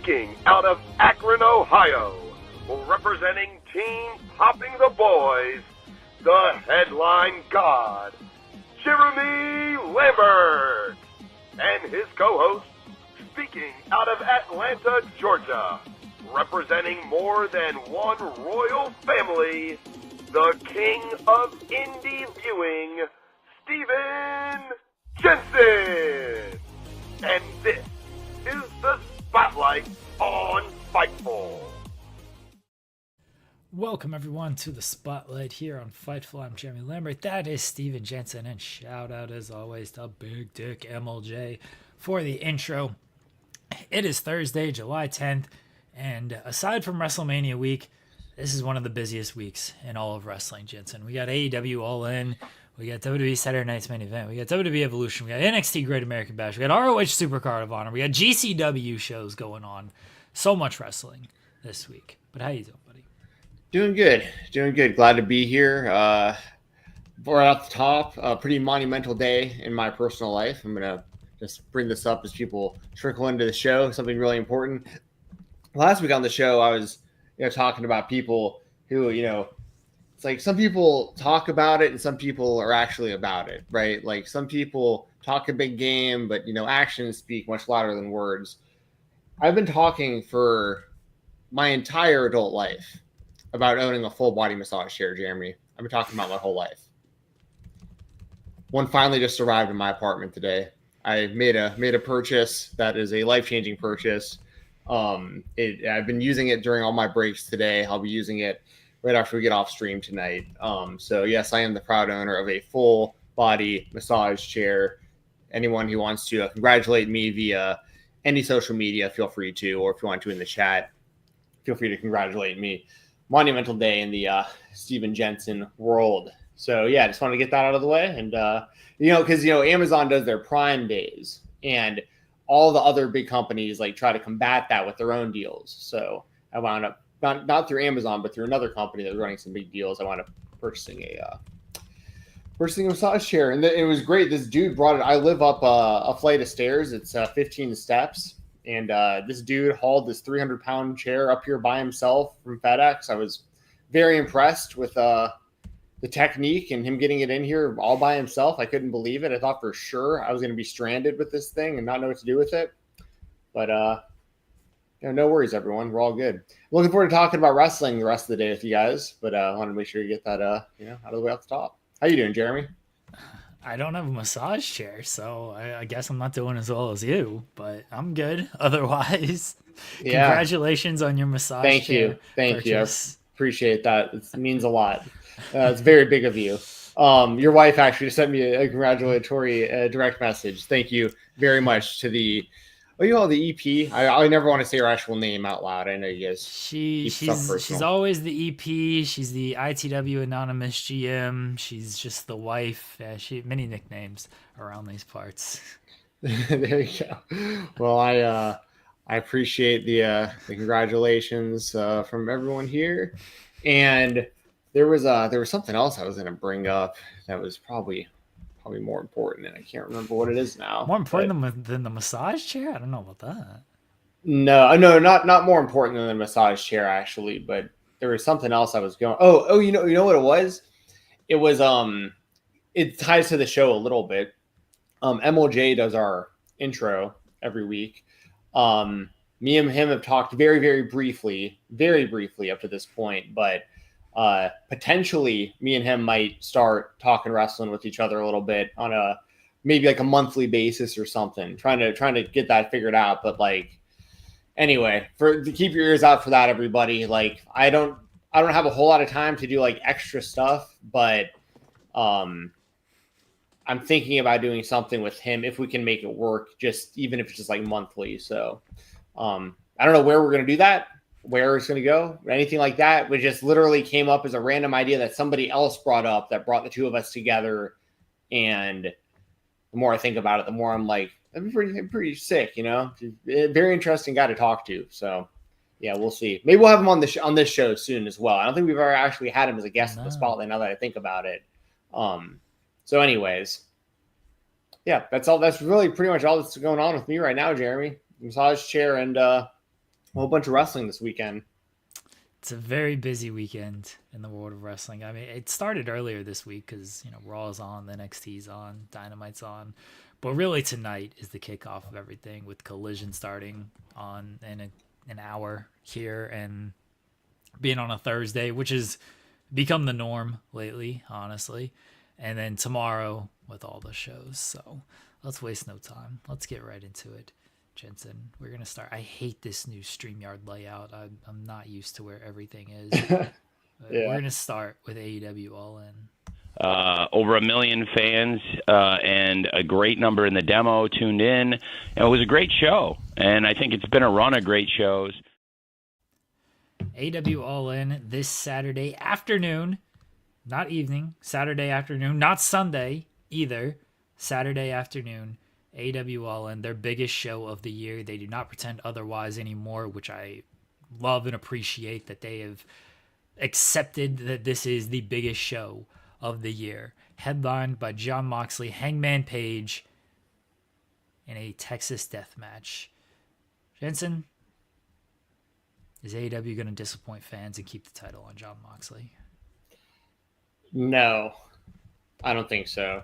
Speaking out of Akron, Ohio, representing Team Popping the Boys, the headline god, Jeremy Lambert, and his co-host, speaking out of Atlanta, Georgia, representing more than one royal family, the king of indie viewing, Stephen Jensen. And this is the Spotlight on Fightful. Welcome everyone to the Spotlight here on Fightful. I'm Jeremy Lambert. That is Stephen Jensen, and shout out as always to Big Dick MLJ for the intro. It is Thursday, July 10th, and aside from WrestleMania week, this is one of the busiest weeks in all of wrestling, Jensen. We got AEW All In, we got WWE Saturday Night's Main Event, we got WWE Evolution, we got NXT Great American Bash, we got ROH Supercard of Honor, we got GCW shows going on. So much wrestling this week. But how you doing, buddy? Doing good. Glad to be here. Right off the top, a pretty monumental day in my personal life. I'm going to just bring this up as people trickle into the show, something really important. Last week on the show, I was talking about people who, it's like some people talk about it and some people are actually about it, right? Like some people talk a big game, but, actions speak much louder than words. I've been talking for my entire adult life about owning a full body massage chair, Jeremy. I've been talking about my whole life. One finally just arrived in my apartment today. I made a purchase that is a life-changing purchase. I've been using it during all my breaks today. I'll be using it right after we get off stream tonight. So yes, I am the proud owner of a full body massage chair. Anyone who wants to congratulate me via any social media, feel free to, or if you want to in the chat, feel free to congratulate me. Monumental day in the Stephen Jensen world. So yeah, just want to get that out of the way. And, because, Amazon does their Prime days and all the other big companies try to combat that with their own deals. So I wound up, not through Amazon, but through another company that was running some big deals. I wound up purchasing a massage chair. And it was great. This dude brought it. I live up a flight of stairs. It's 15 steps. And this dude hauled this 300-pound chair up here by himself from FedEx. I was very impressed with the technique and him getting it in here all by himself. I couldn't believe it. I thought for sure I was going to be stranded with this thing and not know what to do with it. But no worries, everyone. We're all good. Looking forward to talking about wrestling the rest of the day with you guys. But I want to make sure you get that out of the way off the top. How you doing, Jeremy? I don't have a massage chair, so I guess I'm not doing as well as you, but I'm good. Otherwise, yeah. Congratulations on your massage chair. Thank you. I appreciate that. It means a lot. It's very big of you. Your wife actually sent me a congratulatory direct message. Thank you very much to the EP. I never want to say her actual name out loud. I know you guys. She's always the EP. She's the ITW Anonymous GM. She's just the wife. She many nicknames around these parts. There you go. Well, I appreciate the congratulations from everyone here. And there was something else I was going to bring up that was probably more important, and I can't remember what it is now. More important than the massage chair? I don't know about that. No, not more important than the massage chair, actually, but there was something else I was going. Oh, you know what it was? It was it ties to the show a little bit. MLJ does our intro every week. Me and him have talked very, very briefly up to this point, but potentially me and him might start talking wrestling with each other a little bit on maybe a monthly basis or something, trying to get that figured out. But anyway, to keep your ears out for that, everybody. I don't have a whole lot of time to do extra stuff, but I'm thinking about doing something with him if we can make it work, even if it's just monthly. So I don't know where we're going to do that, where it's going to go, or anything like that. It just literally came up as a random idea that somebody else brought up that brought the two of us together. And the more I think about it, the more I'm like, that'd be pretty sick, very interesting guy to talk to. So yeah, we'll see. Maybe we'll have him on this show soon as well. I don't think we've ever actually had him as a guest at the Spotlight now that I think about it. So anyways, yeah, that's all. That's really pretty much all that's going on with me right now, Jeremy. Massage chair and whole bunch of wrestling this weekend. It's a very busy weekend in the world of wrestling. I mean, it started earlier this week because, Raw's on, the NXT's on, Dynamite's on. But really tonight is the kickoff of everything with Collision starting on in an hour here and being on a Thursday, which has become the norm lately, honestly. And then tomorrow with all the shows. So let's waste no time. Let's get right into it. Jensen, we're going to start. I hate this new StreamYard layout. I'm not used to where everything is. Yeah. We're going to start with AEW All In. Over 1 million fans and a great number in the demo tuned in. And it was a great show. And I think it's been a run of great shows. AEW All In this Saturday afternoon, not evening, Saturday afternoon, not Sunday either, Saturday afternoon. AEW All In, their biggest show of the year. They do not pretend otherwise anymore, which I love and appreciate that they have accepted that this is the biggest show of the year. Headlined by Jon Moxley, Hangman Page, in a Texas death match. Jensen, is AEW going to disappoint fans and keep the title on Jon Moxley? No, I don't think so.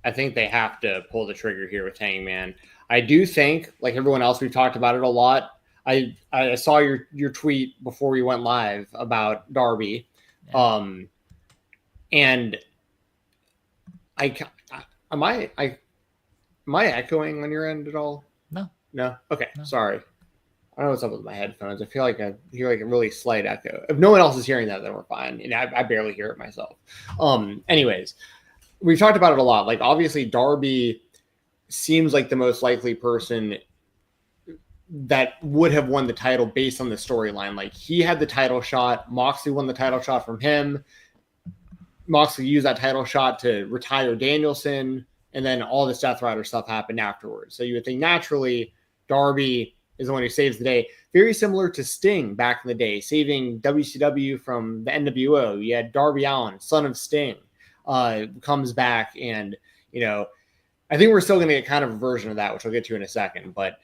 I think they have to pull the trigger here with Hangman. I do think, like everyone else, we've talked about it a lot. I saw your tweet before we went live about Darby. Yeah. And am I echoing on your end at all? No. Okay. No. Sorry. I don't know what's up with my headphones. I feel like a really slight echo. If no one else is hearing that, then we're fine. And I barely hear it myself. Anyways, we've talked about it a lot. Like, obviously, Darby seems like the most likely person that would have won the title based on the storyline. Like, he had the title shot. Moxley won the title shot from him. Moxley used that title shot to retire Danielson. And then all this Death Rider stuff happened afterwards. So you would think naturally Darby is the one who saves the day. Very similar to Sting back in the day, saving WCW from the NWO. You had Darby Allin, son of Sting. Comes back, and I think we're still going to get kind of a version of that, which I'll get to in a second. But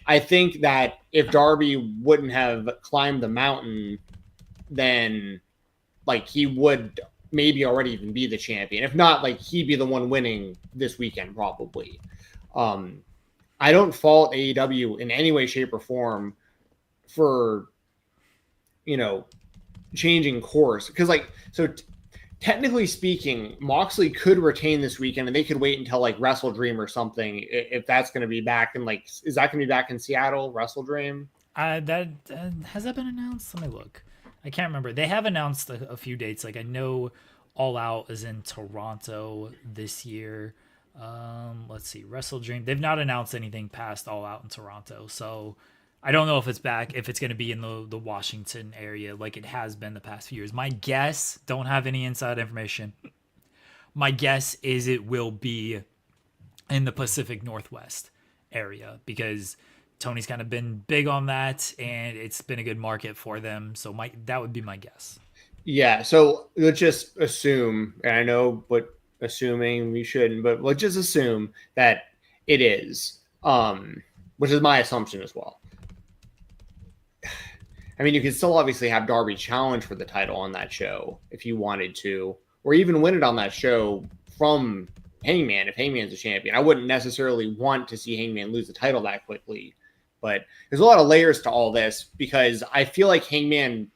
I think that if Darby wouldn't have climbed the mountain, then he would maybe already even be the champion. If not, he'd be the one winning this weekend probably. I don't fault AEW in any way, shape, or form for changing course, because technically speaking, Moxley could retain this weekend, and they could wait until Wrestle Dream or something if that's going to be back. And is that going to be back in Seattle, Wrestle Dream? That has that been announced? Let me look. I can't remember. They have announced a few dates. I know All Out is in Toronto this year. Let's see, Wrestle Dream. They've not announced anything past All Out in Toronto, so I don't know if it's back, if it's going to be in the Washington area like it has been the past few years. My guess, don't have any inside information. My guess is it will be in the Pacific Northwest area because Tony's kind of been big on that and it's been a good market for them. So that would be my guess. Yeah. So let's just assume, and I know what assuming we shouldn't, but let's just assume that it is, which is my assumption as well. I mean, you could still obviously have Darby challenge for the title on that show if you wanted to, or even win it on that show from Hangman if Hangman's a champion. I wouldn't necessarily want to see Hangman lose the title that quickly, but there's a lot of layers to all this because I feel like Hangman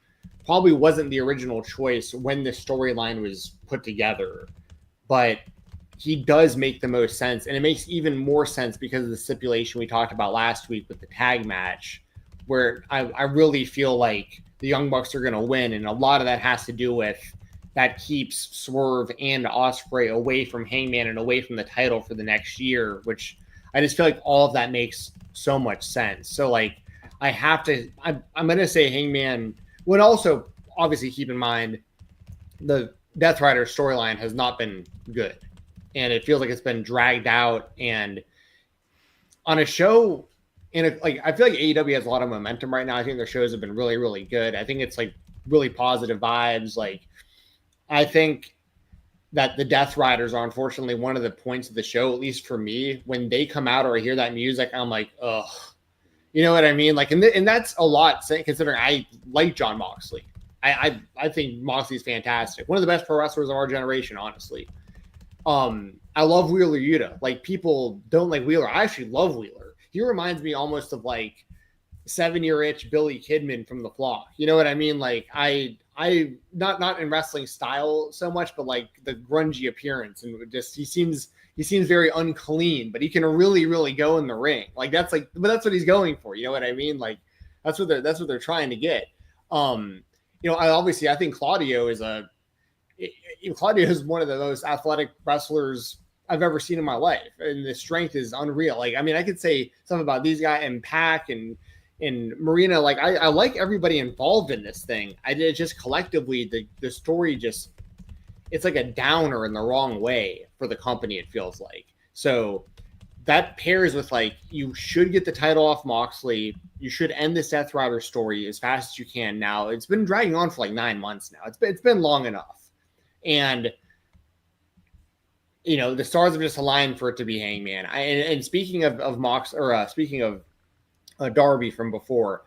probably wasn't the original choice when the storyline was put together, but he does make the most sense. And it makes even more sense because of the stipulation we talked about last week with the tag match, where I really feel like the Young Bucks are going to win. And a lot of that has to do with that keeps Swerve and Ospreay away from Hangman and away from the title for the next year, which I just feel like all of that makes so much sense. So I'm going to say Hangman would also obviously keep in mind the Death Rider storyline has not been good. And it feels like it's been dragged out, and on a show I feel like AEW has a lot of momentum right now. I think their shows have been really, really good. I think it's really positive vibes. I think that the Death Riders are unfortunately one of the points of the show, at least for me. When they come out or I hear that music, I'm like, ugh. You know what I mean? Like, and that's a lot considering I like Jon Moxley. I think Moxley's fantastic. One of the best pro wrestlers of our generation, honestly. I love Wheeler Yuta. Like, people don't like Wheeler. I actually love Wheeler. He reminds me almost of like 7-year itch Billy Kidman from the Flock. You know what I mean? Like, I not in wrestling style so much, but like the grungy appearance, and just he seems very unclean, but he can really, really go in the ring. Like, but that's what he's going for. You know what I mean? Like, that's what they're trying to get. I think Claudio is one of the most athletic wrestlers I've ever seen in my life, and the strength is unreal. Like, I mean, I could say something about these guys and Pac and Marina. Like, I like everybody involved in this thing. I did just collectively the story just, it's like a downer in the wrong way for the company, it feels like. So that pairs with, like, you should get the title off Moxley. You should end this Death Rider story as fast as you can now. It's been dragging on for like 9 months now. It's been long enough. And, you know, the stars have just aligned for it to be Hangman. And speaking of Darby from before,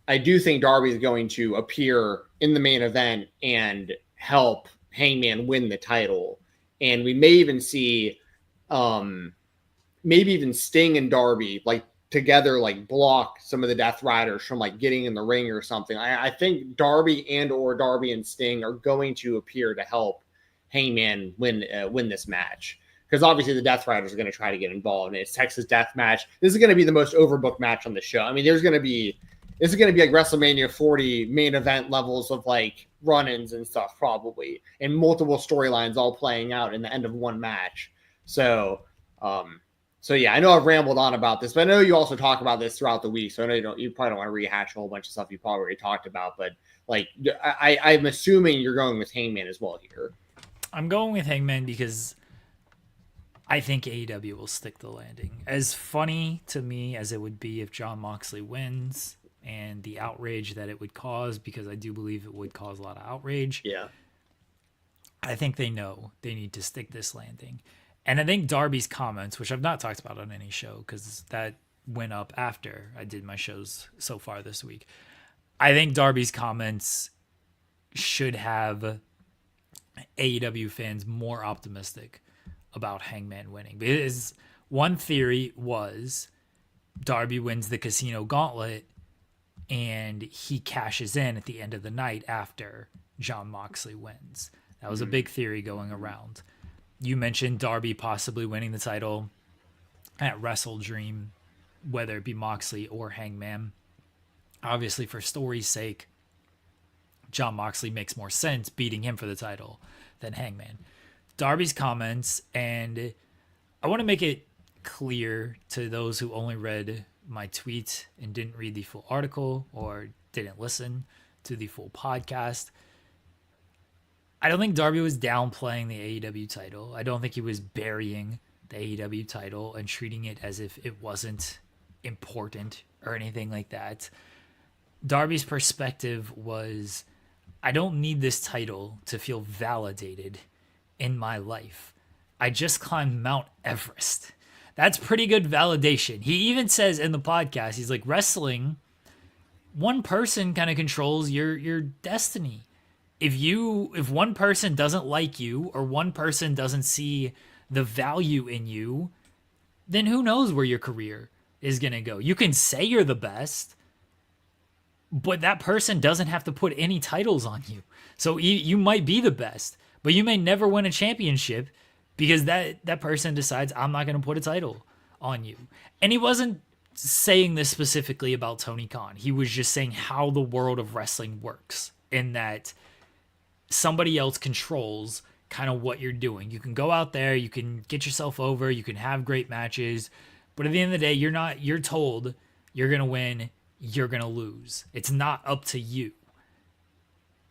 I do think Darby is going to appear in the main event and help Hangman win the title. And we may even see maybe even Sting and Darby like together, like block some of the Death Riders from like getting in the ring or something. I think Darby and Sting are going to appear to help Hangman win this match, because obviously the Death Riders are going to try to get involved. And it's Texas Death Match. This is going to be the most overbooked match on the show. I mean, this is going to be like WrestleMania 40 main event levels of like run-ins and stuff, probably, and multiple storylines all playing out in the end of one match. So yeah, I know I've rambled on about this, but I know you also talk about this throughout the week. So I know you probably don't want to rehash a whole bunch of stuff you probably already talked about, but like, I'm assuming you're going with Hangman as well here. I'm going with Hangman because I think AEW will stick the landing. As funny to me as it would be if Jon Moxley wins, and the outrage that it would cause, because I do believe it would cause a lot of outrage. Yeah. I think they know they need to stick this landing. And I think Darby's comments, which I've not talked about on any show because that went up after I did my shows so far this week. I think Darby's comments should have AEW fans more optimistic about Hangman winning. Because one theory was Darby wins the Casino Gauntlet and he cashes in at the end of the night after Jon Moxley wins. That was a big theory going around. You mentioned Darby possibly winning the title at Wrestle Dream, whether it be Moxley or Hangman. Obviously, for story's sake, Jon Moxley makes more sense beating him for the title than Hangman. Darby's comments, and I want to make it clear to those who only read my tweet and didn't read the full article or didn't listen to the full podcast. I don't think Darby was downplaying the AEW title. I don't think he was burying the AEW title and treating it as if it wasn't important or anything like that. Darby's perspective was, I don't need this title to feel validated in my life. I just climbed Mount Everest. That's pretty good validation. He even says in the podcast, he's like, wrestling, one person kind of controls your destiny. If one person doesn't like you or one person doesn't see the value in you, then who knows where your career is going to go. You can say you're the best, but that person doesn't have to put any titles on you. So you might be the best, but you may never win a championship because that person decides, I'm not going to put a title on you. And he wasn't saying this specifically about Tony Khan. He was just saying how the world of wrestling works, in that somebody else controls kind of what you're doing. You can go out there, you can get yourself over, you can have great matches, but at the end of the day, you're told you're going to win, you're going to lose. It's not up to you.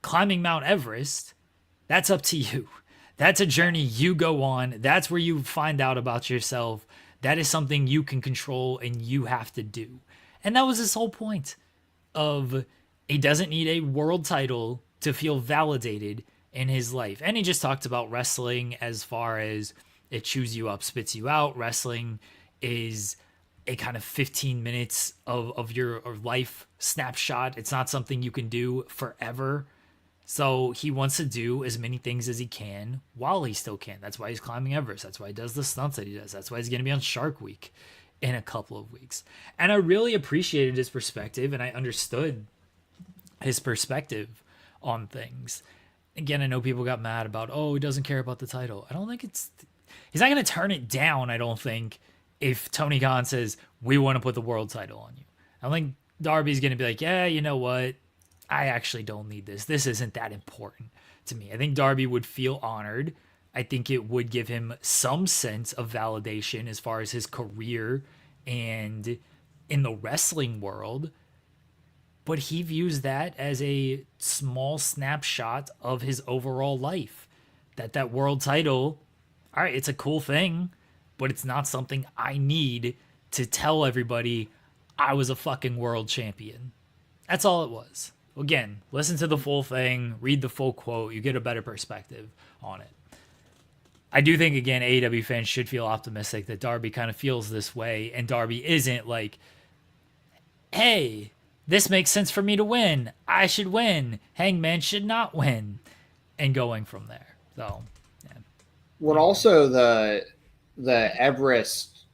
Climbing Mount Everest, that's up to you. That's a journey you go on. That's where you find out about yourself. That is something you can control and you have to do. And that was his whole point of, he doesn't need a world title to feel validated in his life. And he just talked about wrestling as far as it chews you up, spits you out. Wrestling is a kind of 15 minutes of your life snapshot. It's not something you can do forever. So he wants to do as many things as he can while he still can. That's why he's climbing Everest. That's why he does the stunts that he does. That's why he's going to be on Shark Week in a couple of weeks. And I really appreciated his perspective, and I understood his perspective on things. Again, I know people got mad about, oh, he doesn't care about the title. I don't think he's not going to turn it down, I don't think, if Tony Khan says, we want to put the world title on you. I don't think Darby's going to be like, yeah, you know what? I actually don't need this. This isn't that important to me. I think Darby would feel honored. I think it would give him some sense of validation as far as his career and in the wrestling world. But he views that as a small snapshot of his overall life. That world title, all right, it's a cool thing, but it's not something I need to tell everybody I was a fucking world champion. That's all it was. Again, listen to the full thing, read the full quote, you get a better perspective on it. I do think, again, AEW fans should feel optimistic that Darby kind of feels this way, and Darby isn't like, hey, this makes sense for me to win. I should win. Hangman should not win. And going from there. So, yeah. Well, also the Everest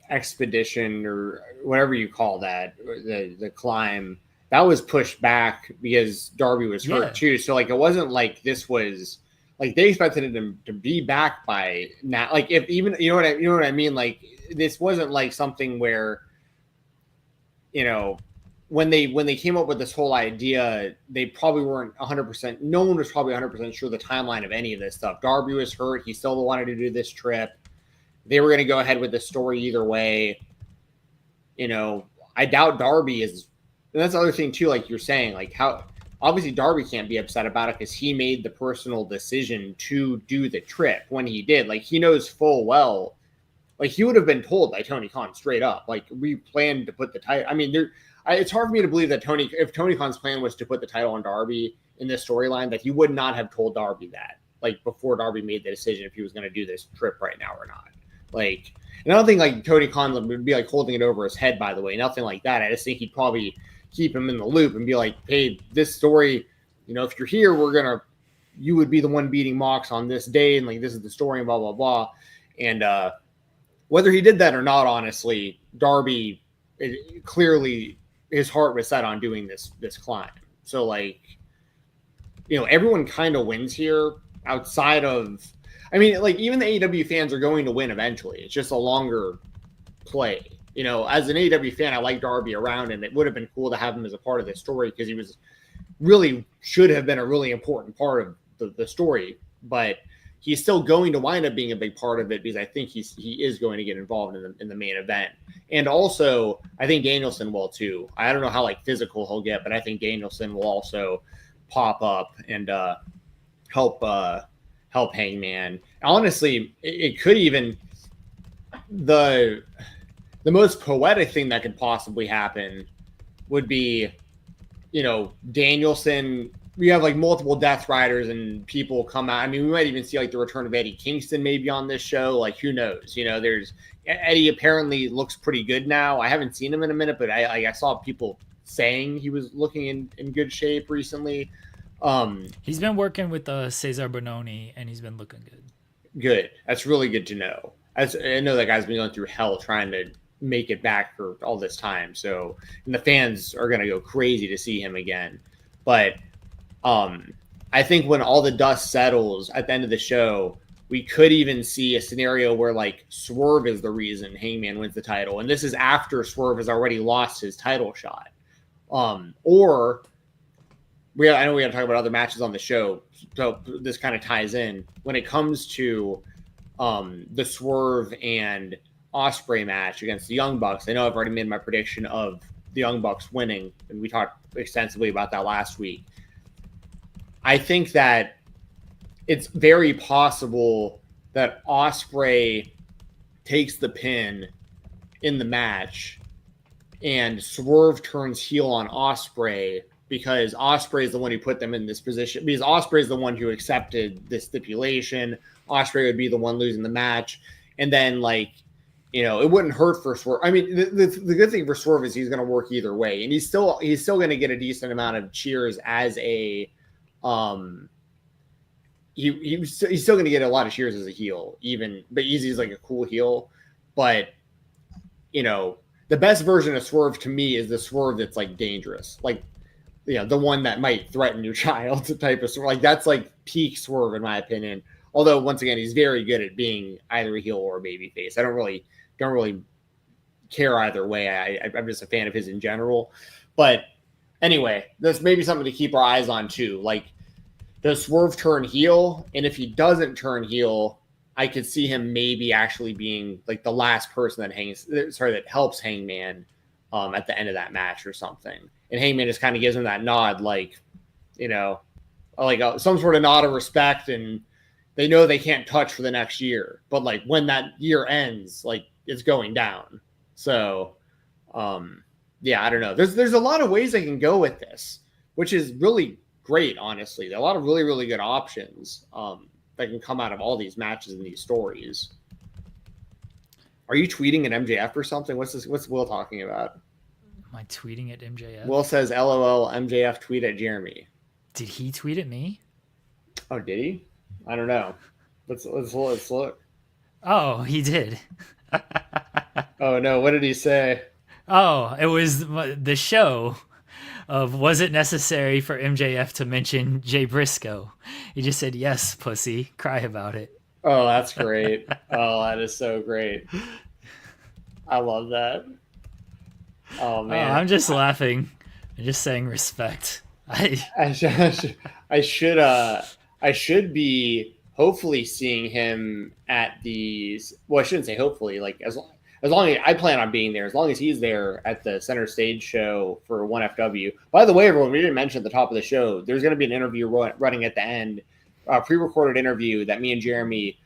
expedition, or whatever you call that, the climb, that was pushed back because Darby was hurt too. So like, it wasn't like this was like they expected him to be back by now. Like if even, you know what I mean? Like this wasn't like something where, you know, when they came up with this whole idea, they probably weren't 100%. No one was probably 100% sure the timeline of any of this stuff. Darby was hurt. He still wanted to do this trip. They were going to go ahead with the story either way. You know, I doubt Darby is. And that's the other thing too, like you're saying, like how obviously Darby can't be upset about it because he made the personal decision to do the trip when he did. Like he knows full well, like he would have been told by Tony Khan straight up, like we planned to put the title. I mean, it's hard for me to believe that if Tony Khan's plan was to put the title on Darby in this storyline, that he would not have told Darby that, like before Darby made the decision if he was going to do this trip right now or not. Like, and I don't think like Tony Khan would be like holding it over his head, by the way, nothing like that. I just think he'd probably keep him in the loop and be like, hey, this story, you know, if you're here, you would be the one beating Mox on this day. And like, this is the story and blah, blah, blah. And whether he did that or not, honestly, Darby clearly his heart was set on doing this climb. So like, you know, everyone kind of wins here outside of, I mean, like even the AEW fans are going to win eventually. It's just a longer play. You know, as an AEW fan, I like Darby around, and it would have been cool to have him as a part of this story because he was really should have been a really important part of the story. But he's still going to wind up being a big part of it because I think he is going to get involved in the main event. And also, I think Danielson will too. I don't know how like physical he'll get, but I think Danielson will also pop up and help Hangman. Honestly, it could even the most poetic thing that could possibly happen would be, you know, Danielson. We have like multiple Death Riders and people come out. I mean, we might even see like the return of Eddie Kingston maybe on this show. Like, who knows? You know, Eddie apparently looks pretty good now. I haven't seen him in a minute, but I saw people saying he was looking in good shape recently. He's been working with Cesar Bononi, and he's been looking good. Good. That's really good to know. I know that guy's been going through hell trying to make it back for all this time. So, and the fans are going to go crazy to see him again. But I think when all the dust settles at the end of the show, we could even see a scenario where like Swerve is the reason Hangman wins the title. And this is after Swerve has already lost his title shot. Or I know we got to talk about other matches on the show. So this kind of ties in when it comes to the Swerve and Ospreay match against the Young Bucks. I know I've already made my prediction of the Young Bucks winning, and we talked extensively about that last week. I think that it's very possible that Ospreay takes the pin in the match and Swerve turns heel on Ospreay because Ospreay is the one who put them in this position, because Ospreay is the one who accepted this stipulation. Ospreay would be the one losing the match. And then like, it wouldn't hurt for Swerve. I mean, the good thing for Swerve is he's going to work either way, and he's still going to get a decent amount of cheers as a he's still going to get a lot of cheers as a heel, but Easy's like a cool heel. But the best version of Swerve to me is the Swerve that's like dangerous, like the one that might threaten your child, the type of Swerve. Like that's like peak Swerve in my opinion. Although once again, he's very good at being either a heel or a babyface. I don't really care either way. I'm just a fan of his in general. But anyway, there's maybe something to keep our eyes on too. Like, does Swerve turn heel? And if he doesn't turn heel, I could see him maybe actually being like the last person that helps Hangman at the end of that match or something. And Hangman just kind of gives him that nod, like, some sort of nod of respect, and they know they can't touch for the next year. But like when that year ends, like it's going down. So, yeah, I don't know. There's a lot of ways they can go with this, which is really great, honestly. There are a lot of really, really good options that can come out of all these matches and these stories. Are you tweeting at MJF or something? What's Will talking about? Am I tweeting at MJF? Will says, LOL, MJF tweet at Jeremy. Did he tweet at me? Oh, did he? I don't know. Let's look. Oh, he did. Oh, no. What did he say? Oh, it was the show of, was it necessary for MJF to mention Jay Briscoe? He just said, yes, pussy. Cry about it. Oh, that's great. Oh, that is so great. I love that. Oh, man. Oh, I'm just laughing. I'm just saying respect. I should be hopefully seeing him at these. Well, I shouldn't say hopefully. Like as long as I plan on being there, as long as he's there at the center stage show for 1FW. By the way, everyone, we didn't mention at the top of the show, there's going to be an interview running at the end, a pre-recorded interview that me and Jeremy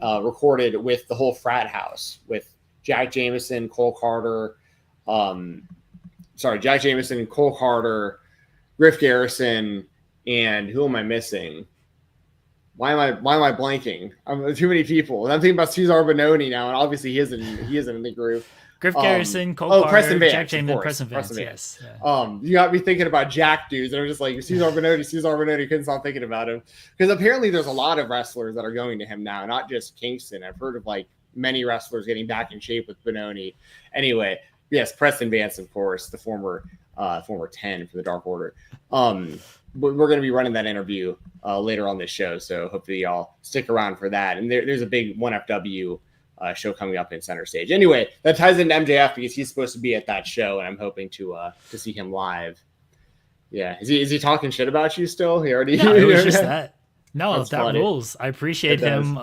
recorded with the whole Frat House with Jameson, Cole Karter, Griff Garrison, and who am I missing? Why am I blanking? Too many people. And I'm thinking about Cesar Bononi now, and obviously he isn't in the group. Griff Garrison, Cole Karter, Preston Vance, Jack Jameson, Preston Vance. Yes. Yeah. You got me thinking about Jack dudes, and I'm just like Cesar Bononi. Couldn't stop thinking about him because apparently there's a lot of wrestlers that are going to him now, not just Kingston. I've heard of like many wrestlers getting back in shape with Bononi. Anyway, yes, Preston Vance, of course, the former 10 for the Dark Order. We're going to be running that interview later on this show, so hopefully y'all stick around for that. And there's a big 1FW show coming up in center stage. Anyway, that ties into MJF because he's supposed to be at that show, and I'm hoping to see him live. Yeah, is he talking shit about you still? He already. No, it was just that. No, That's that funny. rules. I appreciate him.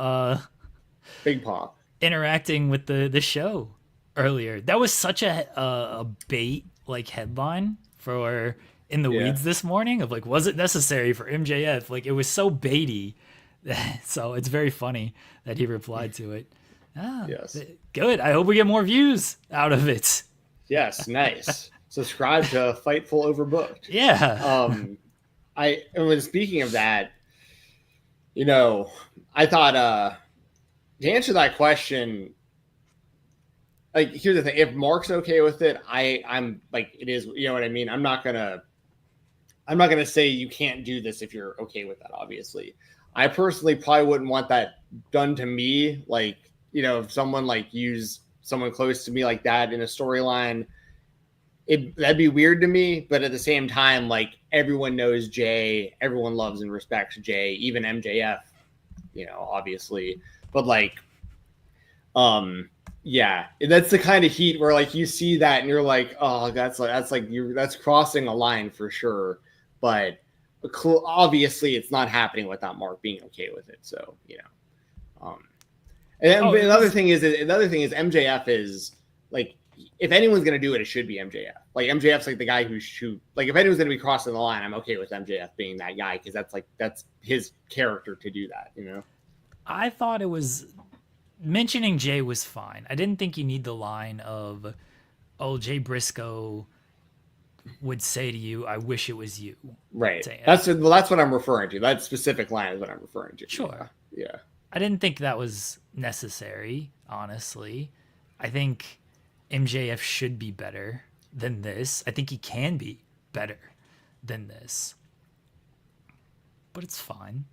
Big pop interacting with the show earlier. That was such a bait like headline for In the Weeds this morning of like, was it necessary for MJF? Like, it was so baity. So it's very funny that he replied to it. Yes. Good. I hope we get more views out of it. Yes, nice. Subscribe to Fightful Overbooked. Yeah. When speaking of that, I thought to answer that question, like, here's the thing: if Mark's okay with it, I'm like, it is. You know what I mean? I'm not gonna say you can't do this if you're okay with that. Obviously, I personally probably wouldn't want that done to me. Like, if someone like used someone close to me like that in a storyline, that'd be weird to me. But at the same time, like, everyone knows Jay, everyone loves and respects Jay, even MJF. Obviously, but like, yeah, that's the kind of heat where like you see that and you're like, oh, that's crossing a line for sure. But obviously, it's not happening without Mark being okay with it. So another thing is MJF is like, if anyone's gonna do it, it should be MJF. Like, MJF's like the guy who like, if anyone's gonna be crossing the line, I'm okay with MJF being that guy because that's his character to do that. I thought it was. Mentioning Jay was fine. I didn't think you need the line of, oh, Jay Briscoe would say to you, I wish it was you. Right. That's what I'm referring to. That specific line is what I'm referring to. Sure. Yeah. I didn't think that was necessary, honestly. I think MJF should be better than this. I think he can be better than this. But it's fine.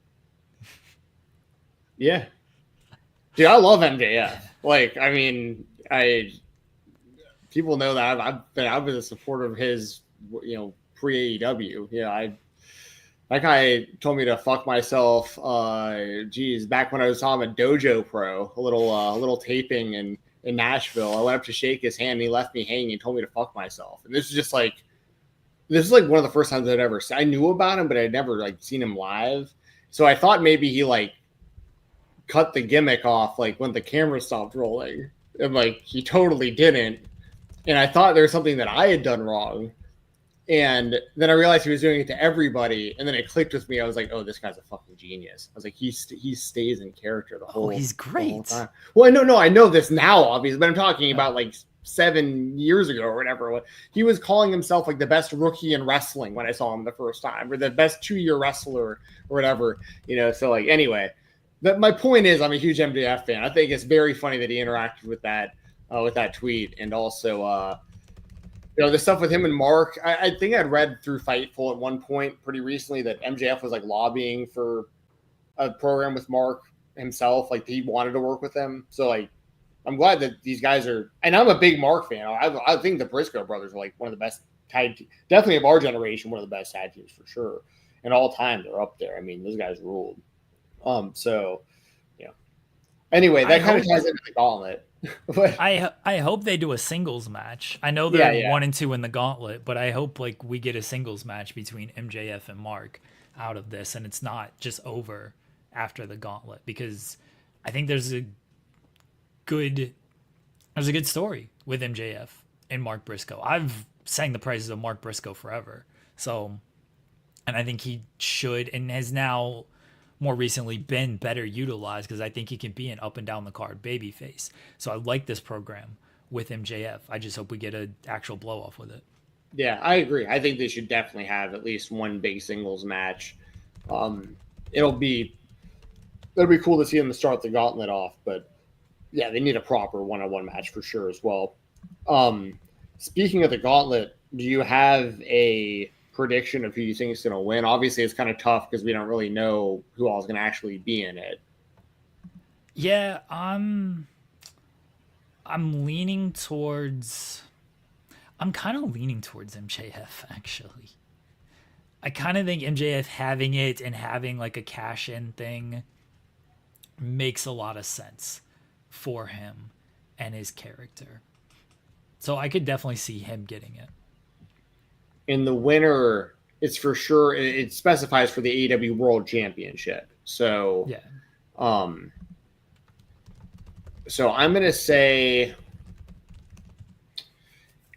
Yeah. Dude, I love MJF. Like, I mean, people know that I've been a supporter of his, pre AEW. Yeah, that guy told me to fuck myself. Back when I was on a Dojo Pro, a little taping in Nashville, I went up to shake his hand, and he left me hanging and told me to fuck myself. And this is like one of the first times I knew about him, but I'd never like seen him live. So I thought maybe he like cut the gimmick off like when the camera stopped rolling, and like he totally didn't. And I thought there was something that I had done wrong. And then I realized he was doing it to everybody, and then it clicked with me. I was like, "Oh, this guy's a fucking genius." I was like, he stays in character the whole. He's great. The whole time. Well, I know this now, obviously, but I'm talking about like 7 years ago or whatever. He was calling himself like the best rookie in wrestling when I saw him the first time, or the best 2-year wrestler or whatever. So like anyway, my point is, I'm a huge MJF fan. I think it's very funny that he interacted with that tweet, and also. The stuff with him and Mark, I think I'd read through Fightful at one point pretty recently that MJF was like lobbying for a program with Mark himself. Like he wanted to work with them. So like, I'm glad that these guys are, and I'm a big Mark fan. I think the Briscoe brothers are like one of the best definitely of our generation, one of the best tag teams for sure. And all time they're up there. I mean, those guys ruled. Anyway, that kind of ties into the Gauntlet. I hope they do a singles match. I know they're 1 and 2 in the Gauntlet, but I hope like we get a singles match between MJF and Mark out of this, and it's not just over after the Gauntlet, because I think there's a good story with MJF and Mark Briscoe. I've sang the praises of Mark Briscoe forever, and I think he should and has now more recently been better utilized, because I think he can be an up and down the card babyface. So I like this program with MJF. I just hope we get an actual blow off with it. Yeah, I agree. I think they should definitely have at least one big singles match. It'll be cool to see them start the Gauntlet off, but yeah, they need a proper one-on-one match for sure as well. Speaking of the Gauntlet, do you have a prediction of who you think is going to win? Obviously, it's kind of tough because we don't really know who all is going to actually be in it. Yeah, I'm leaning towards. I'm kind of leaning towards MJF, actually. I kind of think MJF having it and having like a cash-in thing makes a lot of sense for him and his character. So I could definitely see him getting it. In the winner, it's for sure. It specifies for the AEW World Championship. So, yeah. So I'm gonna say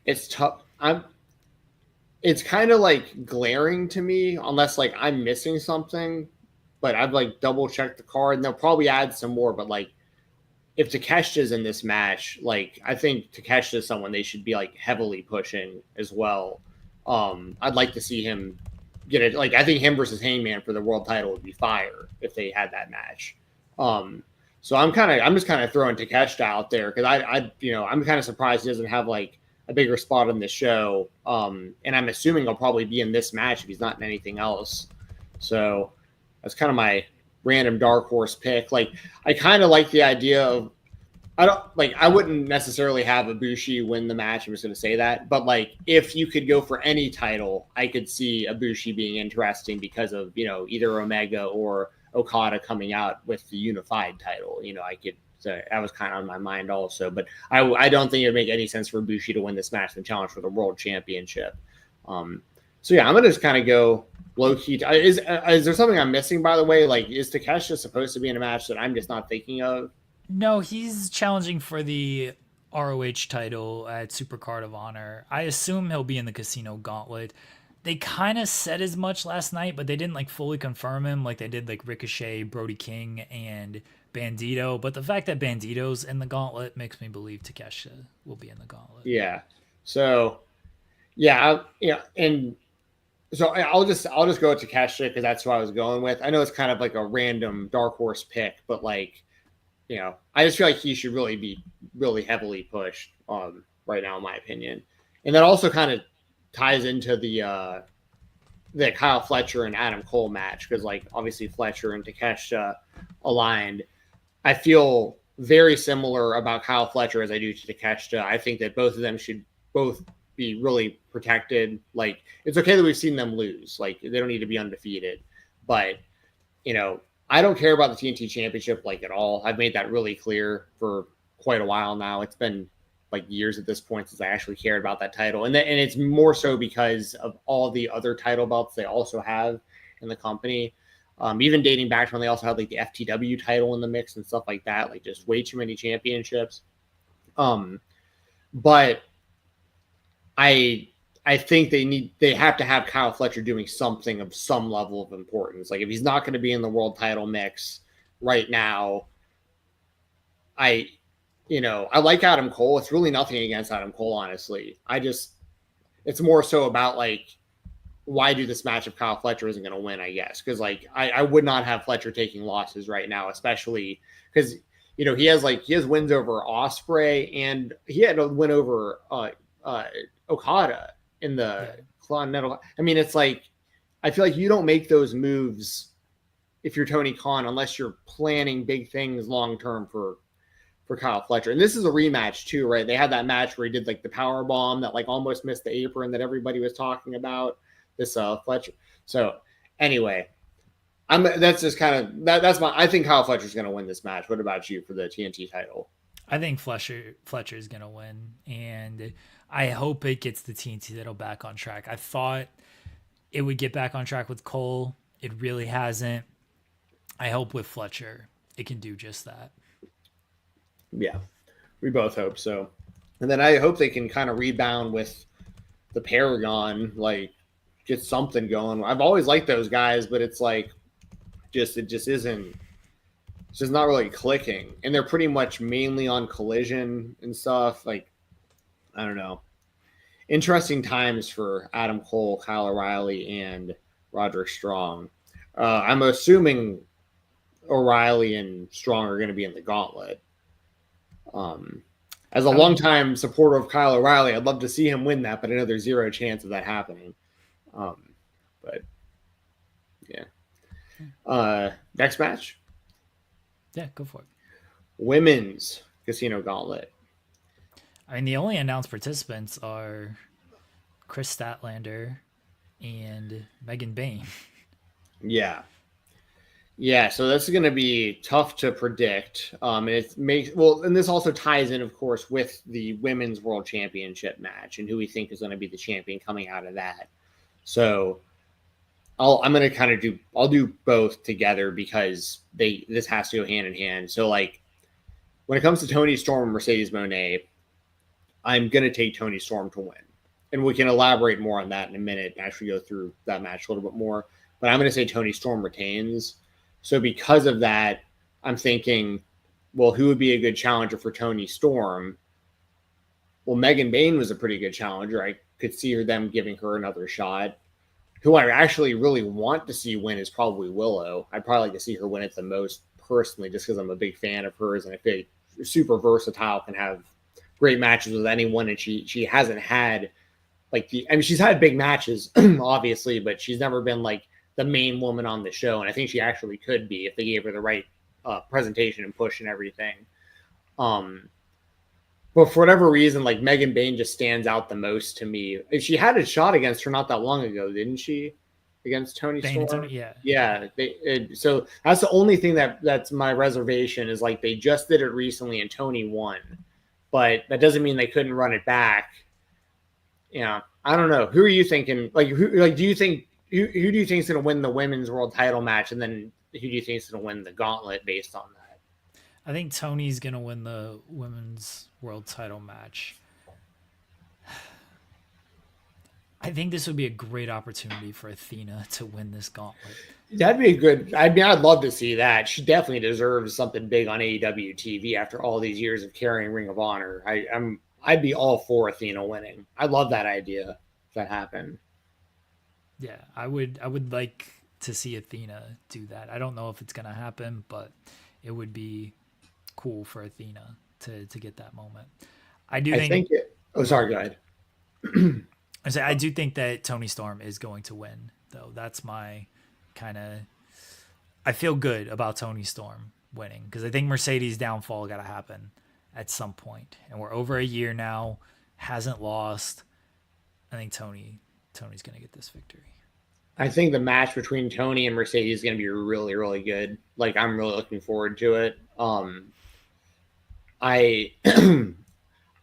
it's tough. It's kind of like glaring to me, unless like I'm missing something. But I've like double checked the card, and they'll probably add some more. But like, if Takeshita's in this match, like I think Takeshita is someone they should be like heavily pushing as well. I'd like to see him get it. Like, I think him versus Hangman for the world title would be fire if they had that match. So I'm just kind of throwing Takeshita out there because I'm kind of surprised he doesn't have like a bigger spot on the show. And I'm assuming he'll probably be in this match if he's not in anything else. So that's kind of my random dark horse pick. Like, I kind of like the idea of, I wouldn't necessarily have Ibushi win the match. I'm just going to say that. But like, if you could go for any title, I could see Ibushi being interesting because of, either Omega or Okada coming out with the unified title. That was kind of on my mind also. But I don't think it would make any sense for Ibushi to win this match and challenge for the world championship. So yeah, I'm going to just kind of go low key. Is there something I'm missing, by the way? Like, is Takeshita supposed to be in a match that I'm just not thinking of? No, he's challenging for the ROH title at Supercard of Honor. I assume he'll be in the Casino Gauntlet. They kind of said as much last night, but they didn't like fully confirm him like they did like Ricochet, Brody King, and Bandito. But the fact that Bandito's in the Gauntlet makes me believe Takeshita will be in the Gauntlet. Yeah. So, and so I'll just go with Takeshita because that's who I was going with. I know it's kind of like a random dark horse pick, but like, I just feel like he should really be really heavily pushed right now, in my opinion. And that also kind of ties into the Kyle Fletcher and Adam Cole match, because like obviously Fletcher and Takeshita aligned. I feel very similar about Kyle Fletcher as I do to Takeshita. I think that both of them should both be really protected. Like, it's okay that we've seen them lose. Like, they don't need to be undefeated. But, I don't care about the TNT Championship like at all. I've made that really clear for quite a while now. It's been like years at this point since I actually cared about that title. And it's more so because of all the other title belts they also have in the company. Even dating back to when they also had like the FTW title in the mix and stuff like that, like just way too many championships. But I think they have to have Kyle Fletcher doing something of some level of importance. Like, if he's not going to be in the world title mix right now, I like Adam Cole. It's really nothing against Adam Cole, honestly. It's more so about like, why do this match if Kyle Fletcher isn't going to win, I guess. Because like, I would not have Fletcher taking losses right now, especially because, he has wins over Ospreay, and he had a win over Okada in the Continental. I mean, it's like, I feel like you don't make those moves if you're Tony Khan unless you're planning big things long term for Kyle Fletcher. And this is a rematch too, right? They had that match where he did like the power bomb that like almost missed the apron that everybody was talking about. This Fletcher. So anyway, that's just kind of that's my. I think Kyle Fletcher's going to win this match. What about you for the TNT title? I think Fletcher's going to win, and I hope it gets the TNT title back on track. I thought it would get back on track with Cole. It really hasn't. I hope with Fletcher it can do just that. Yeah, we both hope so. And then I hope they can kind of rebound with the Paragon, like get something going. I've always liked those guys, but it's like it just isn't. It's just not really clicking, and they're pretty much mainly on Collision and stuff. Like, I don't know. Interesting times for Adam Cole, Kyle O'Reilly, and Roderick Strong. I'm assuming O'Reilly and Strong are going to be in the Gauntlet. As a longtime supporter of Kyle O'Reilly, I'd love to see him win that, but I know there's zero chance of that happening. But yeah. Next match. Yeah, go for it. Women's Casino Gauntlet. I mean, the only announced participants are Chris Statlander and Megan Bayne. Yeah. Yeah, so this is going to be tough to predict. And this also ties in, of course, with the Women's World Championship match and who we think is going to be the champion coming out of that. So I'm going to I'll do both together because this has to go hand in hand. So like, when it comes to Toni Storm and Mercedes Moné, I'm going to take Toni Storm to win. And we can elaborate more on that in a minute and actually go through that match a little bit more. But I'm going to say Toni Storm retains. So because of that, I'm thinking, well, who would be a good challenger for Toni Storm? Well, Megan Bayne was a pretty good challenger. I could see them giving her another shot. Who I actually really want to see win is probably Willow. I'd probably like to see her win it the most personally, just because I'm a big fan of hers, and I feel super versatile, can have great matches with anyone, and she hasn't had she's had big matches, obviously, but she's never been like the main woman on the show, and I think she actually could be if they gave her the right presentation and push and everything. But for whatever reason, like Megan Bayne just stands out the most to me. She had a shot against her not that long ago, didn't she? Against Toni Storm? Yeah. So that's the only thing that's my reservation is like they just did it recently and Toni won, but that doesn't mean they couldn't run it back. Yeah, I don't know. Who are you thinking? Do you think who do you think is going to win the women's world title match, and then who do you think is going to win the gauntlet based on that? I think Toni's going to win the women's world title match. I think this would be a great opportunity for Athena to win this gauntlet. That'd be a good. I'd love to see that. She definitely deserves something big on AEW TV after all these years of carrying Ring of Honor. I'd be all for Athena winning. I love that idea if that happened. Yeah, I would like to see Athena do that. I don't know if it's going to happen, but it would be cool for Athena to get that moment. Sorry, go ahead. I do think that Toni Storm is going to win, though. That's my kind of. I feel good about Toni Storm winning because I think Mercedes' downfall got to happen at some point, and we're over a year now, hasn't lost. I think Tony's going to get this victory. I think the match between Toni and Mercedes is going to be really, really good. Like, I'm really looking forward to it. I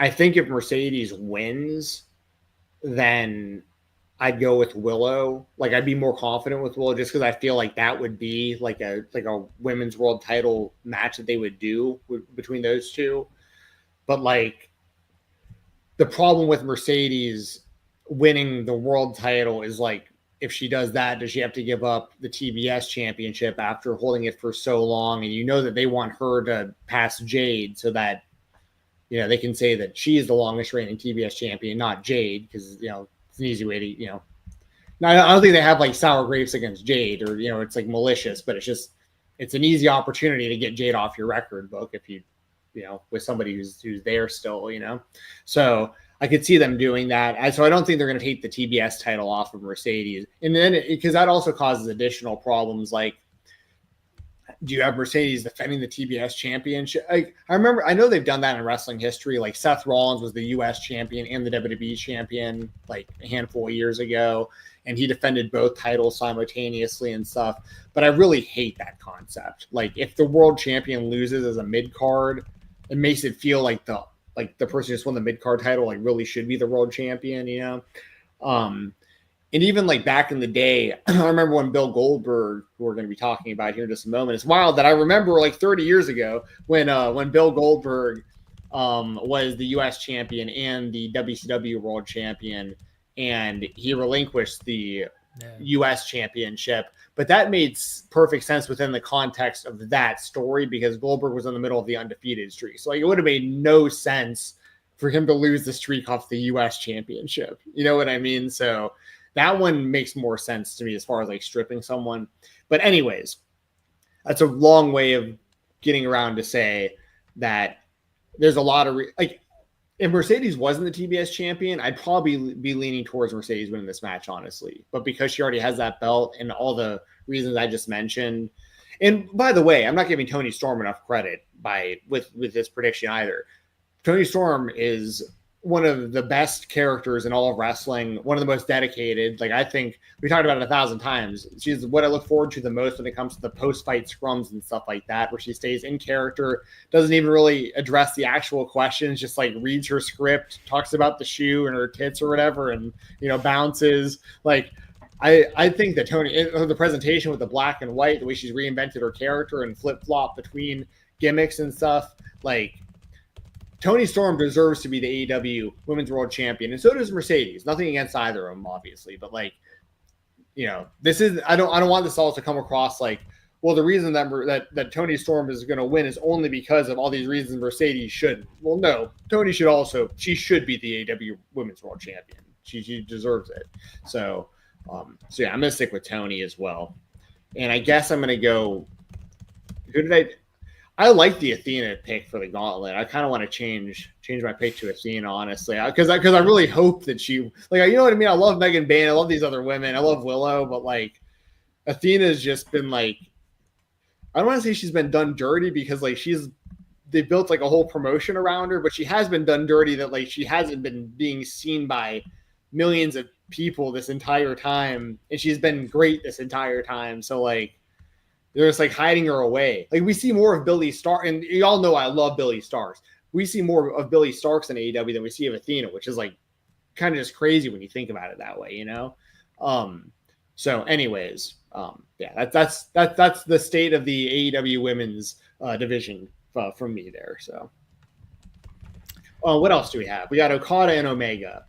I think if Mercedes wins, then I'd go with Willow. Like, I'd be more confident with Willow just because I feel like that would be like a women's world title match that they would do between those two. But like, the problem with Mercedes winning the world title is like, if she does that, does she have to give up the TBS championship after holding it for so long? And you know that they want her to pass Jade so that, you know, they can say that she is the longest reigning TBS champion, not Jade, because, you know, it's an easy way to, you know. Now, I don't think they have like sour grapes against Jade or, you know, it's like malicious, but it's an easy opportunity to get Jade off your record book if you know, with somebody who's there still, you know. So I could see them doing that. So I don't think they're going to take the TBS title off of Mercedes. And then, because that also causes additional problems, like, do you have Mercedes defending the TBS championship? I know they've done that in wrestling history. Like, Seth Rollins was the US champion and the WWE champion like a handful of years ago, and he defended both titles simultaneously and stuff. But I really hate that concept. Like, if the world champion loses as a mid-card, it makes it feel like the person who just won the mid-card title like really should be the world champion, you know? And even like back in the day, I remember when Bill Goldberg, who we're going to be talking about here in just a moment, it's wild that I remember like 30 years ago when Bill Goldberg was the US champion and the WCW world champion, and he relinquished the US championship. But that made perfect sense within the context of that story because Goldberg was in the middle of the undefeated streak. So like, it would have made no sense for him to lose the streak off the US championship. You know what I mean? So that one makes more sense to me as far as like stripping someone. But anyways, that's a long way of getting around to say that there's a lot of like, if Mercedes wasn't the TBS champion, I'd probably be leaning towards Mercedes winning this match, honestly. But because she already has that belt and all the reasons I just mentioned, and by the way, I'm not giving Toni Storm enough credit with this prediction either. Toni Storm is one of the best characters in all of wrestling, one of the most dedicated. Like, I think we talked about it 1,000 times. She's what I look forward to the most when it comes to the post-fight scrums and stuff like that, where she stays in character, doesn't even really address the actual questions, just like reads her script, talks about the shoe and her tits or whatever, and, you know, bounces. Like, I think that Toni, the presentation with the black and white, the way she's reinvented her character and flip-flop between gimmicks and stuff, like, Toni Storm deserves to be the AEW Women's World Champion, and so does Mercedes. Nothing against either of them, obviously, but like, you know, this is I don't want this all to come across like, well, the reason that Toni Storm is going to win is only because of all these reasons Mercedes should. Well, no, Toni should be the AEW Women's World Champion. She deserves it. So yeah, I'm gonna stick with Toni as well, and I guess I'm gonna go. Who did I like the Athena pick for the Gauntlet. I kind of want to change my pick to Athena, honestly, because I really hope that she, like, you know what I mean. I love Megan Bain. I love these other women. I love Willow, but like, Athena's just been like, I don't want to say she's been done dirty because like they built like a whole promotion around her, but she has been done dirty that like she hasn't been being seen by millions of people this entire time, and she's been great this entire time. So like, they're just like hiding her away. Like, we see more of Billy Stark, and y'all know I love Billy Starks. We see more of Billy Starks in AEW than we see of Athena, which is like kind of just crazy when you think about it that way, you know? So anyways, yeah, that's the state of the AEW women's division from me there. So what else do we have? We got Okada and Omega.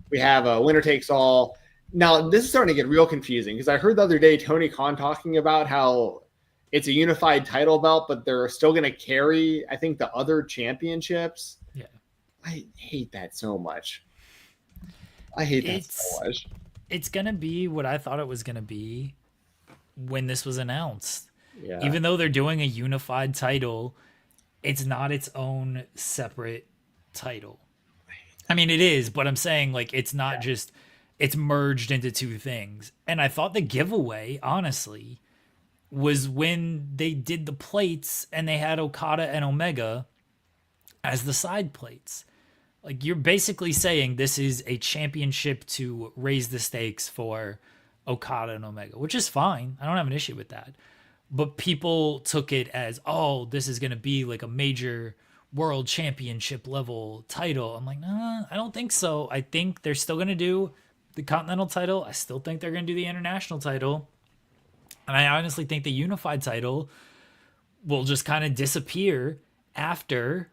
We have a winner takes all. Now, this is starting to get real confusing because I heard the other day Tony Khan talking about how it's a unified title belt, but they're still going to carry, I think, the other championships. Yeah. I hate that so much. It's going to be what I thought it was going to be when this was announced. Yeah. Even though they're doing a unified title, it's not its own separate title. I mean, it is, but I'm saying like it's not just it's merged into two things. And I thought the giveaway, honestly, was when they did the plates and they had Okada and Omega as the side plates. Like you're basically saying this is a championship to raise the stakes for Okada and Omega, which is fine. I don't have an issue with that. But people took it as, oh, this is going to be like a major world championship level title. I'm like, nah, I don't think so. I think they're still going to do the Continental title. I still think they're going to do the International title. And I honestly think the unified title will just kind of disappear after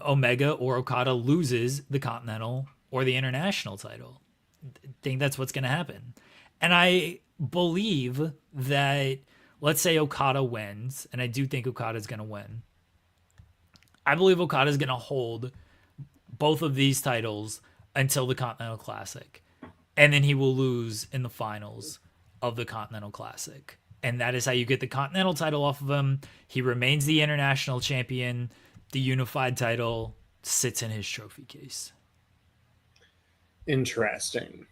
Omega or Okada loses the Continental or the International title. I think that's what's going to happen. And I believe that, let's say Okada wins, and I do think Okada's going to win. I believe Okada's going to hold both of these titles until the Continental Classic. And then he will lose in the finals of the Continental Classic. And that is how you get the Continental title off of him. He remains the international champion. The unified title sits in his trophy case. Interesting.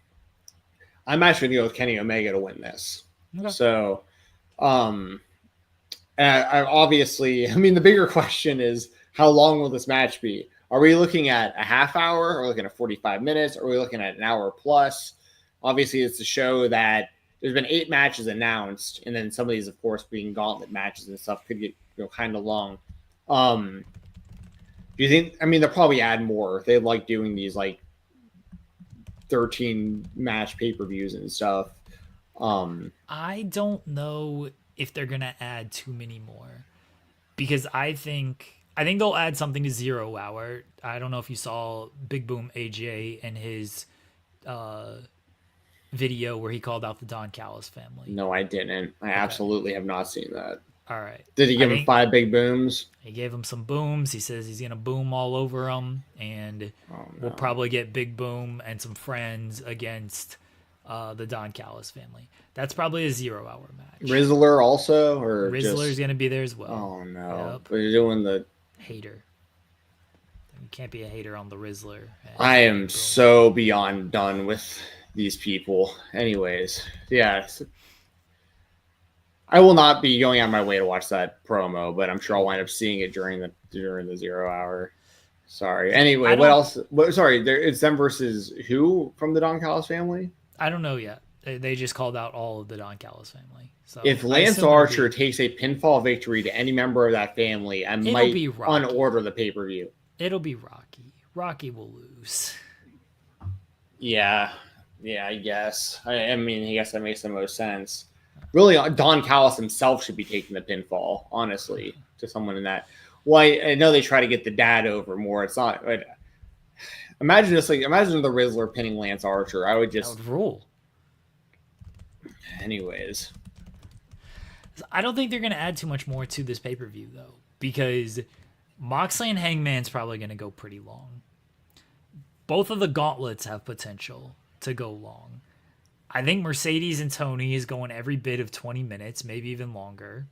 I'm actually going to go with Kenny Omega to win this. Okay. So, and I obviously, I mean, the bigger question is how long will this match be? Are we looking at a half hour? Are we looking at 45 minutes? Are we looking at an hour plus? Obviously, it's a show that there's been 8 matches announced, and then some of these, of course, being gauntlet matches and stuff could get kind of long. Do you think? I mean, they'll probably add more. They like doing these like 13 match pay-per-views and stuff. I don't know if they're gonna add too many more, because I think they'll add something to 0 Hour. I don't know if you saw Big Boom AJ and his video where he called out the Don Callis family. No, I didn't. I absolutely have not seen that. All right. Did he give him 5 big booms? He gave him some booms. He says he's going to boom all over them, and we'll probably get Big Boom and some friends against the Don Callis family. That's probably a 0 Hour match. Rizzler also? Or Rizzler's going to be there as well. Oh, no. Yep. But you're doing the... Hater. You can't be a hater on the Rizzler. I am so beyond done with these people. Anyways, yeah. I will not be going out of my way to watch that promo, but I'm sure I'll wind up seeing it during the 0 Hour. Sorry. Anyway, what else? Sorry, it's them versus who from the Don Callis family? I don't know yet. They just called out all of the Don Callis family. So if Lance Archer takes a pinfall victory to any member of that family, I might unorder the pay-per-view. It'll be Rocky. Rocky will lose. Yeah, I guess. I mean, I guess that makes the most sense. Really, Don Callis himself should be taking the pinfall, honestly, to someone in that. Well, I know they try to get the dad over more. It's not. Imagine the Rizzler pinning Lance Archer. I would rule. Anyways, I don't think they're going to add too much more to this pay-per-view, though, because Moxley and Hangman's probably going to go pretty long. Both of the gauntlets have potential to go long. I think Mercedes and Tony is going every bit of 20 minutes, maybe even longer.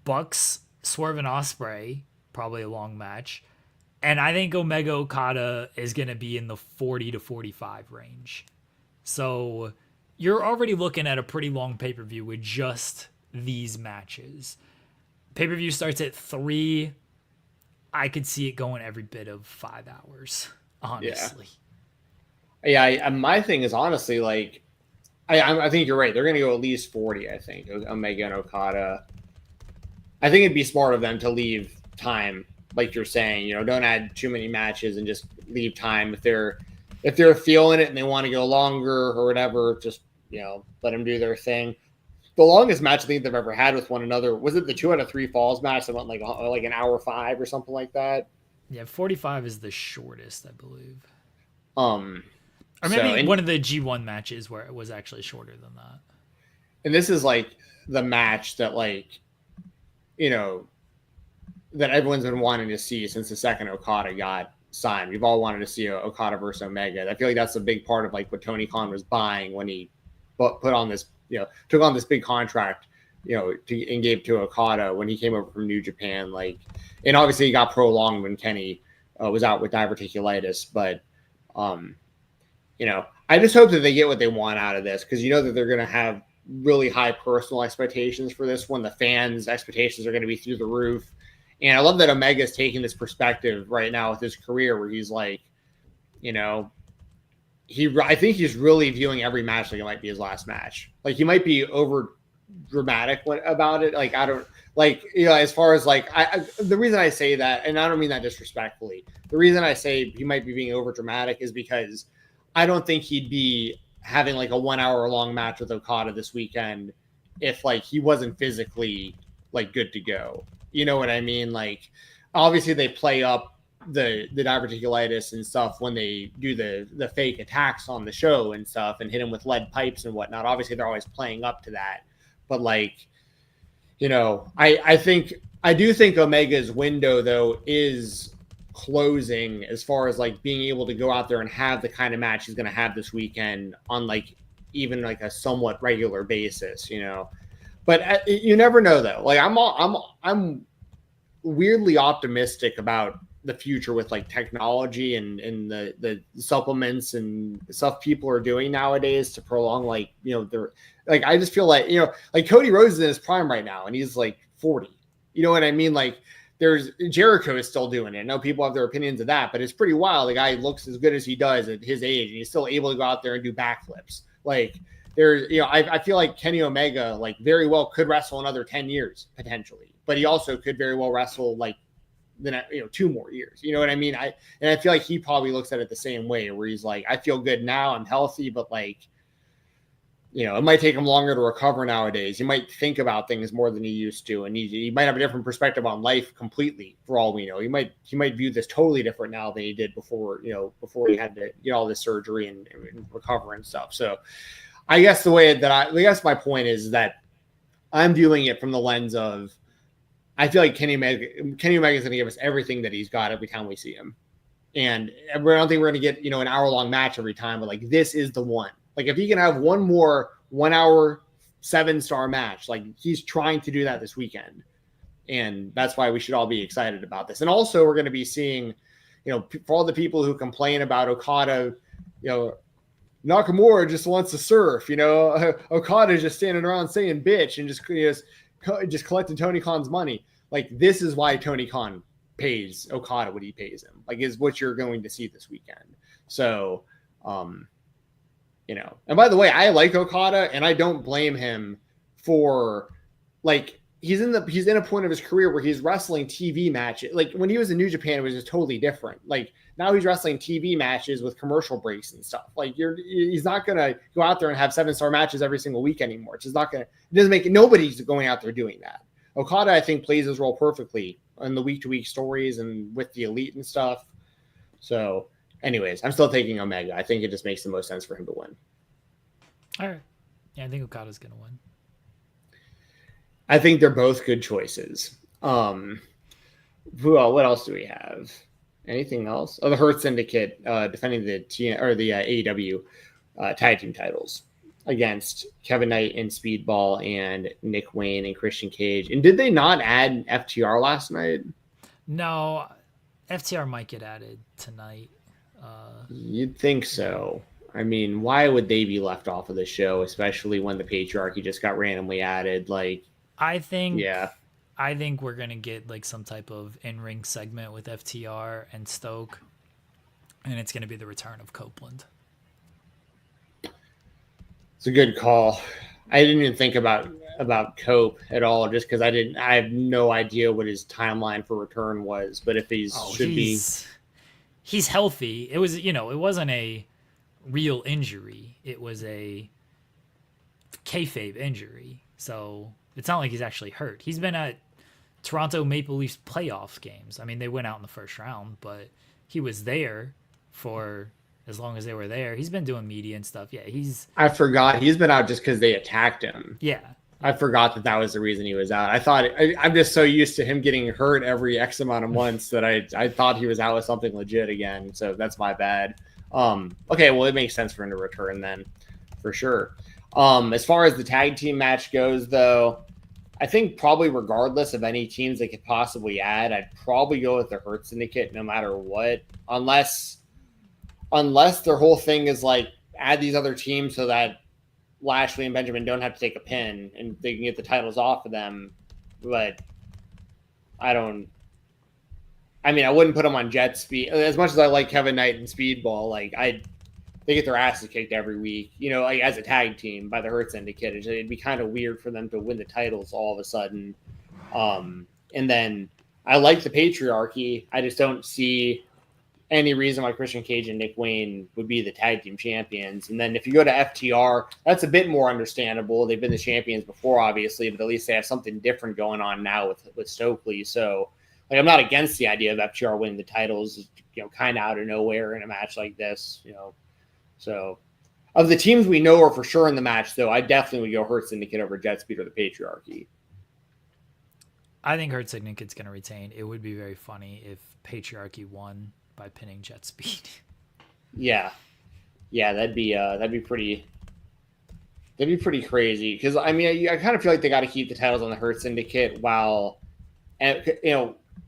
Bucks, Swerve, and Ospreay, probably a long match. And I think Omega Okada is going to be in the 40 to 45 range. So you're already looking at a pretty long pay-per-view with just these matches. Pay-per-view starts at 3. I could see it going every bit of 5 hours, honestly. Yeah, my thing is honestly, like, I think you're right. They're going to go at least 40, I think, Omega and Okada. I think it'd be smart of them to leave time, like you're saying, don't add too many matches and just leave time. If they're feeling it and they want to go longer or whatever, just, let them do their thing. The longest match I think they've ever had with one another, was it the 2 out of 3 falls match that went like an hour 5 or something like that? Yeah, 45 is the shortest, I believe. Or maybe one of the G1 matches where it was actually shorter than that. And this is like the match that that everyone's been wanting to see since the second Okada got signed. We've all wanted to see Okada versus Omega. I feel like that's a big part of like what Tony Khan was buying when he took on this big contract and gave to Okada when he came over from New Japan. Like, and obviously he got prolonged when Kenny was out with diverticulitis. But, I just hope that they get what they want out of this, because that they're going to have really high personal expectations for this one. The fans' expectations are going to be through the roof. And I love that Omega's taking this perspective right now with his career where he's like, I think he's really viewing every match like it might be his last match. Like, he might be over dramatic about it. Like, I don't as far as like, the reason I say that, and I don't mean that disrespectfully, the reason I say he might be being over dramatic is because I don't think he'd be having like a 1 hour long match with Okada this weekend if like he wasn't physically like good to go. You know what I mean? Like, obviously they play up the diverticulitis and stuff when they do the fake attacks on the show and stuff and hit him with lead pipes and whatnot. Obviously they're always playing up to that, but like, I do think Omega's window though is closing as far as like being able to go out there and have the kind of match he's going to have this weekend on like even like a somewhat regular basis, but you never know though. Like, I'm weirdly optimistic about the future with like technology and the supplements and stuff people are doing nowadays to prolong their, like, I just feel like, like Cody Rhodes is in his prime right now and he's like 40, you know what I mean? Like, there's Jericho is still doing it. I know people have their opinions of that, but it's pretty wild. The guy looks as good as he does at his age and he's still able to go out there and do backflips. Like, there's, I feel like Kenny Omega like very well could wrestle another 10 years potentially, but he also could very well wrestle like the 2 more years. You know what I mean? I feel like he probably looks at it the same way where he's like, I feel good now, I'm healthy, but like, it might take him longer to recover nowadays. You might think about things more than he used to, and he might have a different perspective on life completely for all we know. He might view this totally different now than he did before he had to get all this surgery and recover and stuff. So I guess the way that I guess my point is that I'm viewing it from the lens of, I feel like Kenny Omega is going to give us everything that he's got every time we see him. And I don't think we're going to get, an hour-long match every time, but like, this is the one. Like, if he can have one more 1 hour 7-star match, like, he's trying to do that this weekend. And that's why we should all be excited about this. And also we're going to be seeing, for all the people who complain about Okada, Nakamura just wants to surf, Okada just standing around saying bitch and just collecting Tony Khan's money. Like, this is why Tony Khan pays Okada what he pays him, like, is what you're going to see this weekend. So, and by the way, I like Okada and I don't blame him for, like, he's in a point of his career where he's wrestling TV matches. Like, when he was in New Japan, it was just totally different. Like, now he's wrestling TV matches with commercial breaks and stuff. Like, he's not going to go out there and have 7-star matches every single week anymore. It's just not going to, it doesn't make it, nobody's going out there doing that. Okada, I think, plays his role perfectly in the week-to-week stories and with the elite and stuff. So anyways, I'm still taking Omega. I think it just makes the most sense for him to win. All right. Yeah, I think Okada's going to win. I think they're both good choices. What else do we have? Anything else? Oh, the Hurt Syndicate defending the AEW tag team titles against Kevin Knight and Speedball and Nick Wayne and Christian Cage. And did they not add FTR last night? No, FTR might get added tonight. You'd think so. I mean, why would they be left off of the show, especially when the Patriarchy just got randomly added? Like, I think we're gonna get like some type of in-ring segment with FTR and Stoke, and it's gonna be the return of Copeland. It's a good call. I didn't even think about Cope at all, just because I have no idea what his timeline for return was. But if he's healthy. It was, it wasn't a real injury. It was a kayfabe injury. So it's not like he's actually hurt. He's been at Toronto Maple Leafs playoff games. I mean, they went out in the first round, but he was there for as long as they were there. He's been doing media and stuff. Yeah, I forgot. He's been out just because they attacked him. Yeah. I forgot that was the reason he was out. I thought I'm just so used to him getting hurt every X amount of months that I thought he was out with something legit again. So that's my bad. Okay, well, it makes sense for him to return then, for sure. As far as the tag team match goes, though, I think probably regardless of any teams they could possibly add, I'd probably go with the Hurt Syndicate no matter what, unless their whole thing is like add these other teams so that Lashley and Benjamin don't have to take a pin and they can get the titles off of them. But I wouldn't put them on jet speed. As much as I like Kevin Knight and Speedball, like they get their asses kicked every week, like as a tag team by the Hurt Syndicate. It'd be kind of weird for them to win the titles all of a sudden. And then I like the Patriarchy. I just don't see any reason why Christian Cage and Nick Wayne would be the tag team champions. And then if you go to FTR, that's a bit more understandable. They've been the champions before, obviously, but at least they have something different going on now with Stokely. So like, I'm not against the idea of FTR winning the titles, kind of out of nowhere in a match like this, So of the teams we know are for sure in the match, though, I definitely would go Hurt Syndicate over Jet Speed or the Patriarchy. I think Hurt Syndicate's going to retain. It would be very funny if Patriarchy won by pinning Jet Speed. Yeah, that'd be pretty crazy. Because I kind of feel like they got to keep the titles on the Hurt Syndicate while,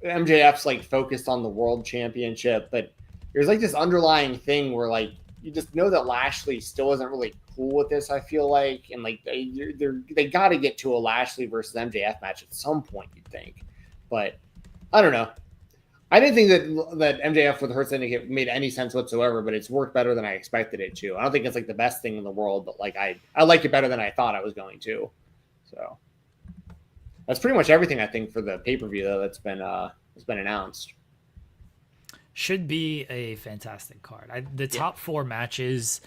MJF's like focused on the World Championship, but there's like this underlying thing where like you just know that Lashley still isn't really cool with this. I feel like, and like they got to get to a Lashley versus MJF match at some point, you'd think, but I don't know. I didn't think that MJF with the Hurt Syndicate made any sense whatsoever, but it's worked better than I expected it to. I don't think it's like the best thing in the world, but like I like it better than I thought I was going to. So that's pretty much everything I think for the pay-per-view though that's been announced. Should be a fantastic card. The top 4 matches,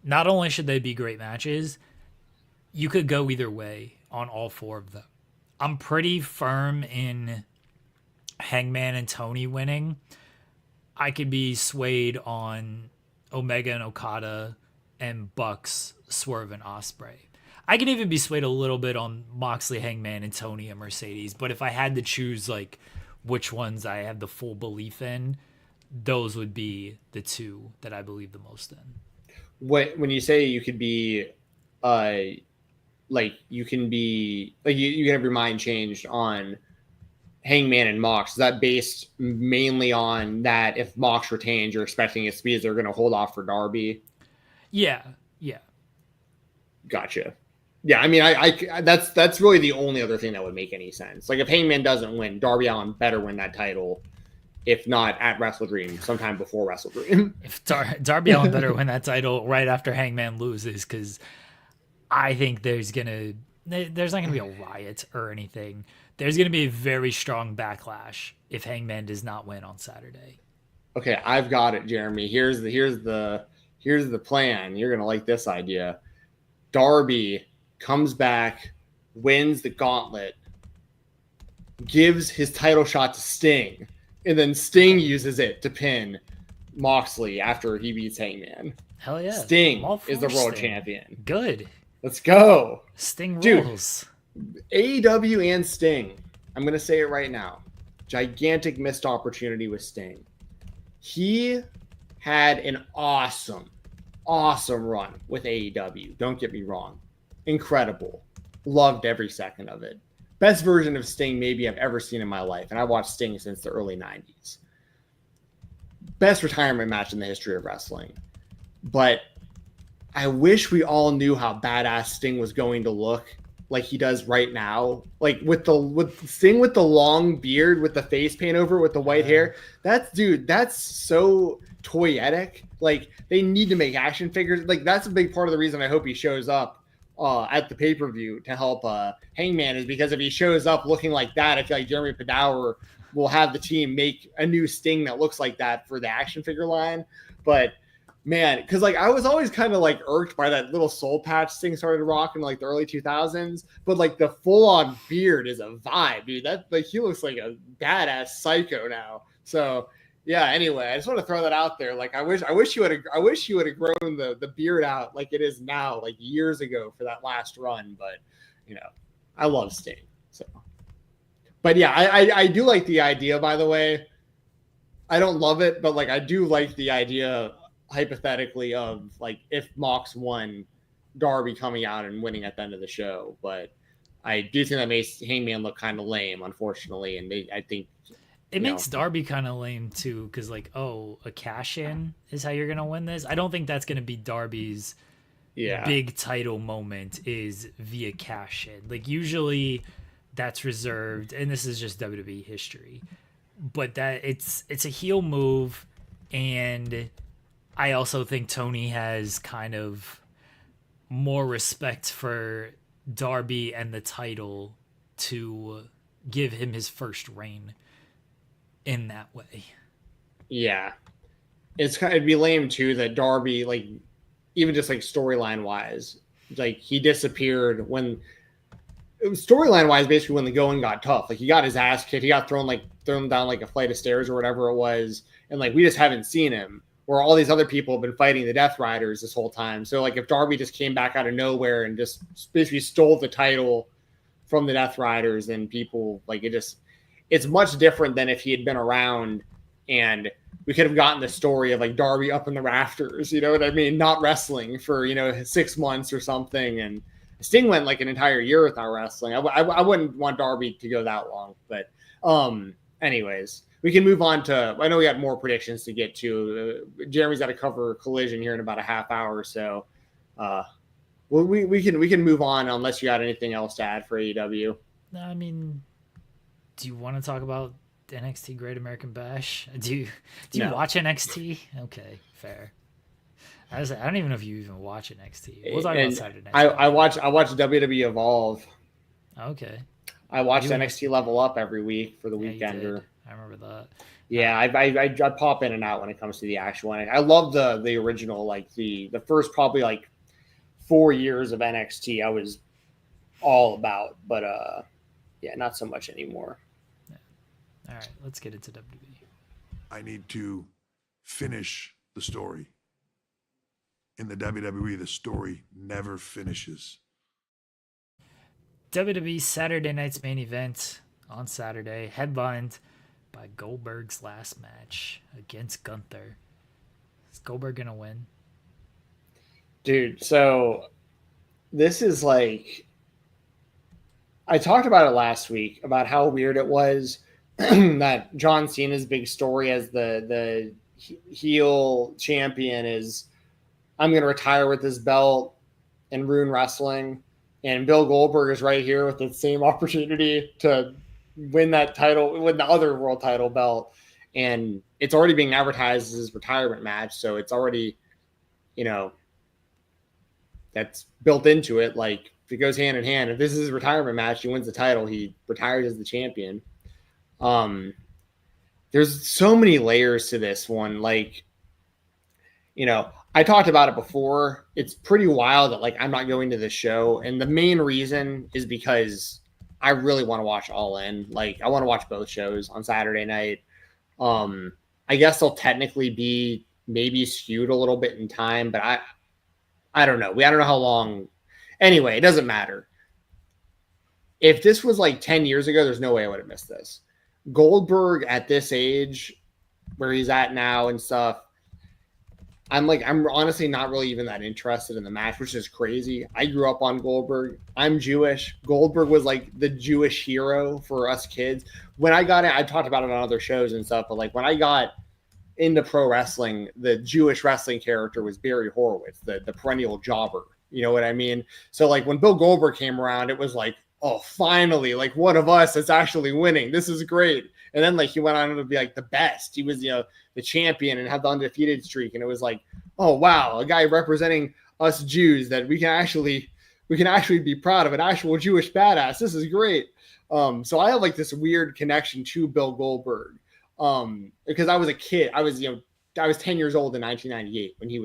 not only should they be great matches, you could go either way on all 4 of them. I'm pretty firm in Hangman and Tony winning. I could be swayed on Omega and Okada and Bucks, Swerve and Ospreay. I can even be swayed a little bit on Moxley, Hangman, and Tony and Mercedes. But if I had to choose like which ones I have the full belief in, those would be the 2 that I believe the most in. When you say you could be, you can have your mind changed on Hangman and Mox, is that based mainly on that if Mox retains, you're expecting it to be they're going to hold off for Darby? Yeah. Gotcha. Yeah, I that's really the only other thing that would make any sense. Like if Hangman doesn't win, Darby Allin better win that title, if not at Wrestle Dream, sometime before Wrestle Dream. If Darby Allin better win that title right after Hangman loses, because I think there's not going to be a riot or anything. There's going to be a very strong backlash if Hangman does not win on Saturday. Okay, I've got it, Jeremy. Here's the plan. You're going to like this idea. Darby comes back, wins the Gauntlet, gives his title shot to Sting, and then Sting uses it to pin Moxley after he beats Hangman. Hell yeah. Sting is the world champion. Good. Let's go. Sting rules. Dude, AEW and Sting. I'm going to say it right now. Gigantic missed opportunity with Sting. He had an awesome run with AEW. Don't get me wrong. Incredible. Loved every second of it. Best version of Sting maybe I've ever seen in my life. And I watched Sting since the early 90s. Best retirement match in the history of wrestling. But I wish we all knew how badass Sting was going to look like he does right now. Like with Sting with the long beard, with the face paint over, with the white hair. That's so toyetic. Like they need to make action figures. Like that's a big part of the reason I hope he shows up at the pay-per-view to help Hangman, is because if he shows up looking like that, I feel like Jeremy Padawer will have the team make a new Sting that looks like that for the action figure line. But man, because like I was always kind of like irked by that little soul patch Sting started rocking in like the early 2000s, but like the full-on beard is a vibe, dude. That like he looks like a badass psycho now. So yeah, anyway, I just want to throw that out there. Like I wish you would have grown the beard out like it is now, like years ago for that last run. But I love Sting. So, but yeah, I do like the idea, by the way. I don't love it, but like I do like the idea hypothetically of like if Mox won, Darby coming out and winning at the end of the show. But I do think that makes Hangman look kind of lame, unfortunately, and I think it makes Darby kind of lame too, because like, oh, a cash in is how you're gonna win this. I don't think that's gonna be Darby's big title moment is via cash in. Like usually that's reserved, and this is just WWE history. But that it's a heel move, and I also think Tony has kind of more respect for Darby and the title to give him his first reign in that way. Yeah. It'd be lame too that Darby, like, even just like storyline wise, like he disappeared when storyline wise, basically when the going got tough. Like he got his ass kicked, he got thrown down like a flight of stairs or whatever it was, and like we just haven't seen him. Where all these other people have been fighting the Death Riders this whole time. So like if Darby just came back out of nowhere and just basically stole the title from the Death Riders, then people like it's much different than if he had been around and we could have gotten the story of like Darby up in the rafters, you know what I mean? Not wrestling for, 6 months or something. And Sting went like an entire year without wrestling. I wouldn't want Darby to go that long, but anyways, we can move on to, I know we got more predictions to get to. Jeremy's got to cover Collision here in about a half hour. So we can move on unless you got anything else to add for AEW. No, I mean, do you want to talk about NXT Great American Bash? Do you watch NXT? Okay, fair. I don't even know if you even watch NXT. We'll talk about Saturday night. I watch WWE Evolve. Okay. I watch NXT Level Up every week for the Weekender. I remember that. Yeah, I pop in and out when it comes to the actual one. I love the original, like the first probably like 4 years of NXT I was all about, but yeah, not so much anymore. Yeah. All right, let's get into WWE. I need to finish the story. In the WWE, the story never finishes. WWE Saturday night's main event on Saturday, headlined by Goldberg's last match against Gunther. Is Goldberg gonna win? Dude, so this is like, I talked about it last week about how weird it was that John Cena's big story as the heel champion is, I'm going to retire with this belt and ruin wrestling. And Bill Goldberg is right here with the same opportunity to win that title, win the other world title belt. And it's already being advertised as his retirement match. So it's already, that's built into it. Like if it goes hand in hand, if this is his retirement match, he wins the title, he retires as the champion. There's so many layers to this one. Like, I talked about it before. It's pretty wild that like I'm not going to this show. And the main reason is because I really want to watch All In. Like I want to watch both shows on Saturday night. I guess they'll technically be maybe skewed a little bit in time, but I don't know. I don't know how long. Anyway, it doesn't matter. If this was like 10 years ago, there's no way I would have missed this. Goldberg at this age, where he's at now and stuff, I'm honestly not really even that interested in the match, which is crazy. I grew up on Goldberg. I'm Jewish. Goldberg was like the Jewish hero for us kids. When I got it, I talked about it on other shows and stuff, but like when I got into pro wrestling, the Jewish wrestling character was Barry Horowitz, the perennial jobber. You know what I mean? So like when Bill Goldberg came around, it was like, oh, finally, like one of us is actually winning. This is great. And then like he went on to be like the best. He was, the champion and had the undefeated streak. And it was like, oh wow, a guy representing us Jews that we can actually be proud of, an actual Jewish badass. This is great. So I have like this weird connection to Bill Goldberg. Because I was a kid. I was 10 years old in 1998 when he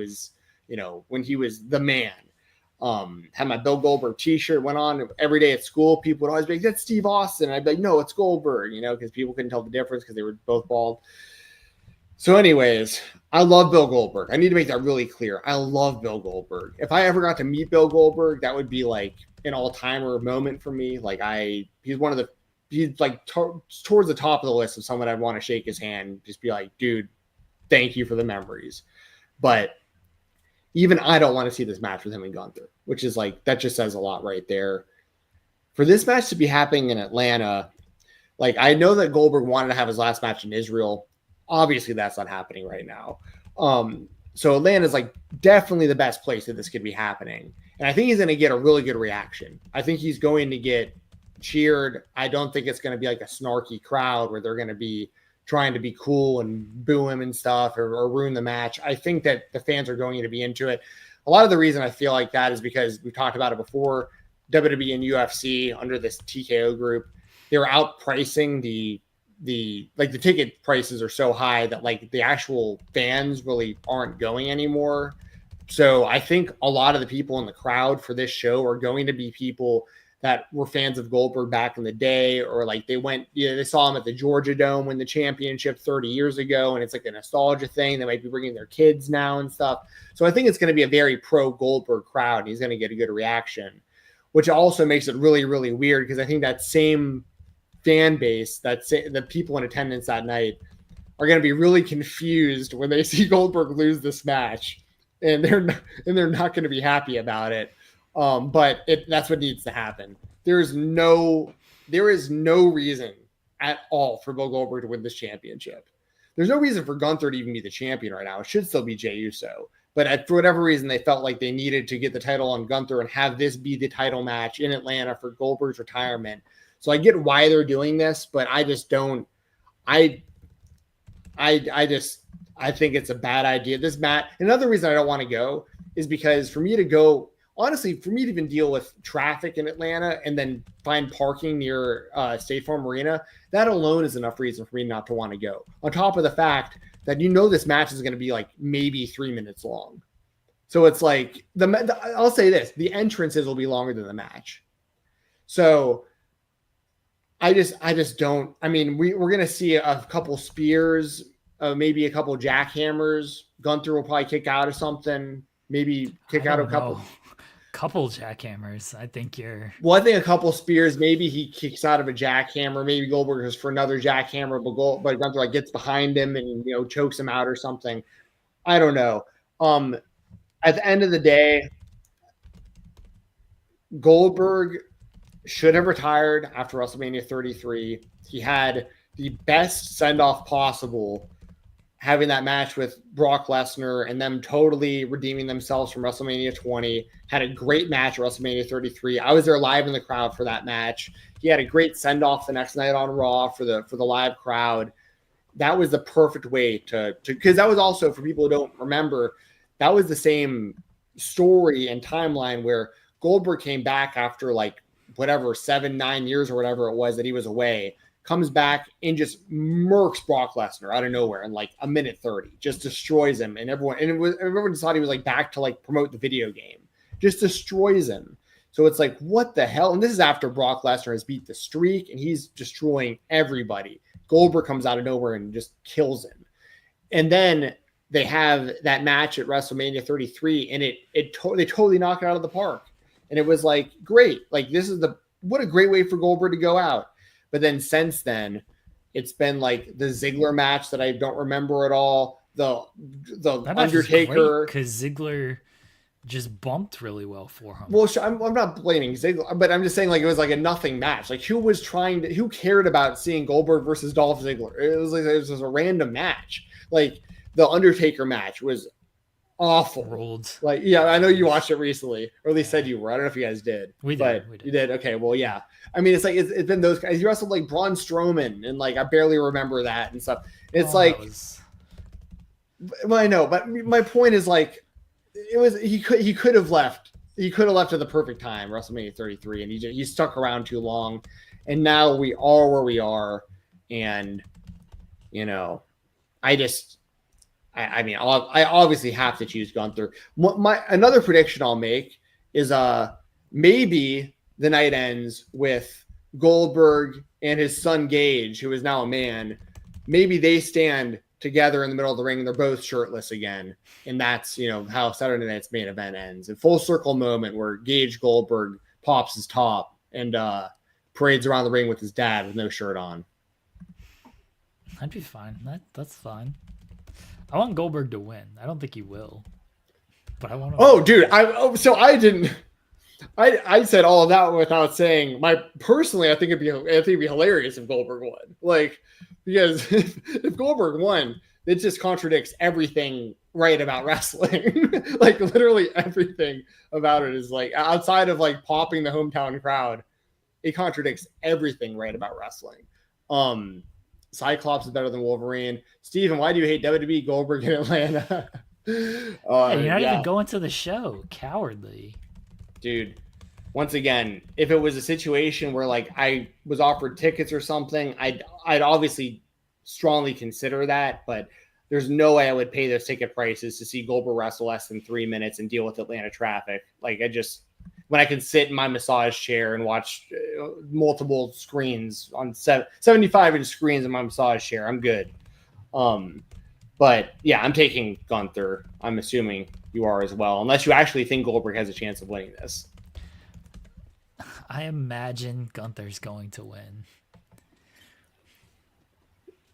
was the man. Had my Bill Goldberg t-shirt, went on every day at school. People would always be like, that's Steve Austin. And I'd be like, no, it's Goldberg, because people couldn't tell the difference because they were both bald. So anyways, I love Bill Goldberg. I need to make that really clear. I love Bill Goldberg. If I ever got to meet Bill Goldberg, that would be like an all-timer moment for me. Like he's like towards the top of the list of someone I'd want to shake his hand, just be like, dude, thank you for the memories. But even I don't want to see this match with him and Gunther, which is like, that just says a lot right there. for this match to be happening in Atlanta, like I know that Goldberg wanted to have his last match in Israel. Obviously, that's not happening right now. So Atlanta's like definitely the best place that this could be happening. And I think he's going to get a really good reaction. I think he's going to get cheered. I don't think it's going to be like a snarky crowd where they're going to be trying to be cool and boo him and stuff or ruin the match. I think that the fans are going to be into it. A lot of the reason I feel like that is because we talked about it before. WWE and UFC under this TKO group, they were outpricing the ticket prices are so high that like the actual fans really aren't going anymore. So I think a lot of the people in the crowd for this show are going to be people that were fans of Goldberg back in the day, or like they saw him at the Georgia Dome win the championship 30 years ago. And it's like a nostalgia thing. They might be bringing their kids now and stuff. So I think it's going to be a very pro Goldberg crowd. And he's going to get a good reaction, which also makes it really, really weird. Because I think that same fan base, the people in attendance that night are going to be really confused when they see Goldberg lose this match, and they're not going to be happy about it. But that's what needs to happen. There is no reason at all for Bill Goldberg to win this championship. There's no reason for Gunther to even be the champion right now. It should still be Jey Uso. But for whatever reason, they felt like they needed to get the title on Gunther and have this be the title match in Atlanta for Goldberg's retirement. So I get why they're doing this, but I just don't. I think it's a bad idea. This match. Another reason I don't want to go is because for me to go, honestly, for me to even deal with traffic in Atlanta and then find parking near State Farm Arena, that alone is enough reason for me not to want to go. On top of the fact that this match is going to be like maybe 3 minutes long. So it's like I'll say this: the entrances will be longer than the match. So I just don't. I mean, we're going to see a couple spears, maybe a couple jackhammers. Gunther will probably kick out of something. Maybe kick out a couple. Couple jackhammers. I think Well, I think a couple spears. Maybe he kicks out of a jackhammer. Maybe Goldberg goes for another jackhammer, but Gunther like gets behind him and chokes him out or something. I don't know. At the end of the day, Goldberg should have retired after WrestleMania 33. He had the best send-off possible, having that match with Brock Lesnar and them totally redeeming themselves from WrestleMania 20. Had a great match at WrestleMania 33. I was there live in the crowd for that match. He had a great send-off the next night on Raw for the live crowd. That was the perfect way to because that was also, for people who don't remember, that was the same story and timeline where Goldberg came back after like whatever 7-9 years or whatever it was that he was away, comes back and just murks Brock Lesnar out of nowhere in like a minute 30, just destroys him, and everyone just thought he was like back to like promote the video game, just destroys him. So it's like, what the hell? And this is after Brock Lesnar has beat the streak and he's destroying everybody. Goldberg comes out of nowhere and just kills him. And then they have that match at WrestleMania 33 and they totally knock it out of the park. And it was like, great. Like, what a great way for Goldberg to go out. But then since then, it's been like the Ziggler match that I don't remember at all. The Undertaker. Because Ziggler just bumped really well for him. Well, I'm not blaming Ziggler, but I'm just saying like it was like a nothing match. Like who cared about seeing Goldberg versus Dolph Ziggler? It was just a random match. Like the Undertaker match was awful. Rolled. Like, yeah, I know you watched it recently, or at least said you were. I don't know if you guys did. We did. You did. Okay. Well, yeah. I mean, it's like it's been those guys. You wrestled like Braun Strowman, and like I barely remember that and stuff. It's well, I know, but my point is like it was he could have left. He could have left at the perfect time, WrestleMania 33, and he stuck around too long, and now we are where we are, and I mean, I obviously have to choose Gunther. Another prediction I'll make is maybe the night ends with Goldberg and his son Gage, who is now a man. Maybe they stand together in the middle of the ring and they're both shirtless again. And that's, how Saturday Night's main event ends. A full circle moment where Gage Goldberg pops his top and parades around the ring with his dad with no shirt on. That'd be fine. That's fine. I want Goldberg to win. I don't think he will, but I want to. Oh, dude! I didn't. I said all of that without saying personally, I think it'd be hilarious if Goldberg won. Like, because if Goldberg won, it just contradicts everything right about wrestling. Like literally everything about it is like outside of like popping the hometown crowd, it contradicts everything right about wrestling. Cyclops is better than Wolverine. Steven, why do you hate WWE Goldberg in Atlanta? Hey, you're not even going to the show. Cowardly. Dude, once again, if it was a situation where like I was offered tickets or something, I'd obviously strongly consider that, but there's no way I would pay those ticket prices to see Goldberg wrestle less than 3 minutes and deal with Atlanta traffic. Like when I can sit in my massage chair and watch multiple screens on 75-inch screens in my massage chair, I'm good. But yeah, I'm taking Gunther. I'm assuming you are as well, unless you actually think Goldberg has a chance of winning this. I imagine Gunther's going to win.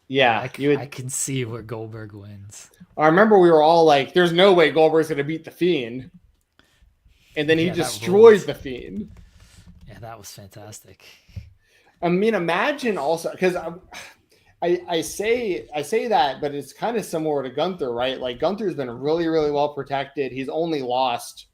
Yeah, I can see where Goldberg wins. I remember we were all like, there's no way Goldberg's going to beat The Fiend. And then he destroys The Fiend. Yeah, that was fantastic. I mean, imagine also, because I say that, but it's kind of similar to Gunther, right? Like Gunther's been really, really well protected. He's only lost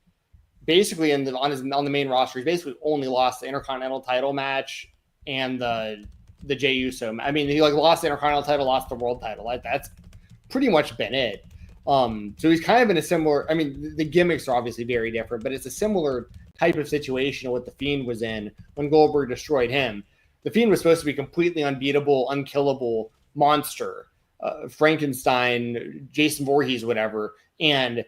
basically on the main roster. He's basically only lost the Intercontinental title match and the Jey Uso. I mean, he like lost the Intercontinental title, lost the World title. Like that's pretty much been it. So he's kind of in a similar. I mean, the gimmicks are obviously very different, but it's a similar type of situation to what the Fiend was in when Goldberg destroyed him. The Fiend was supposed to be completely unbeatable, unkillable monster, Frankenstein, Jason Voorhees, whatever, and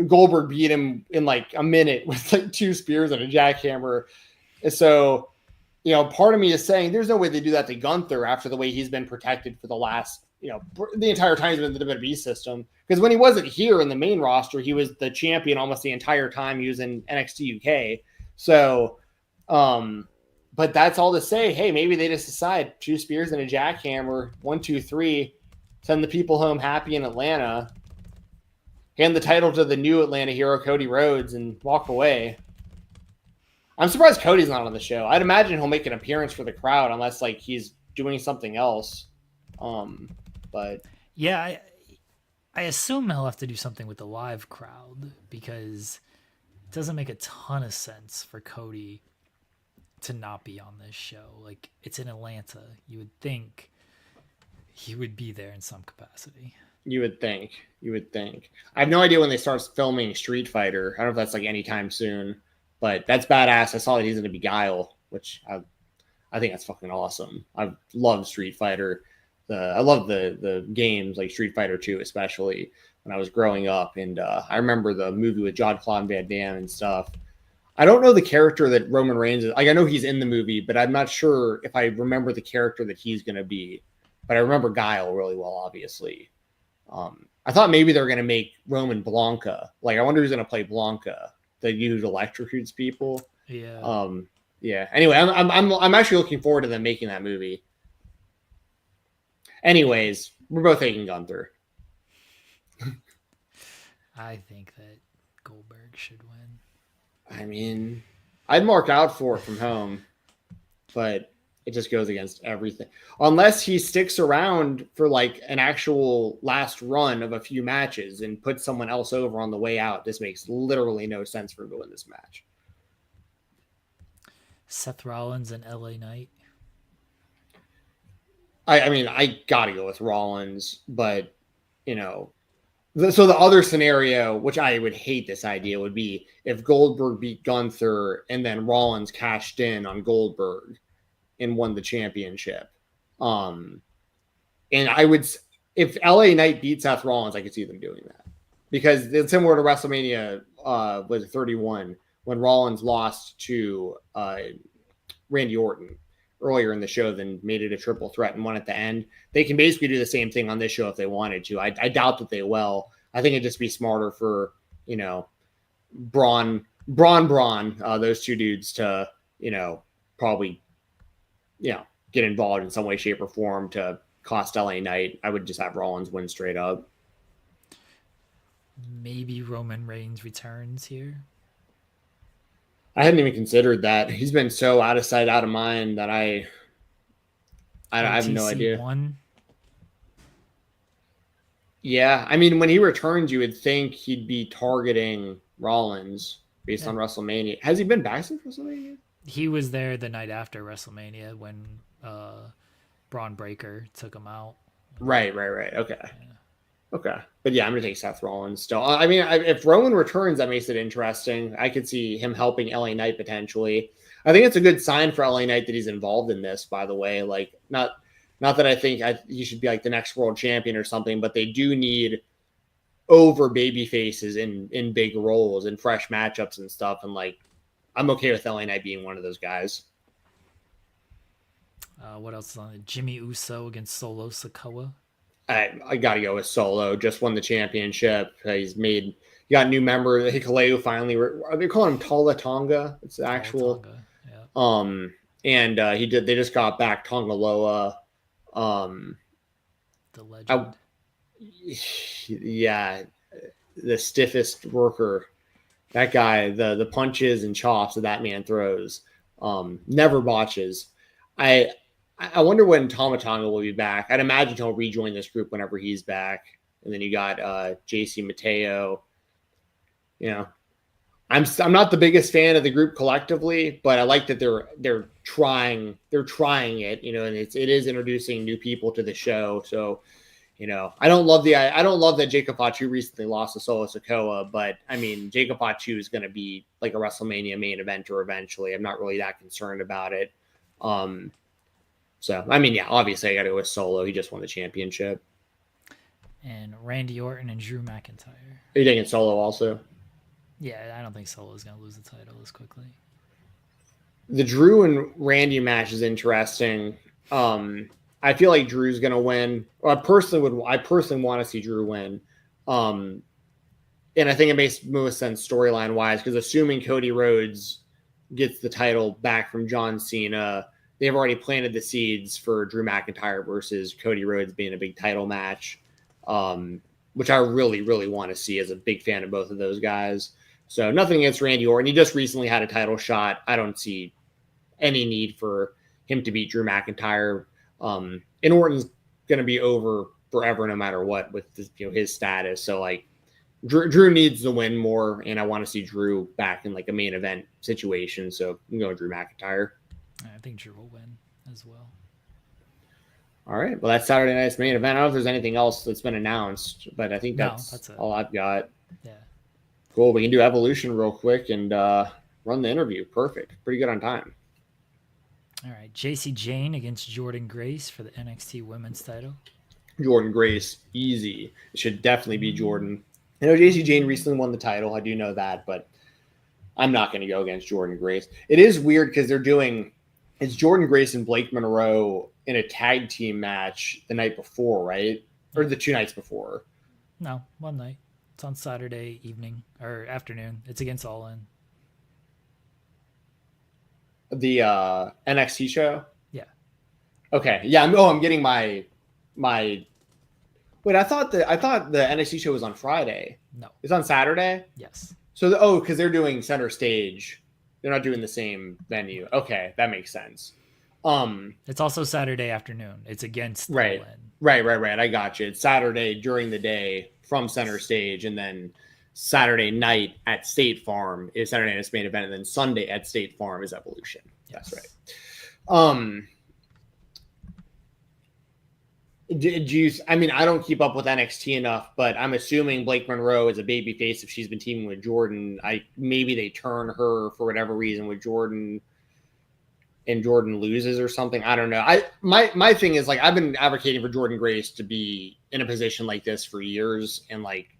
Goldberg beat him in like a minute with like 2 spears and a jackhammer. So, you know, part of me is saying there's no way they do that to Gunther after the way he's been protected for the last, you know, the entire time he's been in the WWE system. Because when he wasn't here in the main roster, he was the champion almost the entire time he was in NXT UK. So, but that's all to say, hey, maybe they just decide 2 spears and a jackhammer, 1, 2, 3, send the people home happy in Atlanta, hand the title to the new Atlanta hero, Cody Rhodes, and walk away. I'm surprised Cody's not on the show. I'd imagine he'll make an appearance for the crowd unless like he's doing something else. But yeah, I assume he'll have to do something with the live crowd because it doesn't make a ton of sense for Cody to not be on this show. Like, it's in Atlanta. You would think he would be there in some capacity. You would think. I have no idea when they start filming Street Fighter. I don't know if that's like anytime soon, but that's badass. I saw that he's going to be Guile, which I think that's fucking awesome. I love Street Fighter. I love the games like Street Fighter 2, especially when I was growing up. And I remember the movie with Jean-Claude Van Damme and stuff. I don't know the character that Roman Reigns is. Like, I know he's in the movie, but I'm not sure if I remember the character that he's going to be. But I remember Guile really well, obviously. I thought maybe they were going to make Roman Blanca. Like, I wonder who's going to play Blanca, the dude who electrocutes people. Yeah. Yeah. Anyway, I'm actually looking forward to them making that movie. Anyways, we're both taking Gunther. I think that Goldberg should win. I mean, I'd mark out for it from home, but it just goes against everything. Unless he sticks around for like an actual last run of a few matches and puts someone else over on the way out. This makes literally no sense for him to win this match. Seth Rollins and LA Knight. I mean, I got to go with Rollins, but, you know, so the other scenario, which I would hate this idea, would be if Goldberg beat Gunther and then Rollins cashed in on Goldberg and won the championship. And I would, if LA Knight beat Seth Rollins, I could see them doing that because it's similar to WrestleMania was 31 when Rollins lost to Randy Orton earlier in the show, then made it a triple threat and won at the end. They can basically do the same thing on this show if they wanted to. I doubt that they will. I think it'd just be smarter for, you know, Braun, those 2 dudes to, you know, probably, you know, get involved in some way, shape, or form to cost LA Knight. I would just have Rollins win straight up. Maybe Roman Reigns returns here. I hadn't even considered that. He's been so out of sight, out of mind that I have no idea. OTC1. Yeah, I mean, when he returns, you would think he'd be targeting Rollins based on WrestleMania. Has he been back since WrestleMania? He was there the night after WrestleMania when Braun Breaker took him out. Right. Okay. Yeah. Okay. But yeah, I'm going to take Seth Rollins still. I mean, if Rowan returns, that makes it interesting. I could see him helping LA Knight potentially. I think it's a good sign for LA Knight that he's involved in this, by the way. Like, not that I think he should be like the next world champion or something, but they do need over baby faces in big roles and fresh matchups and stuff. And like, I'm okay with LA Knight being one of those guys. What else is on it? Jimmy Uso against Solo Sikoa. I got to go with Solo. Just won the championship. You got a new member. Hikuleo finally. Are they calling him Tala Tonga? It's the actual. Tonga, yeah. They just got back Tonga Loa. The legend. Yeah, the stiffest worker. That guy, the punches and chops that man throws, never botches. I wonder when Tama Tonga will be back. I'd imagine he'll rejoin this group whenever he's back. And then you got JC Mateo. You know, I'm not the biggest fan of the group collectively, but I like that they're trying it. You know, and it is introducing new people to the show. So, you know, I don't love that Jacob Fatu recently lost to Solo Sikoa, but I mean, Jacob Fatu is going to be like a WrestleMania main eventer eventually. I'm not really that concerned about it. So, I mean, yeah, obviously I got to go with Solo. He just won the championship. And Randy Orton and Drew McIntyre. Are you taking Solo also? Yeah, I don't think Solo is going to lose the title as quickly. The Drew and Randy match is interesting. I feel like Drew's going to win. I personally want to see Drew win. And I think it makes most sense storyline wise, because assuming Cody Rhodes gets the title back from John Cena, they've already planted the seeds for Drew McIntyre versus Cody Rhodes being a big title match, which I really, really want to see as a big fan of both of those guys. So nothing against Randy Orton. He just recently had a title shot. I don't see any need for him to beat Drew McIntyre. And Orton's going to be over forever no matter what with his status. So like Drew needs to win more, and I want to see Drew back in like a main event situation. So I'm going Drew McIntyre. I think Drew will win as well. All right. Well, that's Saturday night's main event. I don't know if there's anything else that's been announced, but I think that's all I've got. Yeah. Cool. We can do Evolution real quick and run the interview. Perfect. Pretty good on time. All right. JC Jane against Jordan Grace for the NXT Women's title. Jordan Grace, easy. It should definitely be Jordan. I know JC Jane recently won the title. I do know that, but I'm not going to go against Jordan Grace. It is weird because it's Jordan Grace and Blake Monroe in a tag team match the night before, right? Or the 2 nights before. No, one night. It's on Saturday evening or afternoon. It's against All In. The NXT show? Yeah. Okay. Yeah. I'm getting my. Wait, I thought the NXT show was on Friday. No. It's on Saturday? Yes. So, because they're doing center stage. They're not doing the same venue. Okay, that makes sense. It's also Saturday afternoon. It's against right. All In. Right. I got you. It's Saturday during the day from center stage, and then Saturday night at State Farm is Saturday night's main event, and then Sunday at State Farm is Evolution. Yes. That's right. I don't keep up with NXT enough, but I'm assuming Blake Monroe is a babyface if she's been teaming with Jordan. Maybe they turn her for whatever reason with Jordan, and Jordan loses or something. I don't know. My thing is like I've been advocating for Jordan Grace to be in a position like this for years, and like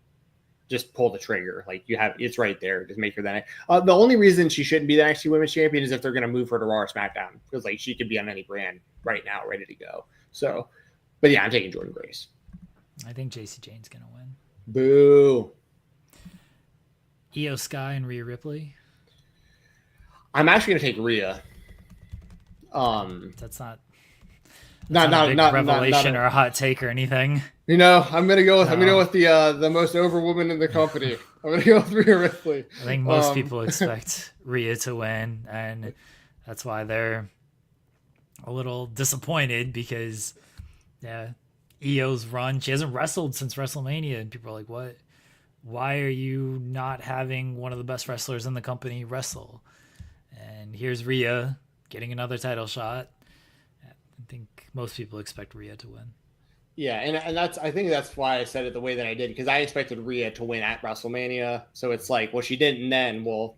just pull the trigger. Like it's right there. Just make her that. The only reason she shouldn't be the NXT Women's Champion is if they're going to move her to Raw or SmackDown, because like she could be on any brand right now, ready to go. So. But yeah, I'm taking Jordan Grace. I think JC Jane's going to win. Boo. Io Sky and Rhea Ripley. I'm actually going to take Rhea. That's not. not a big revelation or a hot take or anything. You know, I'm gonna go with the most over woman in the company. I'm gonna go with Rhea Ripley. I think most people expect Rhea to win, and that's why they're a little disappointed because, Io's run, she hasn't wrestled since WrestleMania, and people are like, "What? Why are you not having one of the best wrestlers in the company wrestle?" And here's Rhea getting another title shot. I think most people expect Rhea to win. Yeah, and I think that's why I said it the way that I did, because I expected Rhea to win at WrestleMania. So it's like, well, she didn't then. Well,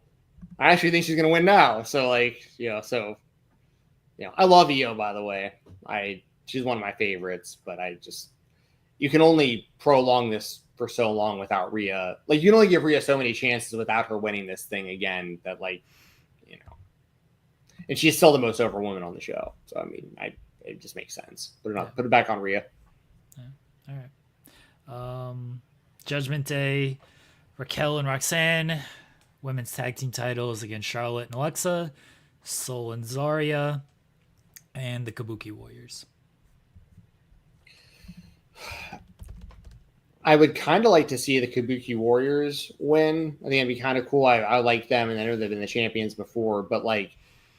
I actually think she's gonna win now. So like, I love Io, by the way. She's one of my favorites, but you can only prolong this for so long without Rhea. Like, you can only give Rhea so many chances without her winning this thing again. That and she's still the most over woman on the show. So I mean, it just makes sense. Put it back on Rhea. All right. Judgment Day, Raquel and Roxanne, women's tag team titles against Charlotte and Alexa, Sol and Zarya, and the Kabuki Warriors. I would kind of like to see the Kabuki Warriors win. I think it'd be kind of cool. I like them, and I know they've been the champions before, but like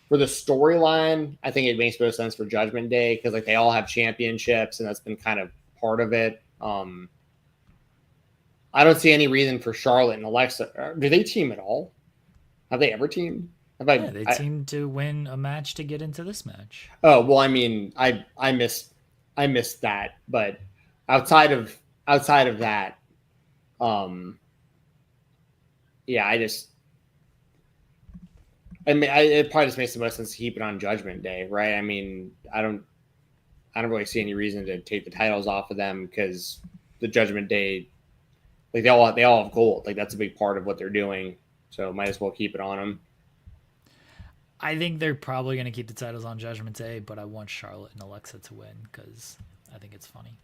for the storyline, I think it makes most sense for Judgment Day because like they all have championships, and that's been kind of part of it. I don't see any reason for Charlotte and Alexa. Do they team at all? Have they ever teamed? They teamed to win a match to get into this match. Oh well, I mean, I missed that, but outside of that, it probably just makes the most sense to keep it on Judgment Day, right? I mean, I don't really see any reason to take the titles off of them because the Judgment Day, like they all have gold. Like that's a big part of what they're doing. So might as well keep it on them. I think they're probably going to keep the titles on Judgment Day, but I want Charlotte and Alexa to win because I think it's funny.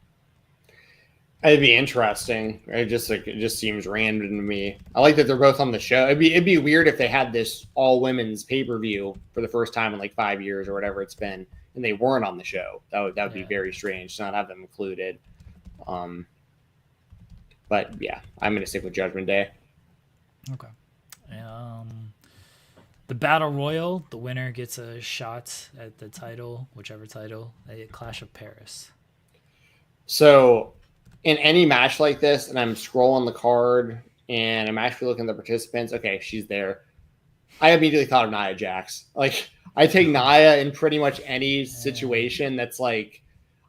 It'd be interesting. It just seems random to me. I like that they're both on the show. It'd be weird if they had this all women's pay-per-view for the first time in like 5 years or whatever it's been, and they weren't on the show. That would be very strange to not have them included. But yeah, I'm going to stick with Judgment Day. Okay. The Battle Royal, the winner gets a shot at the title, whichever title, at Clash of Paris. So in any match like this, and I'm scrolling the card, and I'm actually looking at the participants, okay, she's there. I immediately thought of Nia Jax. Like, I take Nia in pretty much any situation that's like,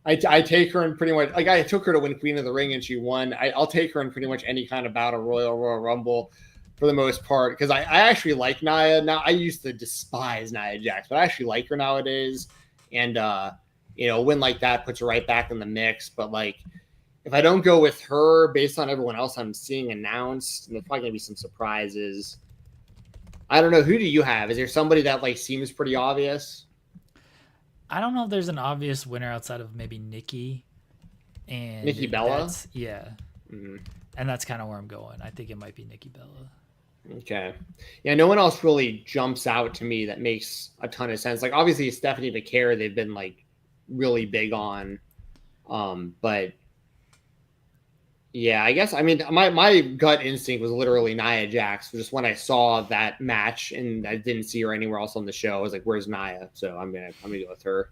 I take her in pretty much, like I took her to win Queen of the Ring and she won. I'll take her in pretty much any kind of Battle Royal, Royal Rumble for the most part, because I actually like Nia. Now, I used to despise Nia Jax, but I actually like her nowadays. And, a win like that puts her right back in the mix. But like, if I don't go with her based on everyone else I'm seeing announced, and there's probably going to be some surprises. I don't know. Who do you have? Is there somebody that like seems pretty obvious? I don't know if there's an obvious winner outside of maybe Nikki and Nikki Bella. Yeah. Mm-hmm. And that's kind of where I'm going. I think it might be Nikki Bella. Okay. Yeah, no one else really jumps out to me that makes a ton of sense. Like obviously Stephanie McCare, they've been like really big on. But yeah, I guess I mean my gut instinct was literally Nia Jax. Just when I saw that match and I didn't see her anywhere else on the show, I was like, "Where's Nia?" So I'm gonna go with her.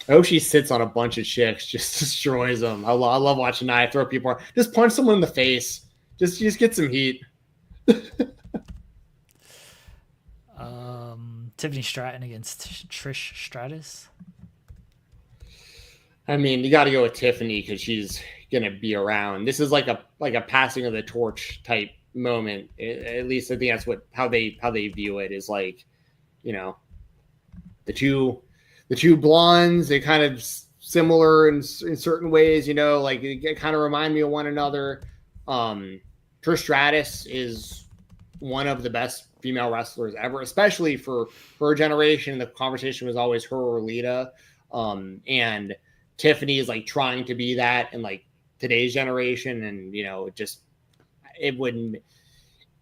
I hope she sits on a bunch of chicks, just destroys them. I love watching Nia throw people. Just punch someone in the face. Just get some heat. Tiffany Stratton against Trish Stratus. I mean, you got to go with Tiffany because she's gonna be around. This is like a passing of the torch type moment. At least I think that's how they view it. Is like, the two blondes. They kind of similar in certain ways. Like it kind of remind me of one another. Trish Stratus is one of the best female wrestlers ever, especially for her generation. The conversation was always her or Lita. And Tiffany is like trying to be that in like today's generation. And,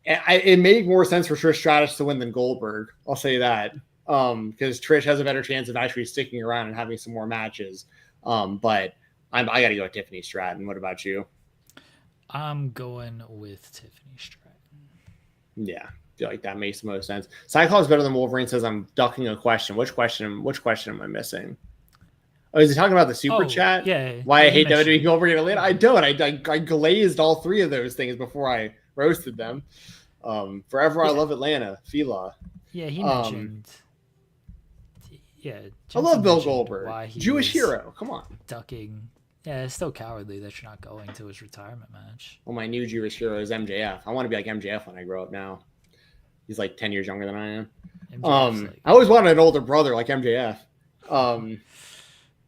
it made more sense for Trish Stratus to win than Goldberg. I'll say that. because Trish has a better chance of actually sticking around and having some more matches. But I got to go with Tiffany Stratton. What about you? I'm going with Tiffany Stratton. Yeah, I feel like that makes the most sense. Cyclops better than Wolverine says I'm ducking a question. Which question am I missing? Oh, is he talking about the super chat? Yeah. Why I hate WWE Wolverine Atlanta? I don't. I glazed all three of those things before I roasted them. Forever I love Atlanta. Fila. Yeah, he mentioned. Yeah, I love Bill Goldberg. Jewish hero. Come on. Ducking. Yeah, it's still cowardly that you're not going to his retirement match. Well, my new Jewish hero is MJF. I want to be like MJF when I grow up now. He's like 10 years younger than I am. I always wanted an older brother like MJF.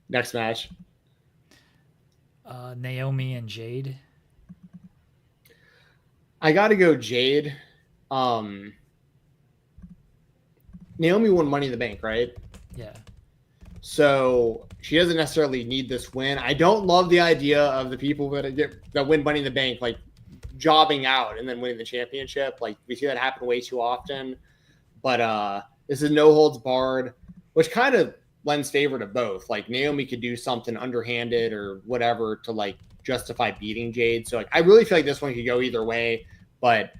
Next match. Naomi and Jade. I got to go Jade. Naomi won Money in the Bank, right? Yeah. So she doesn't necessarily need this win. I don't love the idea of the people that win Money in the Bank, like jobbing out and then winning the championship. Like we see that happen way too often. But this is no holds barred, which kind of lends favor to both. Like Naomi could do something underhanded or whatever to like justify beating Jade. So like I really feel like this one could go either way. But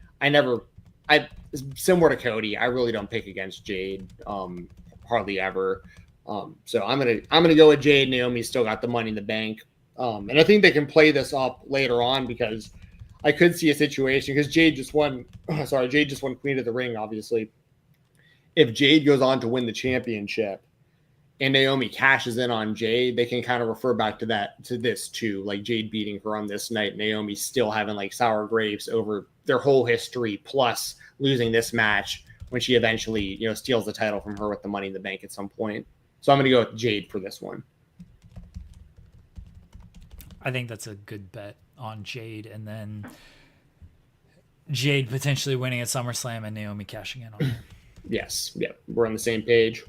similar to Cody, I really don't pick against Jade hardly ever. So I'm gonna go with Jade. Naomi's still got the Money in the Bank, and I think they can play this up later on because I could see a situation because Jade just won. Jade just won Queen of the Ring. Obviously, if Jade goes on to win the championship and Naomi cashes in on Jade, they can kind of refer back to this too, like Jade beating her on this night, Naomi still having like sour grapes over their whole history, plus losing this match when she eventually steals the title from her with the Money in the Bank at some point. So I'm going to go with Jade for this one. I think that's a good bet on Jade, and then Jade potentially winning at SummerSlam and Naomi cashing in on her. Yes. Yeah. We're on the same page.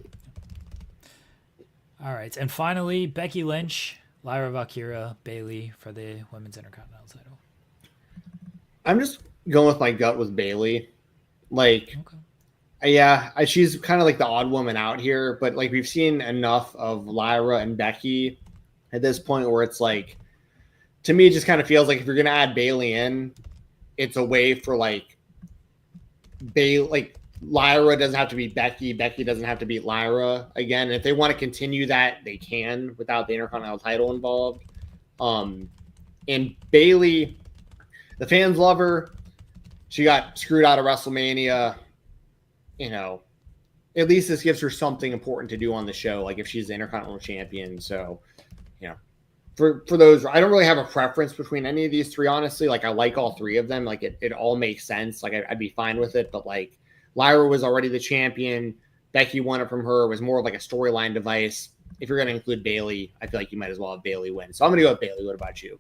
All right. And finally, Becky Lynch, Lyra Valkyria, Bayley for the Women's Intercontinental title. I'm just going with my gut with Bayley. Like, yeah, she's kind of like the odd woman out here, but like we've seen enough of Lyra and Becky at this point where it's like, to me, it just kind of feels like if you're going to add Bayley in, it's a way for like Lyra doesn't have to beat Becky. Becky doesn't have to beat Lyra again. And if they want to continue that, they can without the Intercontinental title involved. And Bayley, the fans love her. She got screwed out of WrestleMania. At least this gives her something important to do on the show, like if she's the Intercontinental Champion. So, for those, I don't really have a preference between any of these three, honestly. Like, I like all three of them. Like, it all makes sense. Like, I'd be fine with it. But, like, Lyra was already the champion. Becky won it from her. It was more of like a storyline device. If you're going to include Bayley, I feel like you might as well have Bayley win. So I'm going to go with Bayley. What about you?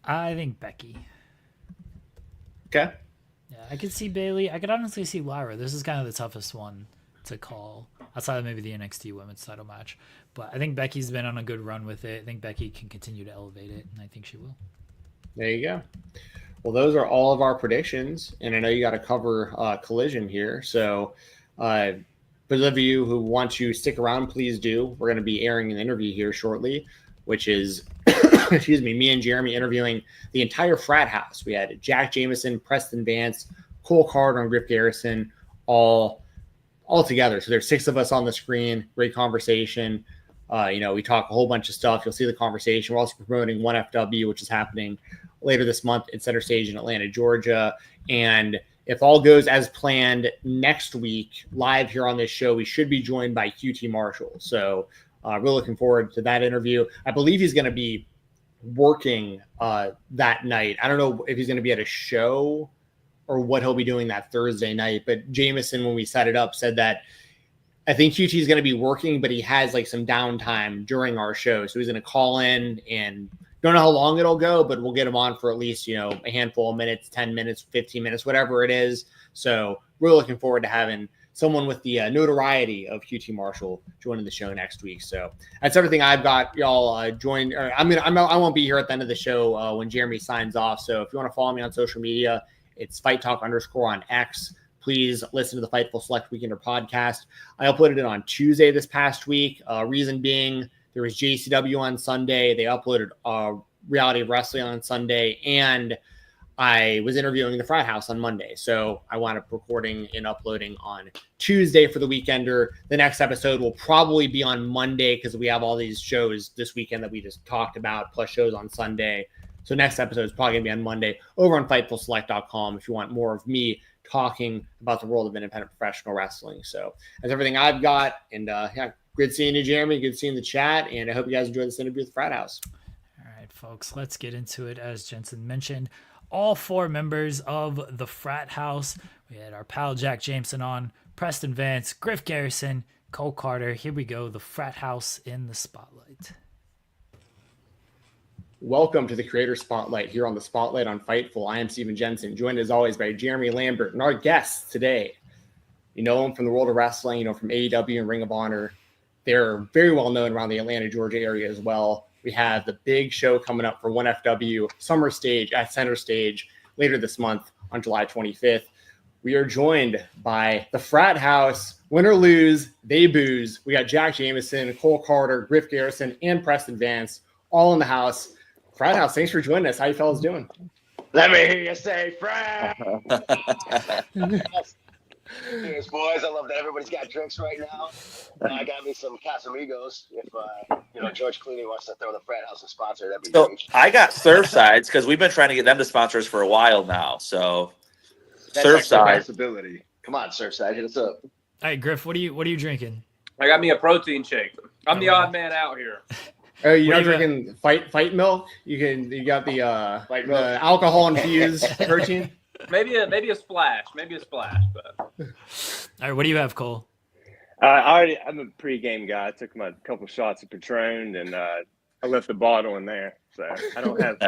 I think Becky. Okay. Yeah, I could see Bayley. I could honestly see Lyra. This is kind of the toughest one to call outside of maybe the NXT Women's title match. But I think Becky's been on a good run with it. I think Becky can continue to elevate it, and I think she will. There you go. Well, those are all of our predictions, and I know you got to cover Collision here. So for those of you who want to stick around, please do. We're going to be airing an interview here shortly, which is, me and Jeremy interviewing the entire Frat House. We had Jack Jameson, Preston Vance, Cole Karter, and Griff Garrison all together. So there's 6 of us on the screen. Great conversation. We talk a whole bunch of stuff. You'll see the conversation. We're also promoting 1FW, which is happening later this month at Center Stage in Atlanta, Georgia. And if all goes as planned, next week, live here on this show, we should be joined by QT Marshall. So we're looking forward to that interview. I believe he's going to be working that night. I don't know if he's going to be at a show or what he'll be doing that Thursday night. But Jameson, when we set it up, said that I think QT is going to be working, but he has like some downtime during our show. So he's going to call in, and don't know how long it'll go, but we'll get him on for at least, a handful of minutes, 10 minutes, 15 minutes, whatever it is. So we're looking forward to having someone with the notoriety of QT Marshall joining the show next week. So that's everything I've got. Y'all join. I won't be here at the end of the show when Jeremy signs off. So if you want to follow me on social media, it's Fight Talk _ on X. please listen to the Fightful Select Weekender podcast. I uploaded it on Tuesday this past week. Reason being, there was JCW on Sunday. They uploaded Reality of Wrestling on Sunday, and I was interviewing the Frat House on Monday. So I wound up recording and uploading on Tuesday for the Weekender. The next episode will probably be on Monday because we have all these shows this weekend that we just talked about, plus shows on Sunday. So next episode is probably going to be on Monday over on FightfulSelect.com if you want more of me talking about the world of independent professional wrestling. So that's everything I've got. And yeah, good seeing you, Jeremy. Good seeing the chat. And I hope you guys enjoyed this interview with the Frat House. All right, folks, let's get into it. As Jensen mentioned, all 4 members of the Frat House. We had our pal Jack Jameson on, Preston Vance, Griff Garrison, Cole Karter. Here we go, the Frat House in the spotlight. Welcome to the Creator Spotlight here on the Spotlight on Fightful. I am Stephen Jensen, joined as always by Jeremy Lambert. And our guests today, you know them from the world of wrestling, you know, from AEW and Ring of Honor. They're very well known around the Atlanta, Georgia area as well. We have the big show coming up for 1FW Summer Stage at Center Stage later this month on July 25th. We are joined by the Frat House. Win or lose, they booze. We got Jack Jameson, Cole Karter, Griff Garrison, and Preston Vance all in the house. Frat House, thanks for joining us. How you fellas doing? Let me hear you say, Frat! Cheers, boys. I love that everybody's got drinks right now. I got me some Casamigos. If George Clooney wants to throw the Frat House a sponsor, that'd be great. I got Surfsides because we've been trying to get them to sponsor us for a while now. So Surfside. Possibility. Come on, Surfside, hit us up. All right, Griff, what are you drinking? I got me a protein shake. I'm the odd man out here. Oh, you're not drinking fight milk? You got the alcohol infused protein. Maybe a splash. But All right, what do you have, Cole? I'm a pre-game guy. I took my couple shots of Patron and I left the bottle in there, so I don't have.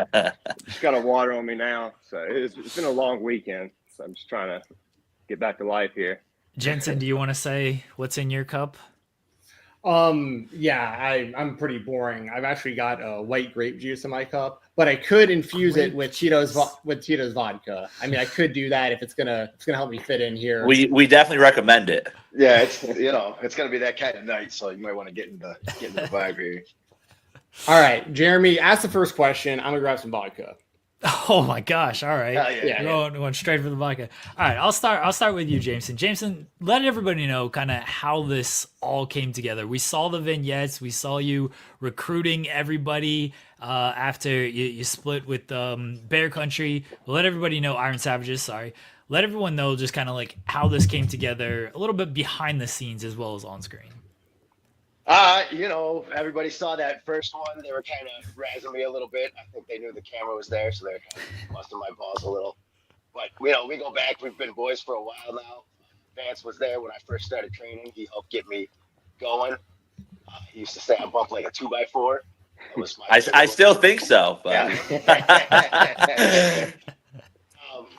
Just got a water on me now, so it's been a long weekend. So I'm just trying to get back to life here. Jensen, do you want to say what's in your cup? Yeah, I'm pretty boring. I've actually got a white grape juice in my cup, but I could infuse it with Tito's vodka. I mean, I could do that if it's gonna help me fit in here. We definitely recommend it. Yeah, it's gonna be that kind of night, so you might want to get into the vibe here. All right, Jeremy, ask the first question. I'm gonna grab some vodka. Oh my gosh! All right, yeah. Going straight for the vodka. All right, I'll start with you, Jameson. Jameson, let everybody know kind of how this all came together. We saw the vignettes. We saw you recruiting everybody after you split with Bear Country. We'll let everybody know, Iron Savages. Sorry, let everyone know just kind of like how this came together, a little bit behind the scenes as well as on screen. Everybody saw that first one. They were kind of razzing me a little bit. I think they knew the camera was there, so they were kind of busting my balls a little. But, we go back. We've been boys for a while now. Vance was there when I first started training. He helped get me going. He used to say I bumped like a 2x4. That was I still think so. But. Yeah.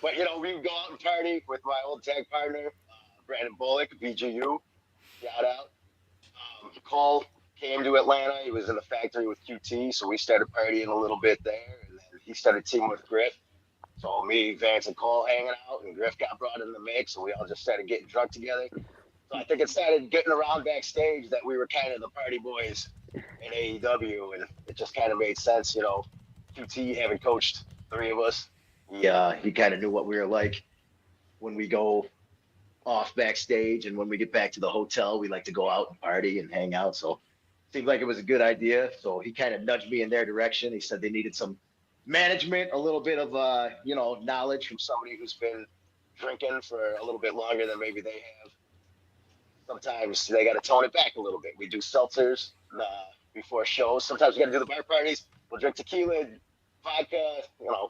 But, we would go out and party with my old tag partner, Brandon Bullock, BGU. Shout out. Cole came to Atlanta. He was in the factory with QT, so we started partying a little bit there. And then he started teaming with Griff. So me, Vance, and Cole hanging out, and Griff got brought in the mix, and we all just started getting drunk together. So I think it started getting around backstage that we were kind of the party boys in AEW, and it just kind of made sense, QT having coached 3 of us. He kind of knew what we were like when we go off backstage, and when we get back to the hotel, we like to go out and party and hang out. So it seemed like it was a good idea. So he kind of nudged me in their direction. He said they needed some management, a little bit of knowledge from somebody who's been drinking for a little bit longer than maybe they have. Sometimes they got to tone it back a little bit. We do seltzers before shows. Sometimes we got to do the bar parties. We'll drink tequila, vodka,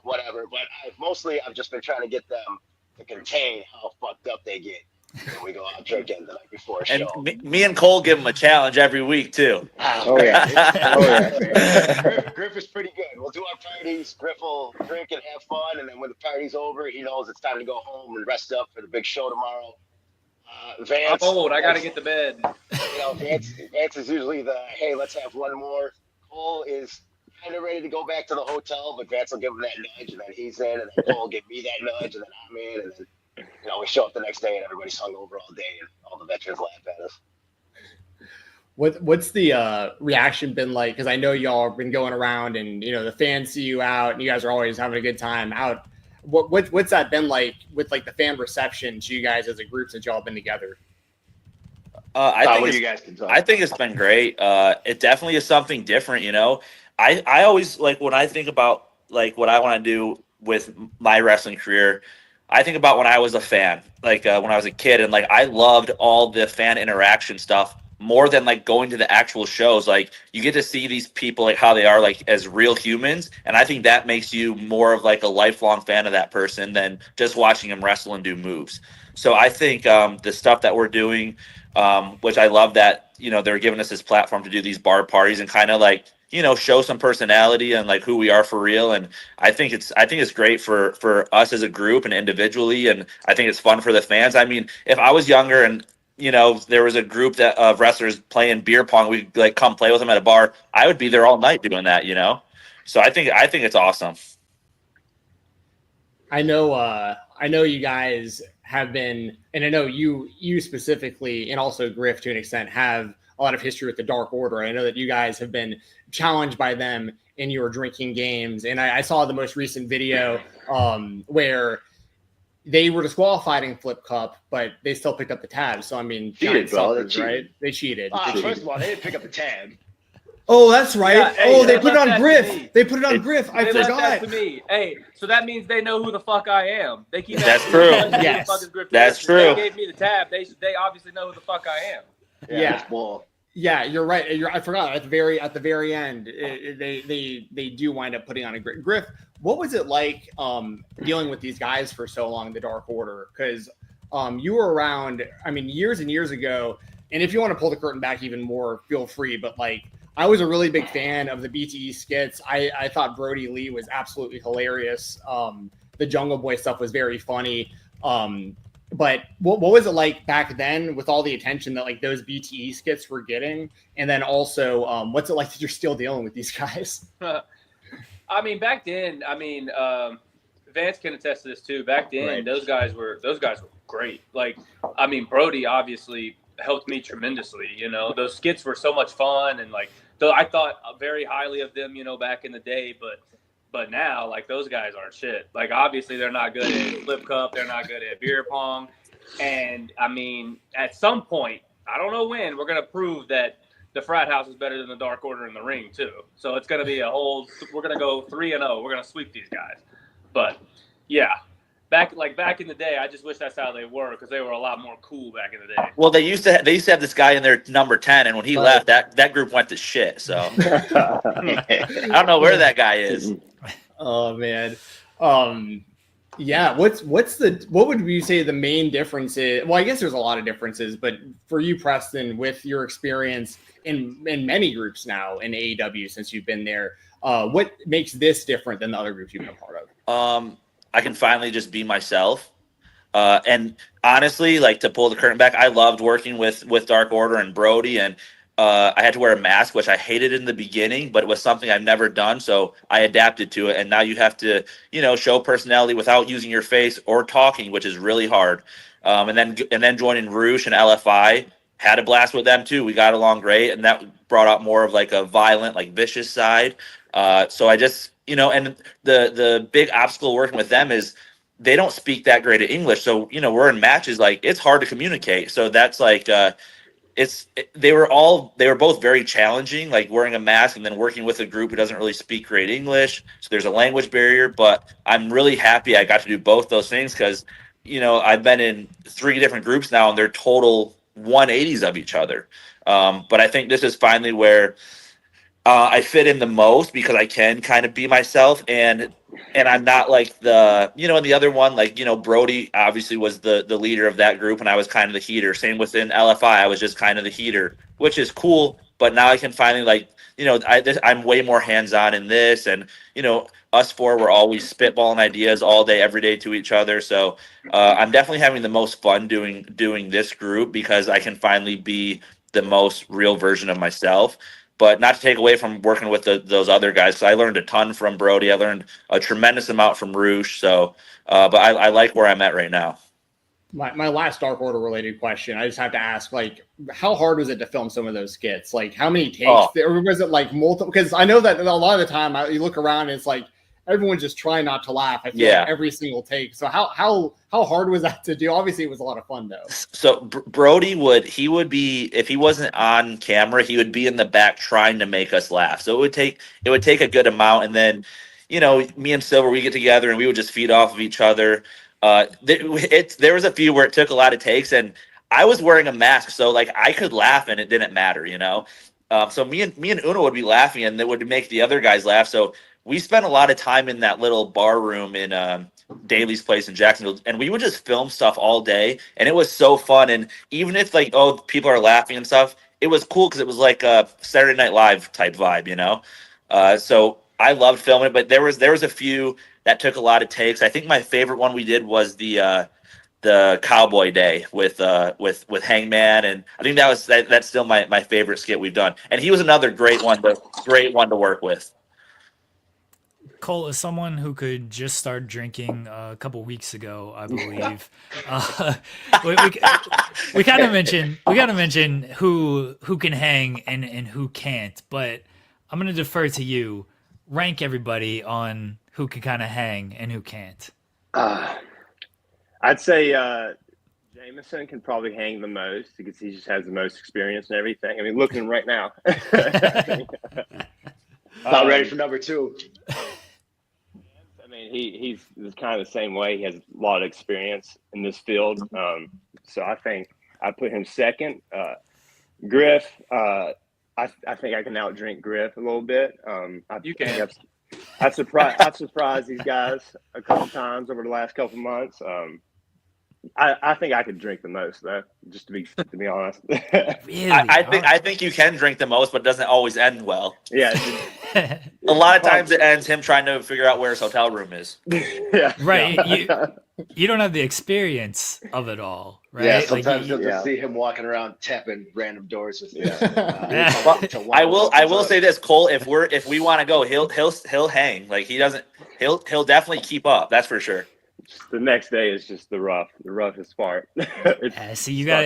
whatever. But I've just been trying to get them to contain how fucked up they get when we go out drinking the night before a show. And me and Cole give them a challenge every week too. Oh yeah. Griff is pretty good. We'll do our parties. Griff will drink and have fun, and then when the party's over, he knows it's time to go home and rest up for the big show tomorrow. Vance, I'm old. I got to get to bed. Vance is usually the, hey, let's have one more. Cole is kind of ready to go back to the hotel, but Vance will give him that nudge, and then he's in, and then Cole will give me that nudge, and then I'm in, and then we show up the next day and everybody's hungover all day, and all the veterans laugh at us. What's the reaction been like? Because I know y'all have been going around, and the fans see you out, and you guys are always having a good time out. What's that been like with like the fan reception to you guys as a group since y'all have been together? I think it's been great. It definitely is something different. I always like when I think about like what I want to do with my wrestling career. I think about when I was a fan, like when I was a kid, and like I loved all the fan interaction stuff more than like going to the actual shows. Like you get to see these people like how they are like as real humans, and I think that makes you more of like a lifelong fan of that person than just watching them wrestle and do moves. So I think the stuff that we're doing, which I love that they're giving us this platform to do these bar parties and kind of like show some personality and like who we are for real. And I think it's great for us as a group and individually, and I think it's fun for the fans. I mean, if I was younger and there was a group of wrestlers playing beer pong, we'd like come play with them at a bar, I would be there all night doing that, So I think it's awesome. I know you guys have been, and I know you specifically, and also Griff to an extent, have a lot of history with the Dark Order. I know that you guys have been challenged by them in your drinking games, and I saw the most recent video where they were disqualified in Flip Cup, but they still picked up the tab. So I mean, cheated, bro. Suckers, right? They cheated. First of all, they didn't pick up the tab. Oh, that's right. Yeah, they put it on Griff. They put it on Griff. I They forgot. left that to me. Hey, so that means they know who the fuck I am. They keep. That's asking true. me, who the Yes. fuck is Griff That's Garrison? true. They gave me the tab. They obviously know who the fuck I am. Yeah. That's bull. Yeah, you're right. I forgot at the very end, they do wind up putting on a Griff. What was it like dealing with these guys for so long, the Dark Order? Because you were around, I mean, years and years ago. And if you want to pull the curtain back even more, feel free. But like, I was a really big fan of the BTE skits. I thought Brody Lee was absolutely hilarious. The Jungle Boy stuff was very funny. But what was it like back then with all the attention that like those BTE skits were getting? And then also, what's it like that you're still dealing with these guys? I mean, back then, Vance can attest to this too. Back then, Right. those guys were great. Like, I mean, Brody obviously helped me tremendously. Those skits were so much fun, and like, though I thought very highly of them, back in the day, but now, like, those guys aren't shit. Like, obviously, they're not good at Flip Cup. They're not good at beer pong. And, I mean, at some point, I don't know when, we're going to prove that the Frat House is better than the Dark Order in the ring, too. So it's going to be we're going to go 3-0. We're going to sweep these guys. But, yeah. Back in the day, I just wish that's how they were, because they were a lot more cool back in the day. Well, they used to have this guy in their number 10, and when he left, that group went to shit. So I don't know where that guy is. Oh man. Yeah. What would you say the main difference is? Well, I guess there's a lot of differences, but for you, Preston, with your experience in many groups now in AEW since you've been there, what makes this different than the other groups you've been a part of? I can finally just be myself. And honestly, like, to pull the curtain back, I loved working with Dark Order and Brody, and I had to wear a mask, which I hated in the beginning, but it was something I've never done. So I adapted to it. And now you have to, show personality without using your face or talking, which is really hard. And then joining Roosh and LFI, had a blast with them too. We got along great. And that brought out more of like a violent, like vicious side. So I just, and the big obstacle working with them is they don't speak that great of English. So, we're in matches, like, it's hard to communicate. So that's like, they were both very challenging, like wearing a mask and then working with a group who doesn't really speak great English. So there's a language barrier, but I'm really happy I got to do both those things because, I've been in 3 different groups now and they're total 180s of each other. But I think this is finally where I fit in the most because I can kind of be myself and I'm not like the, in the other one, like, Brody obviously was the leader of that group and I was kind of the heater. Same within LFI, I was just kind of the heater, which is cool. But now I can finally like, I'm way more hands-on in this and, us 4 were always spitballing ideas all day, every day to each other. So I'm definitely having the most fun doing this group because I can finally be the most real version of myself. But not to take away from working with those other guys. So I learned a ton from Brody. I learned a tremendous amount from Roosh. So, but I like where I'm at right now. My last Dark Order related question, I just have to ask, like, how hard was it to film some of those skits? Like, how many takes? Or was it like multiple? Because I know that a lot of the time you look around and it's like everyone's just trying not to laugh. I feel like every single take. So how hard was that to do? Obviously, it was a lot of fun though. So Brody would be, if he wasn't on camera, he would be in the back trying to make us laugh. So it would take a good amount, and then me and Silver, we get together and we would just feed off of each other. There was a few where it took a lot of takes, and I was wearing a mask, so like I could laugh and it didn't matter, So me and Uno would be laughing, and that would make the other guys laugh. So we spent a lot of time in that little bar room in Daly's place in Jacksonville, and we would just film stuff all day, and it was so fun. And even if people are laughing and stuff, it was cool because it was like a Saturday Night Live type vibe, So I loved filming it, but there was a few that took a lot of takes. I think my favorite one we did was the Cowboy Day with Hangman, and I think that's still my favorite skit we've done. And he was another great one to work with. Cole, as someone who could just start drinking a couple weeks ago, I believe, we gotta mention who can hang and who can't. But I'm gonna defer to you. Rank everybody on who can kind of hang and who can't. I'd say Jameson can probably hang the most because he just has the most experience and everything. I mean, look at him right now. Not ready for number 2. I mean, he's kind of the same way. He has a lot of experience in this field. So I think I put him second. Griff, I think I can outdrink Griff a little bit. You can. I've surprised these guys a couple times over the last couple months. I think I could drink the most, though. Just to be honest. Really? I think you can drink the most, but it doesn't always end well. Yeah. A lot of times it ends him trying to figure out where his hotel room is. Yeah. Right. You don't have the experience of it all, right? Yeah, sometimes you'll just see him walking around tapping random doors with I will say this, Cole, if we want to go, he'll hang. Like he'll definitely keep up, that's for sure. The next day is just the roughest part. See, you got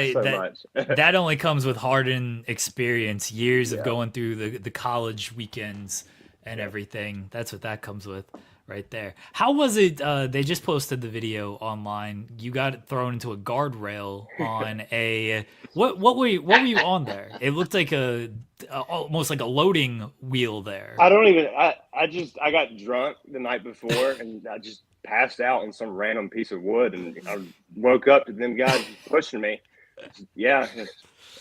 that only comes with hardened experience, years of going through the college weekends and everything. That's what that comes with right there. How was it? They just posted the video online. You got thrown into a guardrail on a what were you on there? It looked like almost like a loading wheel there. I don't even. I got drunk the night before and I just passed out on some random piece of wood, and I woke up to them guys pushing me. Yeah,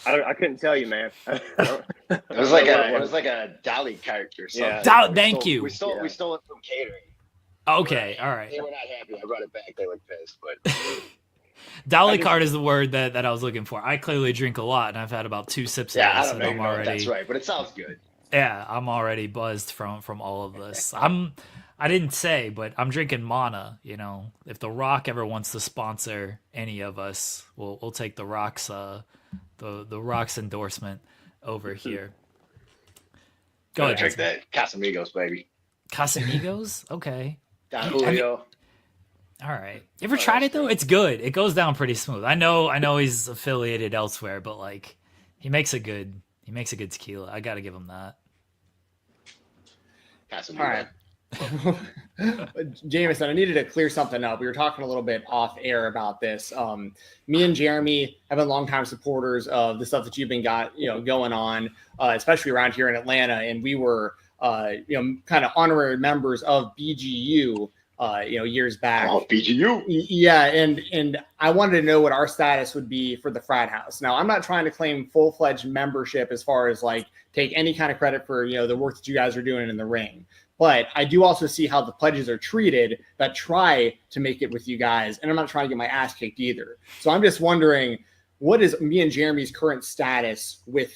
I couldn't tell you, man. It was like a dolly cart or something. Yeah. Thank you. We stole it from catering. Okay, all right. They were not happy. I brought it back. They looked pissed, but dolly cart is the word that I was looking for. I clearly drink a lot, and I've had about 2 sips of this, I don't and I'm know already. That's right, but it sounds good. Yeah, I'm already buzzed from all of this. I didn't say, but I'm drinking Mana. If The Rock ever wants to sponsor any of us, we'll take The Rock's the Rock's endorsement over here. Go ahead. Drink that Casamigos, baby. Casamigos? Okay. Don Julio. All right. You ever tried it though? It's good. It goes down pretty smooth. I know he's affiliated elsewhere, but like he makes a good tequila. I got to give him that. Casamigos. All right. Jameson, I needed to clear something up. We were talking a little bit off air about this. Me and Jeremy have been longtime supporters of the stuff that you've been going on, especially around here in Atlanta. And we were, kind of honorary members of BGU, years back. Oh, BGU. Yeah. And I wanted to know what our status would be for the Frat House. Now, I'm not trying to claim full-fledged membership as far as like take any kind of credit for, the work that you guys are doing in the ring. But I do also see how the pledges are treated that try to make it with you guys. And I'm not trying to get my ass kicked either. So I'm just wondering, what is me and Jeremy's current status with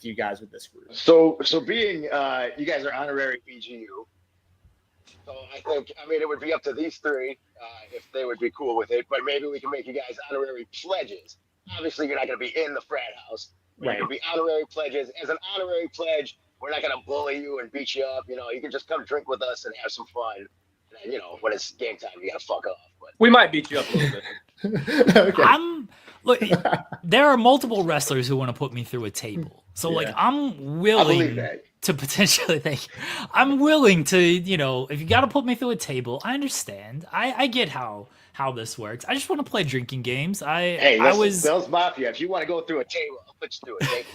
you guys with this group? So being you guys are honorary BGU. So I think, it would be up to these three if they would be cool with it. But maybe we can make you guys honorary pledges. Obviously, you're not going to be in the Frat House. Right. You can be honorary pledges. As an honorary pledge, we're not going to bully you and beat you up. You can just come drink with us and have some fun. And then, when it's game time, you got to fuck off. But we might beat you up a little bit. Okay. Look. There are multiple wrestlers who want to put me through a table, so like I'm I believe willing that. to potentially. I'm willing to, if you got to put me through a table, I understand. I get how this works. I just want to play drinking games. Hey, listen, Bill's Mafia. If you want to go through a table, I'll put you through a table.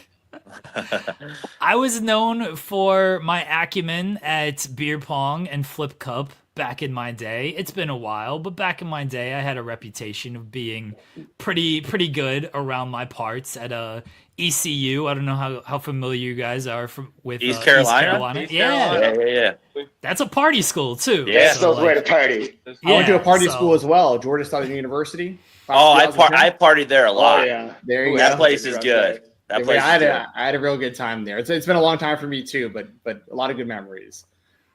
I was known for my acumen at beer pong and flip cup back in my day. It's been a while, but back in my day, I had a reputation of being pretty good around my parts at ECU. I don't know how familiar you guys are with East Carolina. East Carolina. Yeah. That's a party school too. Yeah, so way to party. I went to a party school as well, Georgia Southern University. Oh, I partied there a lot. Oh, yeah. There you go. That place is good. That place. I had a real good time there. It's been a long time for me too, but a lot of good memories.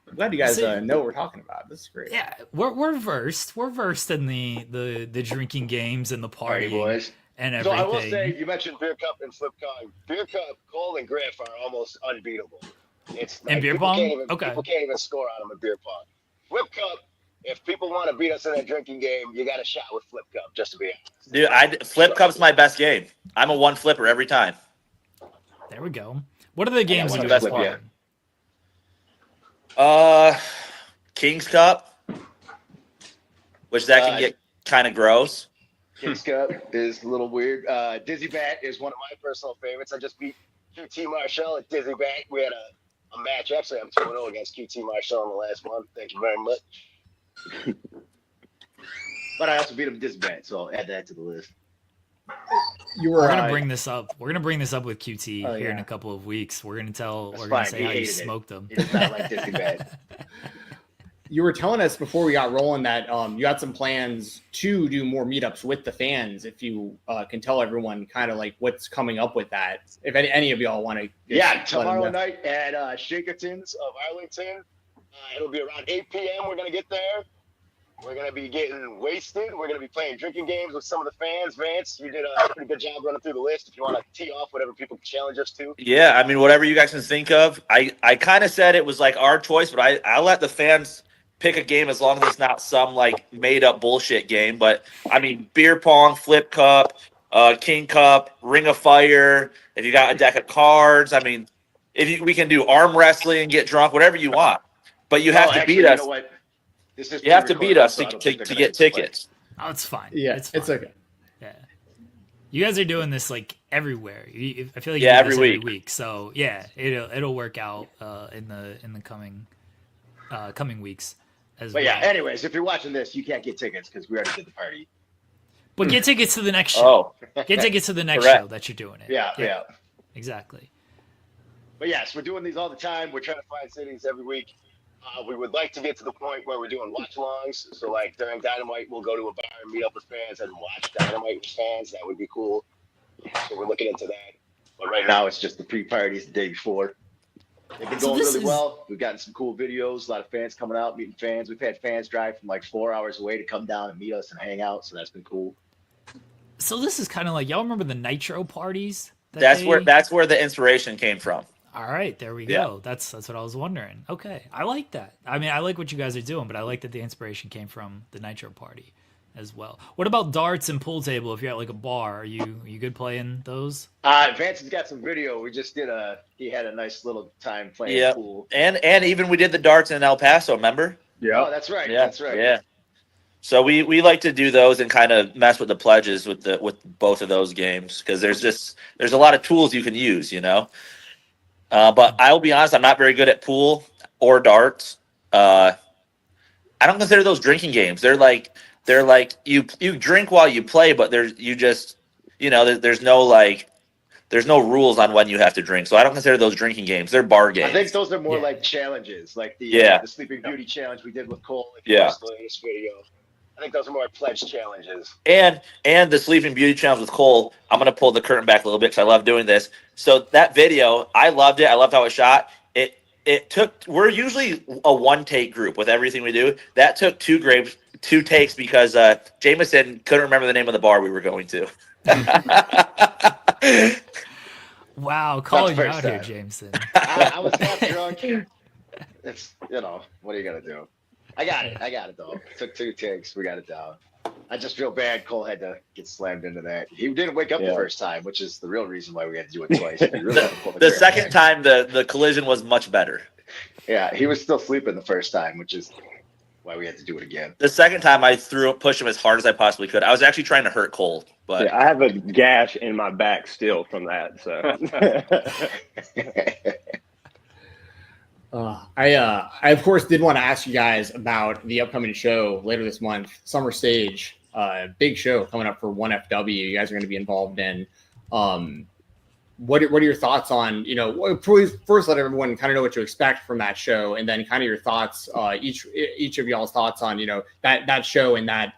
I'm glad you guys know what we're talking about. This is great. Yeah, we're versed. We're versed in the drinking games and the party boys. and So everything. I will say, you mentioned beer cup and flip cup. Beer cup, Cole and Griff are almost unbeatable. It's like, and beer people pong. People can't even score on them in beer pong. Flip cup. If people want to beat us in that drinking game, you got a shot with flip cup. Just to be honest. Dude, flip cup's my best game. I'm a one flipper every time. There we go. What are the games you one guys flip, play? King's Cup, which that can get kind of gross. King's Cup is a little weird. Dizzy Bat is one of my personal favorites. I just beat QT Marshall at Dizzy Bat. We had a match. Actually, I'm 2-0 against QT Marshall in the last one. Thank you very much. But I also beat him Dizzy Bat, so I'll add that to the list. We're gonna bring this up. We're gonna bring this up with QT here in yeah. a couple of weeks. We're gonna That's gonna fine. say He how you hated smoked them. He does not like Dizzy Bat. You were telling us before we got rolling that you had some plans to do more meetups with the fans. If you can tell everyone kind of like what's coming up with that. If any of y'all want to. Yeah, tomorrow night at Shakerton's of Arlington. It'll be around 8 p.m. We're going to get there. We're going to be getting wasted. We're going to be playing drinking games with some of the fans. Vance, you did a pretty good job running through the list. If you want to tee off whatever people can challenge us to. Yeah, I mean, whatever you guys can think of. I kind of said it was like our choice, but I let the fans pick a game as long as it's not some like made up bullshit game. But I mean, beer pong, flip cup, king cup, ring of fire. If you got a deck of cards, I mean, we can do arm wrestling, get drunk, whatever you want. But you have to beat us. You know what? You have to beat us to get tickets. Oh, it's fine. Yeah, it's fine. it's okay. Yeah, you guys are doing this like everywhere. I feel like yeah, you do every this week. So yeah, it'll work out in the coming weeks as But well. yeah, anyways, if you're watching this, you can't get tickets because we already did the party. But get tickets to the next show. Get tickets to the next Correct. show that you're doing it. Yeah. Exactly. But yes, we're doing these all the time. We're trying to find cities every week. We would like to get to the point where we're doing watch-alongs. So, like, during Dynamite, we'll go to a bar and meet up with fans and watch Dynamite with fans. That would be cool. So we're looking into that. But right now, it's just the pre-parties the day before. They've been going really well. We've gotten some cool videos. A lot of fans coming out, meeting fans. We've had fans drive from like 4 hours away to come down and meet us and hang out. So that's been cool. So this is kind of like, y'all remember the Nitro parties? That's where the inspiration came from. All right, there we go. That's what I was wondering. Okay, I like that. I mean, I like what you guys are doing, but I like that the inspiration came from the Nitro party as well. What about darts and pool table? If you're at like a bar, are you good playing those? Vance has got some video. We just did he had a nice little time playing pool. And even we did the darts in El Paso, remember? Yeah. Oh, that's right. Yeah. That's right. Yeah. So we like to do those and kind of mess with the pledges with both of those games because there's a lot of tools you can use, you know. But I will be honest, I'm not very good at pool or darts. I don't consider those drinking games. They're like you drink while you play, but there's no rules on when you have to drink. So I don't consider those drinking games. They're bar games. I think those are more like challenges, like the Sleeping Beauty challenge we did with Cole. If you watched the latest video. I think those are more pledge challenges. And the Sleeping Beauty challenge with Cole, I'm going to pull the curtain back a little bit because I love doing this. So that video, I loved it. I loved how it shot. We're usually a one-take group with everything we do. That took two takes because Jameson couldn't remember the name of the bar we were going to. Wow, calling you out here, Jameson. I was half drunk. It's, what are you going to do? I got it though. Took 2 takes. We got it down. I just feel bad. Cole had to get slammed into that. He didn't wake up the first time, which is the real reason why we had to do it twice. He really had to pull The second time, the collision was much better. Yeah, he was still sleeping the first time, which is why we had to do it again. The second time, I pushed him as hard as I possibly could. I was actually trying to hurt Cole, but Yeah, I have a gash in my back still from that. So I of course did want to ask you guys about the upcoming show later this month, Summer Stage, big show coming up for 1FW. You guys are going to be involved in. What are your thoughts on, first let everyone kind of know what to expect from that show, and then kind of your thoughts, each of y'all's thoughts on, that show and that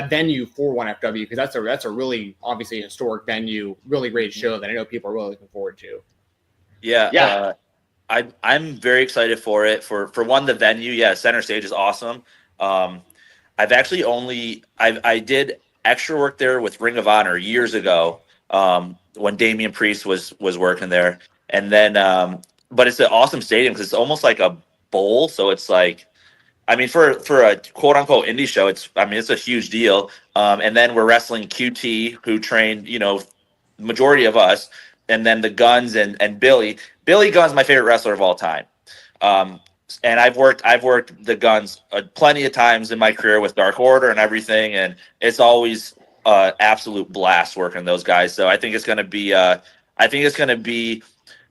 venue for 1FW, because that's a really obviously historic venue, really great show that I know people are really looking forward to. Yeah. I'm very excited for it. For one, the venue, Center Stage is awesome. I've actually I did extra work there with Ring of Honor years ago, when Damian Priest was working there. And then, but it's an awesome stadium because it's almost like a bowl. So it's like, I mean, for a quote unquote indie show, it's a huge deal. And then we're wrestling QT, who trained, majority of us, and then the Guns and Billy. Billy Gunn's my favorite wrestler of all time. And I've worked the Guns plenty of times in my career with Dark Order and everything, and it's always absolute blast working those guys. So I think it's going to be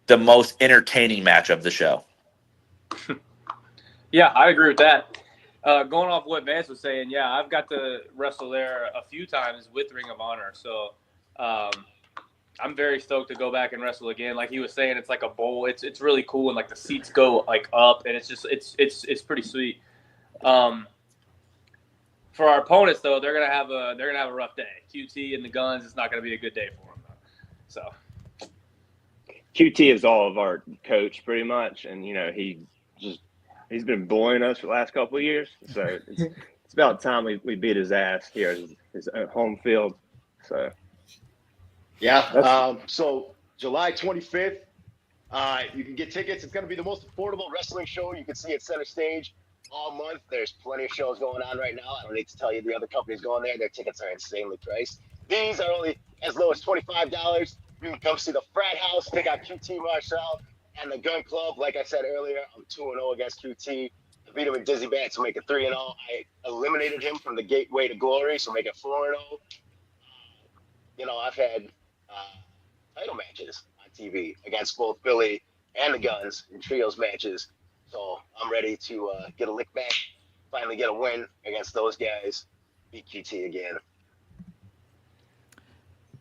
the most entertaining match of the show. Yeah, I agree with that. Going off what Vance was saying, I've got to wrestle there a few times with Ring of Honor, so I'm very stoked to go back and wrestle again. Like he was saying, it's like a bowl. It's really cool, and like the seats go like up, and it's just it's pretty sweet. For our opponents though, they're gonna have a rough day. QT and the Guns, it's not gonna be a good day for them. So QT is all of our coach pretty much, and he's been bullying us for the last couple of years. So it's about time we beat his ass here at his home field. So. Yeah. So July 25th, you can get tickets. It's going to be the most affordable wrestling show you can see at Center Stage all month. There's plenty of shows going on right now. I don't need to tell you the other companies going there. Their tickets are insanely priced. These are only as low as $25. You can come see the Frat House, take out QT Marshall and the Gun Club. Like I said earlier, I'm 2-0 against QT. I beat him in Dizzy Bat to make it 3-0. I eliminated him from the Gateway to Glory, so make it 4-0. I've had title matches on TV against both Billy and the Guns in trios matches. So I'm ready to get a lick back, finally get a win against those guys, beat QT again.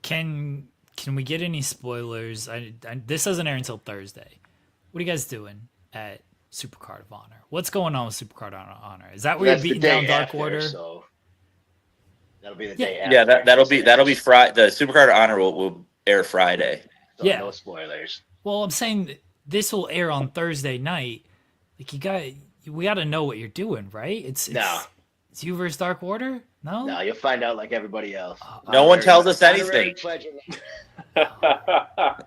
Can we get any spoilers? This doesn't air until Thursday. What are you guys doing at Supercard of Honor? What's going on with Supercard of Honor? Is that where you're beating down Dark Order? So that'll be the day after. Yeah, that'll be Friday. The Supercard of Honor will air Friday. So no spoilers. Well, I'm saying this will air on Thursday night. Like we got to know what you're doing, right? It's you versus Dark Order. No, you'll find out like everybody else. No one tells us anything.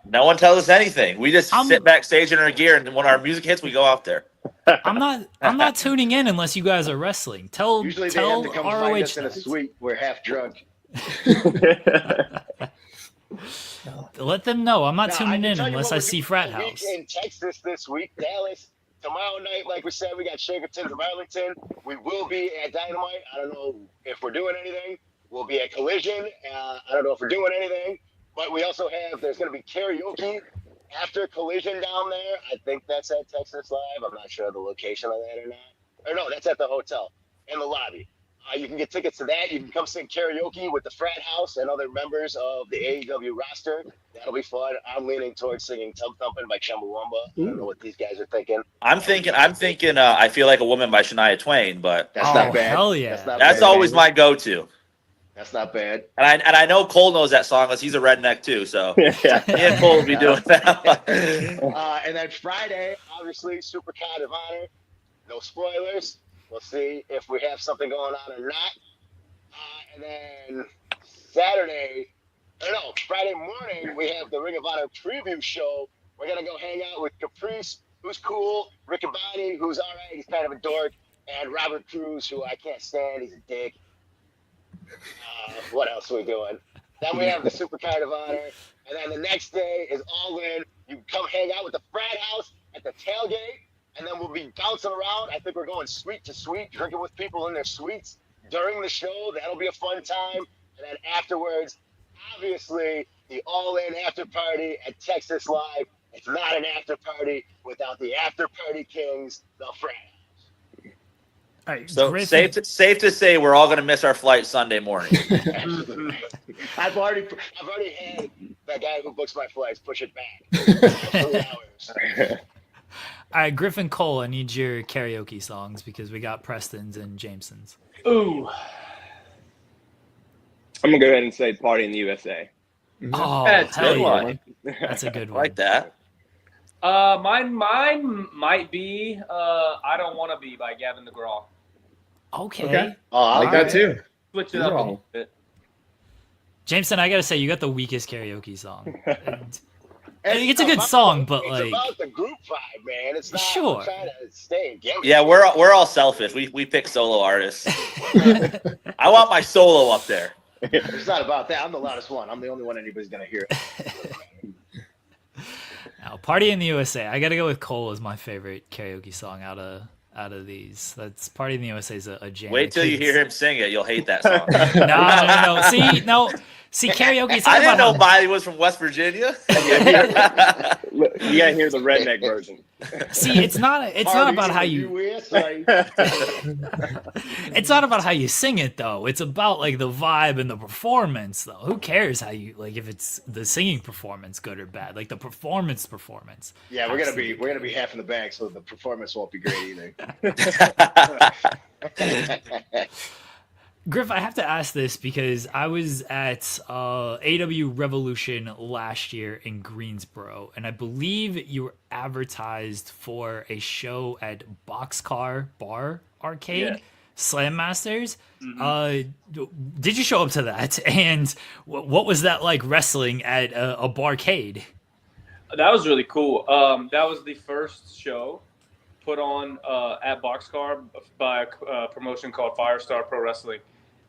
No one tells us anything. We just sit backstage in our gear, and when our music hits, we go out there. I'm not tuning in unless you guys are wrestling. Usually they have to come ROH find us in a suite. We're half drunk. Let them know. I'm not tuning in unless I see Frat House. In Texas this week, Dallas. Tomorrow night, like we said, we got Shakerton from Arlington. We will be at Dynamite. I don't know if we're doing anything. We'll be at Collision. I don't know if we're doing anything. But we also there's going to be karaoke after Collision down there. I think that's at Texas Live. I'm not sure of the location of that or not. Or no, that's at the hotel in the lobby. You can get tickets to that. You can come sing karaoke with the Frat House and other members of the AEW roster. That'll be fun. I'm leaning towards singing Tub Thumping by Chumbawamba. I don't know what these guys are thinking. I'm thinking I Feel Like a Woman by Shania Twain, but that's not bad. Hell yeah. That's always my go-to. That's not bad. And I know Cole knows that song because he's a redneck too, so me and Cole will be doing that. And then Friday, obviously, Supercard of Honor. No spoilers. We'll see if we have something going on or not. And then Friday morning, we have the Ring of Honor preview show. We're going to go hang out with Caprice, who's cool, Riccaboni, who's all right, he's kind of a dork, and Robert Cruz, who I can't stand. He's a dick. What else are we doing? Then we have the Super Card of Honor. And then the next day is All In. You come hang out with the Frat House at the tailgate. And then we'll be bouncing around. I think we're going suite to suite, drinking with people in their suites during the show. That'll be a fun time. And then afterwards, obviously, the All In after party at Texas Live. It's not an after party without the after party kings, the Frat House. All right, So Griffin, safe to say we're all going to miss our flight Sunday morning. I've already had that guy who books my flights push it back 2 hours. all right, Griffin Cole, I need your karaoke songs because we got Preston's and Jameson's. Ooh. I'm gonna go ahead and say "Party in the USA." Oh, That's a hell good yeah. one. That's a good I one. like that. Mine might be "I Don't Want to Be" by Gavin DeGraw. Okay. Oh, I like that too. Switch it up a Wrong. little bit. Jameson, I gotta say, you got the weakest karaoke song. And It's a good song, but it's like, about the group vibe, man. It's not Sure. trying to stay in gimmick. Yeah, we're all selfish. We pick solo artists. I want my solo up there. It's not about that. I'm the loudest one. I'm the only one anybody's gonna hear. now, Party in the USA. I gotta go with Cole as my favorite karaoke song out of these. That's Party in the USA is a jam. Wait till you hear him sing it. You'll hate that song. No. See, karaoke. It's not I didn't about know Miley was from West Virginia. You gotta hear the redneck version. See, it's not about how you. USA. It's not about how you sing it though. It's about like the vibe and the performance though. Who cares how you like if it's the singing performance good or bad? Like the performance. Yeah, we're gonna be half in the bag, so the performance won't be great either. Griff, I have to ask this because I was at AEW Revolution last year in Greensboro, and I believe you were advertised for a show at Boxcar Bar Arcade, Slam Masters. Did you show up to that? And what was that like wrestling at a barcade? That was really cool. That was the first show put on at Boxcar by a promotion called Firestar Pro Wrestling.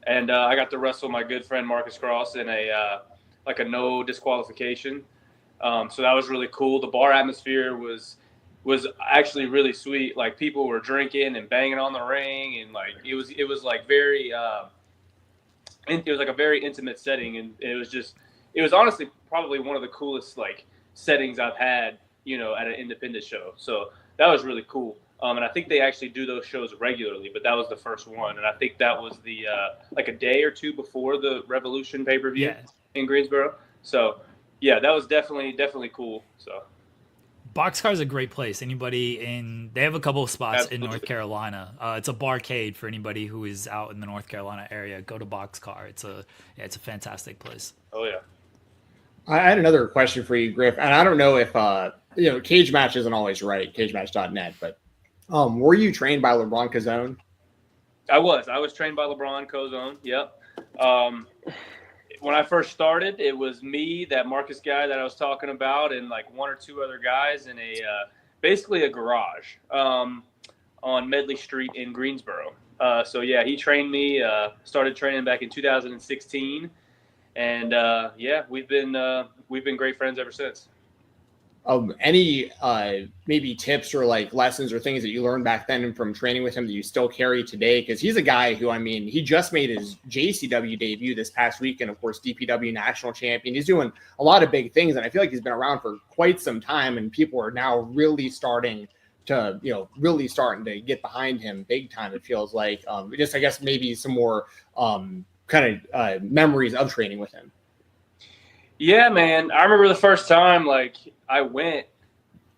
And I got to wrestle my good friend Marcus Cross in a no disqualification. So that was really cool. The bar atmosphere was actually really sweet. Like people were drinking and banging on the ring, and like it was like very it was like a very intimate setting, and it was honestly probably one of the coolest like settings I've had, at an independent show. So that was really cool. And I think they actually do those shows regularly, but that was the first one. And I think that was the like a day or two before the Revolution pay-per-view in Greensboro. So yeah, that was definitely cool. So Boxcar is a great place. They have a couple of spots Absolutely. in North Carolina. It's a barcade for anybody who is out in the North Carolina area. Go to Boxcar. It's a fantastic place. oh yeah. I had another question for you, Griff, and I don't know if Cage Match isn't always right, cagematch.net, but were you trained by LeBron Cazone? I was trained by LeBron Cozone. Yep. When I first started, it was me, that Marcus guy that I was talking about, and like one or two other guys in basically a garage on Medley Street in Greensboro. So yeah, he trained me. Started training back in 2016, and we've been great friends ever since. Any maybe tips or like lessons or things that you learned back then from training with him that you still carry today? Because he's a guy who, he just made his JCW debut this past week, and of course DPW national champion. He's doing a lot of big things, and I feel like he's been around for quite some time, and people are now really starting to get behind him big time. It feels like just I guess maybe some more memories of training with him. Yeah, man. I remember the first time like I went,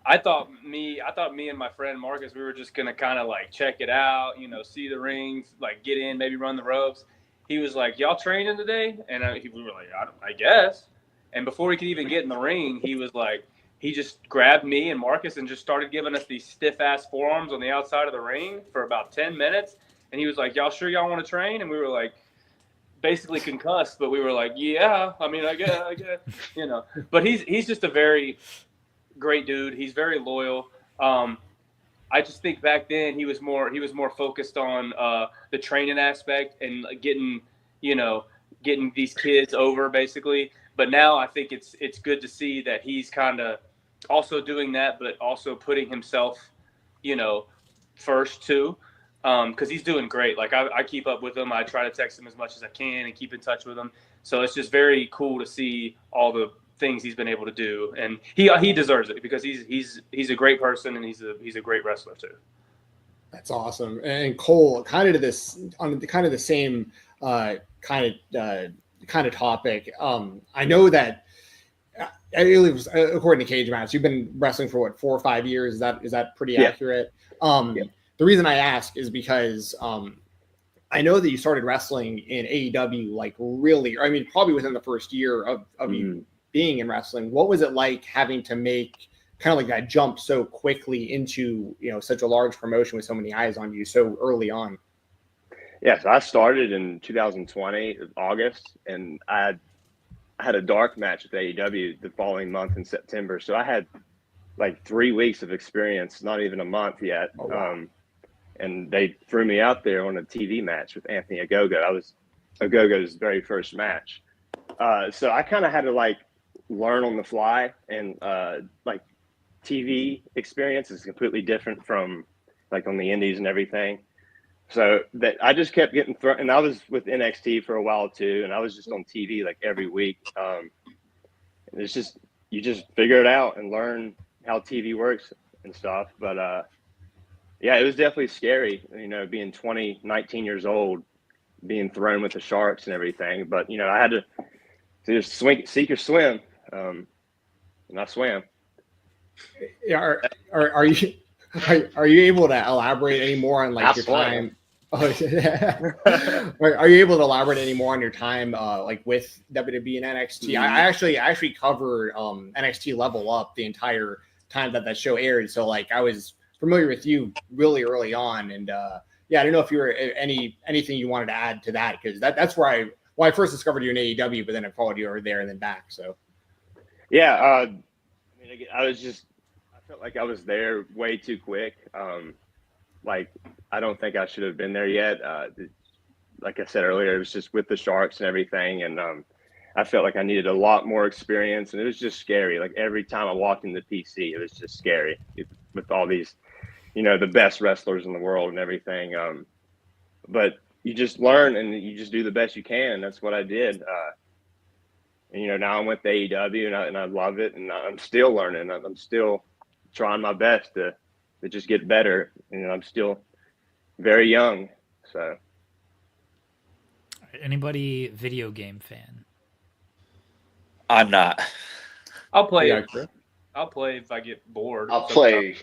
I thought me and my friend Marcus, we were just gonna kind of like check it out, see the rings, like get in, maybe run the ropes. He was like, "Y'all training today?" And we were like, "I guess." And before we could even get in the ring, he was like, he just grabbed me and Marcus and just started giving us these stiff ass forearms on the outside of the ring for about 10 minutes. And he was like, "Y'all sure y'all want to train?" And we were like, basically concussed, but we were like, yeah, I guess, But he's just a very great dude. He's very loyal. I just think back then he was more focused on the training aspect and getting these kids over basically. But now I think it's good to see that he's kind of also doing that, but also putting himself, first too, because he's doing great. Like I keep up with him. I try to text him as much as I can and keep in touch with him. So it's just very cool to see all the things he's been able to do, and he deserves it because he's a great person and he's a great wrestler too. That's awesome. And Cole, kind of the same kind of topic. I know that according to Cage Match, you've been wrestling for what, 4 or 5 years? Is that pretty accurate? The reason I ask is because I know that you started wrestling in AEW like really, I mean, probably within the first year of you being in wrestling. What was it like having to make kind of like that jump so quickly into, such a large promotion with so many eyes on you so early on? Yeah, so I started in 2020, August, and I had a dark match with AEW the following month in September. So I had like 3 weeks of experience, not even a month yet. Oh, wow. And they threw me out there on a TV match with Anthony Ogogo. I was Ogogo's very first match. So I kind of had to like learn on the fly, and like TV experience is completely different from like on the indies and everything. So that I just kept getting thrown, and I was with NXT for a while too, and I was just on TV like every week. And it's just, you just figure it out and learn how TV works and stuff. But yeah, it was definitely scary, being 19 years old, being thrown with the Sharks and everything. But, I had to just sink or swim, and I swam. Are you able to elaborate any more on like your time? Oh, yeah. Are you able to elaborate any more on your time like with WWE and NXT? I actually covered NXT Level Up the entire time that show aired. So like I was familiar with you really early on, and I don't know if you were anything you wanted to add to that, because that's where I first discovered you in AEW, but then I followed you over there and then back. So yeah, I felt like I was there way too quick. Like I don't think I should have been there yet. Like I said earlier, it was just with the Sharks and everything, and I felt like I needed a lot more experience, and it was just scary. Like every time I walked in the PC, it was just scary with all these, the best wrestlers in the world and everything. But you just learn and you just do the best you can. That's what I did. And now I'm with AEW and I love it, and I'm still learning. I'm still trying my best to just get better. I'm still very young. So, anybody video game fan? I'm not. I'll play. I'll play if I get bored. I'll play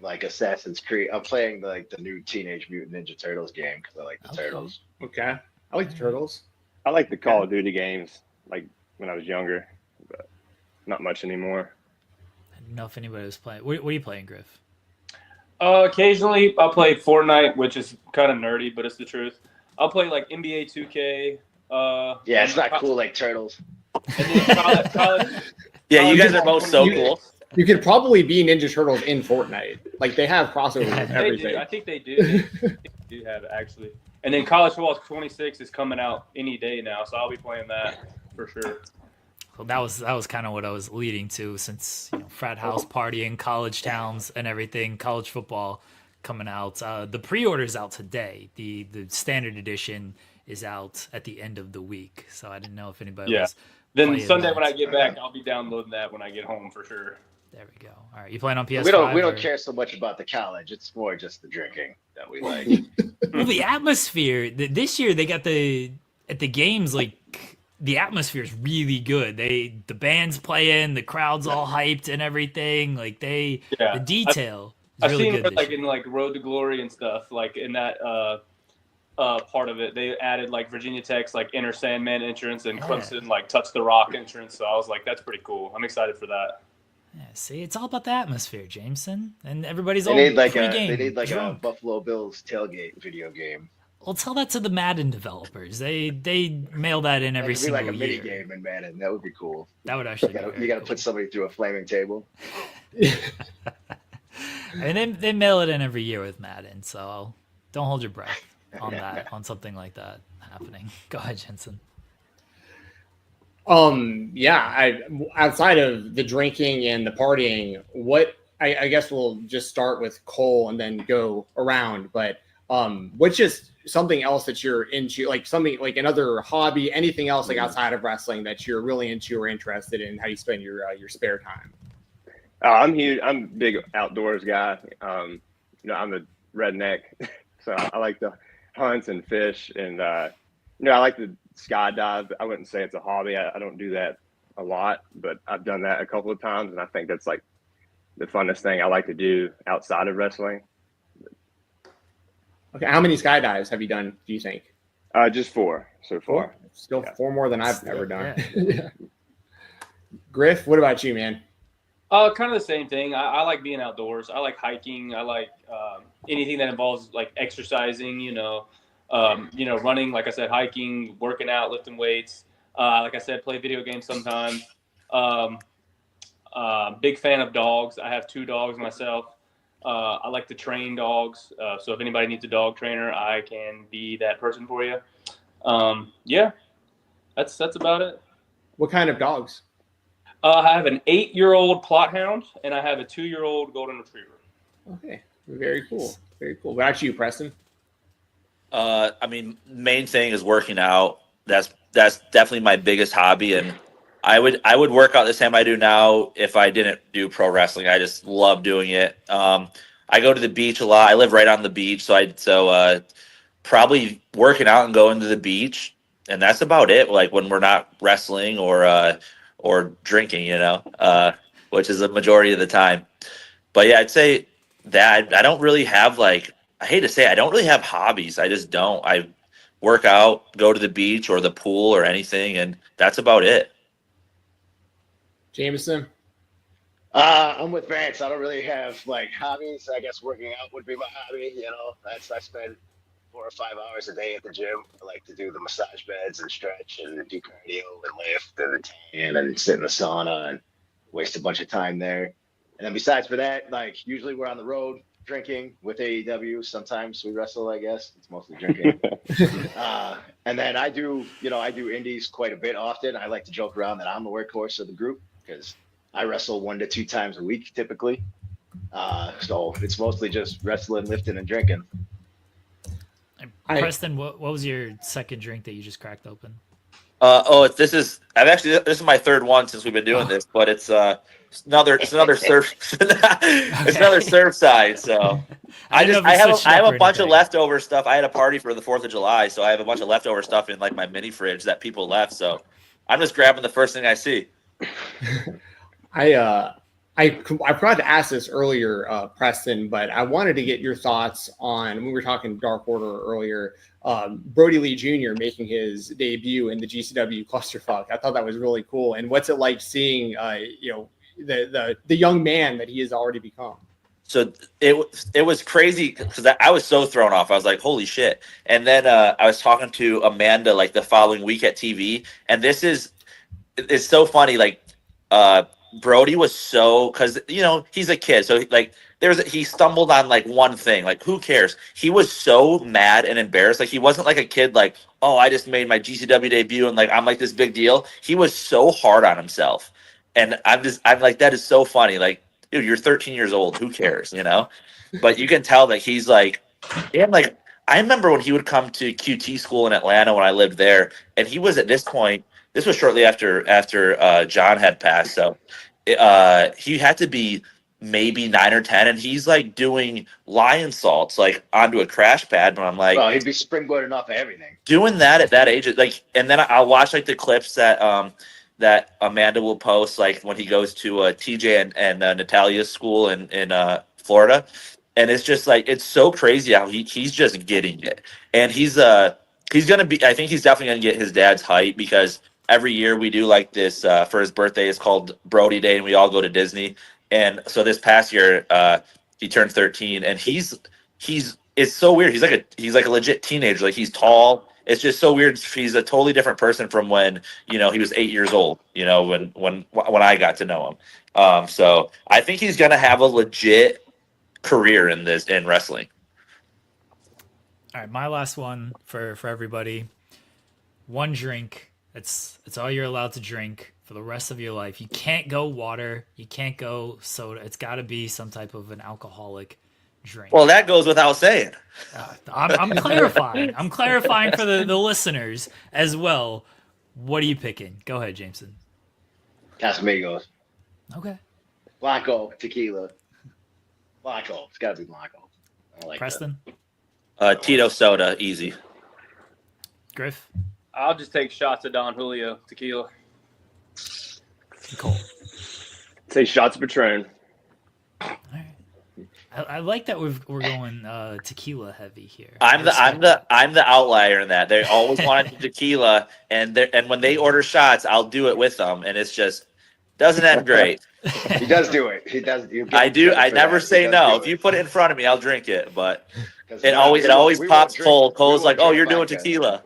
like Assassin's Creed. I'm playing like the new Teenage Mutant Ninja Turtles game because I like the Turtles. Okay, I like the Turtles. I like the Call of Duty games, like when I was younger, but not much anymore. I don't know if anybody was playing. What are you playing, Griff? Occasionally, I'll play Fortnite, which is kind of nerdy, but it's the truth. I'll play like NBA 2K. Yeah, it's not cool like Turtles. And then college, yeah, you guys are both so cool. You could probably be Ninja Turtles in Fortnite. Like they have crossovers with everything. I think they do. They do have it, actually. And then College Football 26 is coming out any day now, so I'll be playing that for sure. Well, that was kind of what I was leading to, since frat house partying, college towns, and everything. College football coming out. The pre-order's out today. The standard edition is out at the end of the week. So I didn't know if anybody was. Then Sunday when I get back, I'll be downloading that when I get home for sure. There we go. All right, you playing on PS5? We don't care so much about the college. It's more just the drinking that we like. Well, the atmosphere. This year they got at the games, like the atmosphere is really good. The band's playing, the crowd's all hyped and everything. Like the detail. I've really seen good it like in like Road to Glory and stuff. Like in that part of it, they added like Virginia Tech's like Enter Sandman entrance and Clemson like Touch the Rock entrance. So I was like, that's pretty cool. I'm excited for that. Yeah, see, it's all about the atmosphere, Jameson, and everybody's They all need like pre-game, a drunk. Buffalo Bills tailgate video game. Well, tell that to the Madden developers. They mail that in every single year. Like a year. mini game in Madden. That would be cool. That would actually. You got to put somebody through a flaming table. I mean, they mail it in every year with Madden, so don't hold your breath on on something like that happening. Go ahead, Jensen. Yeah, outside of the drinking and the partying, what I guess we'll just start with Cole and then go around. But what's just something else that you're into, like something like another hobby, anything else like outside of wrestling that you're really into or interested in? How you spend your spare time? I'm huge. I'm a big outdoors guy. I'm a redneck, so I like to hunt and fish, and I like to skydive. I wouldn't say it's a hobby. I don't do that a lot, but I've done that a couple of times, and I think that's like the funnest thing I like to do outside of wrestling. Okay, how many skydives have you done, do you think? Just 4 so far. Still 4 more than I've ever done. Yeah. Griff, what about you, man? Kind of the same thing. I like being outdoors. I like hiking. I like anything that involves like exercising. Running. Like I said, hiking, working out, lifting weights. Like I said, play video games sometimes. Big fan of dogs. I have 2 dogs myself. I like to train dogs. So if anybody needs a dog trainer, I can be that person for you. That's about it. What kind of dogs? I have an 8-year-old plot hound, and I have a 2-year-old golden retriever. Okay, very cool. Very cool. What about you, Preston? Main thing is working out. That's definitely my biggest hobby, and I would work out the same I do now if I didn't do pro wrestling. I just love doing it. I go to the beach a lot. I live right on the beach, so probably working out and going to the beach, and that's about it. Like when we're not wrestling or drinking, which is the majority of the time. But yeah, I'd say that I don't really have I hate to say it, I don't really have hobbies. I just don't. I work out, go to the beach or the pool or anything, and that's about it. Jameson? I'm with Vance. I don't really have hobbies. I guess working out would be my hobby. I spend 4 or 5 hours a day at the gym. I like to do the massage beds and stretch and do cardio and lift and tan and sit in the sauna and waste a bunch of time there. And then besides for that, usually we're on the road drinking with AEW. Sometimes we wrestle, I guess. It's mostly drinking. And then I do indies quite a bit often. I like to joke around that I'm the workhorse of the group because I wrestle 1 to 2 times a week typically. So it's mostly just wrestling, lifting, and drinking. Preston, what was your second drink that you just cracked open? This is my 3rd one since we've been doing this, but it's another surf. It's another surf side. So I have a bunch of leftover stuff. I had a party for the 4th of July, so I have a bunch of leftover stuff in my mini fridge that people left. So I'm just grabbing the first thing I see. I forgot to ask this earlier, Preston, but I wanted to get your thoughts on, when we were talking Dark Order earlier, Brody Lee Jr. making his debut in the GCW clusterfuck. I thought that was really cool. And what's it like seeing, the young man that he has already become? So it was crazy because I was so thrown off. I was like, holy shit. And then I was talking to Amanda the following week at TV. And it's so funny. Brody was because he's a kid, so he stumbled on one thing. Who cares? He was so mad and embarrassed. He wasn't a kid oh, I just made my GCW debut and I'm this big deal. He was so hard on himself, and I'm that is so funny. Dude, you're 13 years old. Who cares? But you can tell that he's I remember when he would come to QT school in Atlanta when I lived there, and he was at this point. This was shortly after John had passed, so he had to be maybe 9 or 10, and he's doing lion salts onto a crash pad. But I'm well, he'd be springboarding off of everything. Doing that at that age, and then I'll watch the clips that that Amanda will post when he goes to TJ and Natalia's school in Florida, and it's just it's so crazy how he's just getting it, and he's gonna be. I think he's definitely gonna get his dad's height because every year we do this for his birthday. It's called Brody Day, and we all go to Disney. And so this past year, he turned 13, and it's so weird. He's like a legit teenager. He's tall. It's just so weird. He's a totally different person from when he was 8 years old. When I got to know him. So I think he's gonna have a legit career in wrestling. All right, my last one for everybody. One drink. It's all you're allowed to drink for the rest of your life. You can't go water. You can't go soda. It's got to be some type of an alcoholic drink. Well, that goes without saying. I'm clarifying. I'm clarifying for the listeners as well. What are you picking? Go ahead, Jameson. Casamigos. Okay. Blanco, tequila. Blanco. It's got to be Blanco. I like Preston? Tito soda, easy. Griff? I'll just take shots of Don Julio tequila. Cole? Say shots of Patron. All right. I like that we're going tequila heavy here. I'm the outlier in that. They always wanted tequila, and when they order shots, I'll do it with them, and it's just doesn't end great. He does do it. He does. I do. I never say no. If you put it in front of me, I'll drink it. But it always pops cold. Cole's like, "Oh, you're doing tequila."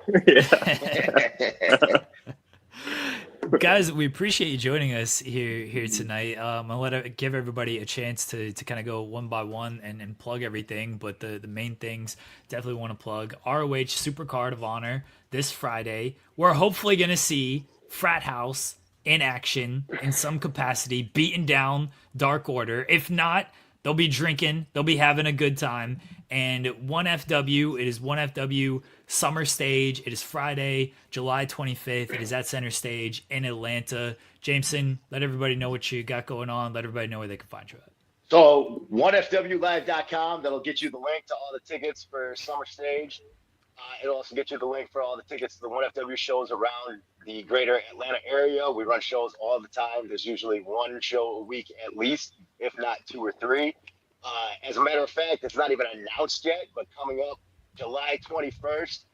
Guys, we appreciate you joining us here tonight. I'll give everybody a chance to kind of go one by one and plug everything. But the main things definitely want to plug ROH Super Card of Honor this Friday. We're hopefully going to see Frat House in action in some capacity, beating down Dark Order. If not, they'll be drinking. They'll be having a good time. And 1FW, it is 1FW Summer Stage. It is Friday, July 25th. It is at Center Stage in Atlanta. Jameson, let everybody know what you got going on. Let everybody know where they can find you at. So 1FWlive.com, that'll get you the link to all the tickets for Summer Stage. It'll also get you the link for all the tickets to the 1FW shows around the greater Atlanta area. We run shows all the time. There's usually one show a week at least, if not two or three. As a matter of fact, it's not even announced yet, but coming up July 21st,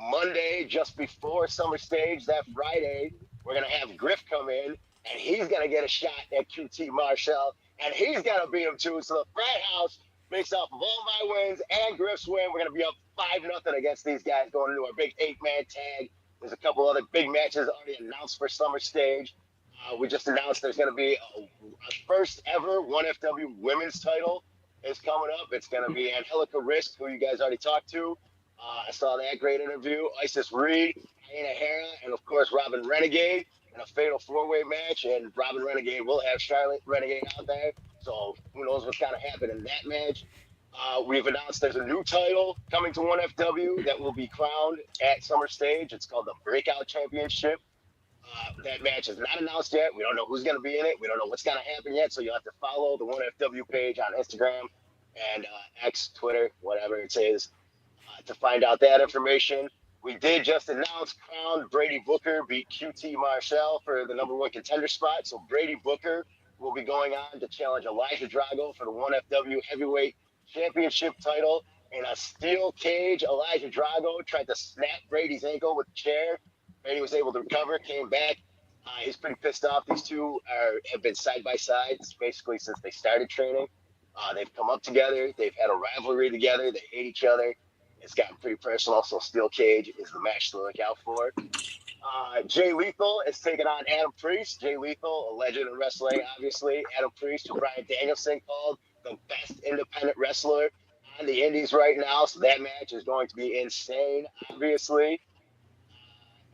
Monday, just before Summer Stage, that Friday, we're going to have Griff come in, and he's going to get a shot at QT Marshall, and he's going to beat him too. So the Frat House, based off of all my wins and Griff's win, we're going to be up 5-0 against these guys going into our big 8-man tag. There's a couple other big matches already announced for Summer Stage. We just announced there's going to be a first ever 1FW women's title is coming up. It's going to be Angelica Risk, who you guys already talked to. I saw that great interview. Isis Reed, Aina Hera, and of course Robin Renegade in a fatal 4-way match. And Robin Renegade will have Charlotte Renegade out there. So who knows what's going to happen in that match. We've announced there's a new title coming to 1FW that will be crowned at Summer Stage. It's called the Breakout Championship. That match is not announced yet. We don't know who's going to be in it. We don't know what's going to happen yet. So you'll have to follow the 1FW page on Instagram and X, Twitter, whatever it is, to find out that information. We did just announce crowned Brady Booker beat QT Marshall for the #1 contender spot. So Brady Booker will be going on to challenge Elijah Drago for the 1FW Heavyweight Championship title in a steel cage. Elijah Drago tried to snap Brady's ankle with a chair. Brady was able to recover, came back. He's pretty pissed off. These two have been side by side basically since they started training. They've come up together. They've had a rivalry together. They hate each other. It's gotten pretty personal. So steel cage is the match to look out for. Jay Lethal is taking on Adam Priest. Jay Lethal, a legend in wrestling, obviously. Adam Priest, who Bryan Danielson called the best independent wrestler on the indies right now. So that match is going to be insane, obviously.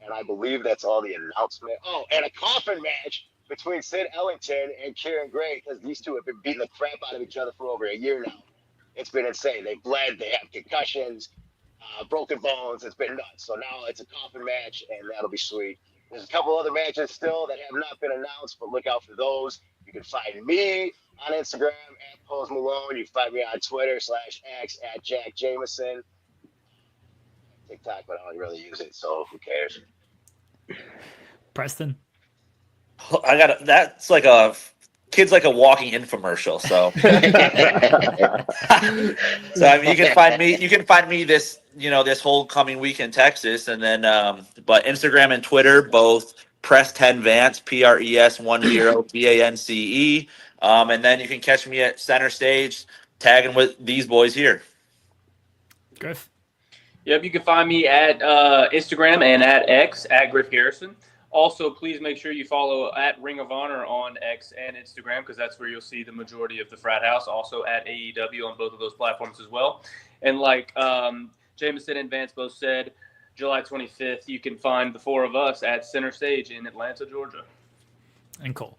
And I believe that's all the announcement. Oh, and a coffin match between Sid Ellington and Kieran Gray, because these two have been beating the crap out of each other for over a year now. It's been insane. They bled, they have concussions, broken bones. It's been nuts. So now it's a coffin match, and that'll be sweet. There's a couple other matches still that have not been announced, but look out for those. You can find me on Instagram at Pose Malone. You can find me on Twitter /X at Jack Jameson. TikTok, but I don't really use it, so who cares? Preston? That's like kid's like a walking infomercial. So, so I mean, you can find me this whole coming week in Texas, and then but Instagram and Twitter both Preston Vance, PRES10VANCE, and then you can catch me at Center Stage tagging with these boys here. Griff? Yep, you can find me at Instagram and at X at Griff Garrison. Also, please make sure you follow at Ring of Honor on X and Instagram, because that's where you'll see the majority of the Frat House. Also at AEW on both of those platforms as well. And like Jameson and Vance both said, July 25th, you can find the four of us at Center Stage in Atlanta, Georgia. And Cole.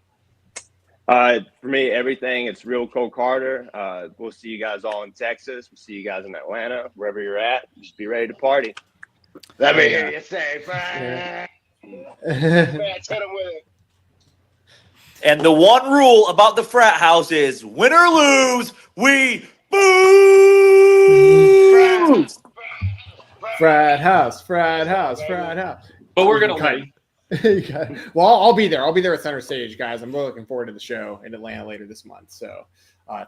For me, everything, it's Real Cole Karter. We'll see you guys all in Texas. We'll see you guys in Atlanta, wherever you're at. Just be ready to party. Let me hear you say, Vance, hit him with it. And the one rule about the Frat House is win or lose, we boo! Frat House, Frat House, Frat House. But we're going to win. Well, I'll be there. I'll be there at Center Stage, guys. I'm really looking forward to the show in Atlanta later this month. So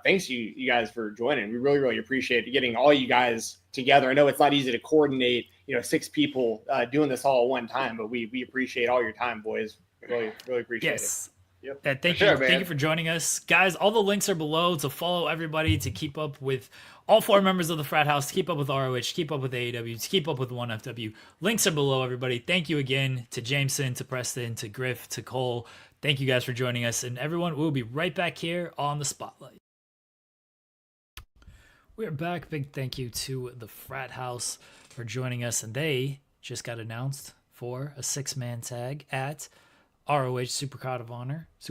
thanks you guys for joining. We really, really appreciate getting all you guys together. I know it's not easy to coordinate, 6 people doing this all at one time, but we appreciate all your time, boys. Really, really appreciate it. Yep. Thank you for joining us, guys. All the links are below to follow everybody, to keep up with all 4 members of the Frat House, to keep up with ROH, to keep up with AEW, to keep up with 1FW. Links are below, everybody. Thank you again to Jameson, to Preston, to Griff, to Cole. Thank you guys for joining us, and everyone, we'll be right back here on the Spotlight. We're back. Big thank you to the Frat House for joining us, and they just got announced for a 6-man tag at ROH Supercard of Honor. It's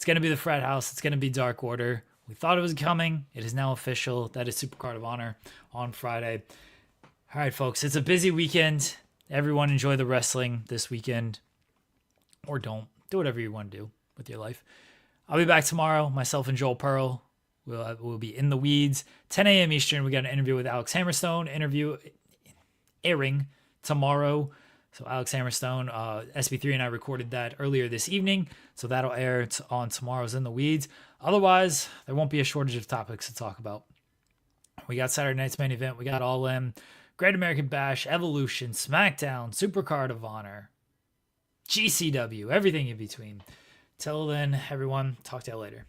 going to be the Frat House. It's going to be Dark Order. We thought it was coming. It is now official. That is Supercard of Honor on Friday. All right, folks. It's a busy weekend. Everyone enjoy the wrestling this weekend. Or don't. Do whatever you want to do with your life. I'll be back tomorrow. Myself and Joel Pearl. We'll be in the weeds. 10 a.m. Eastern. We got an interview with Alex Hammerstone. Interview airing tomorrow. So Alex Hammerstone, SB3 and I recorded that earlier this evening. So that'll air on tomorrow's In the Weeds. Otherwise, there won't be a shortage of topics to talk about. We got Saturday night's main event. We got All In, Great American Bash, Evolution, SmackDown, Supercard of Honor, GCW, everything in between. Till then, everyone, talk to you later.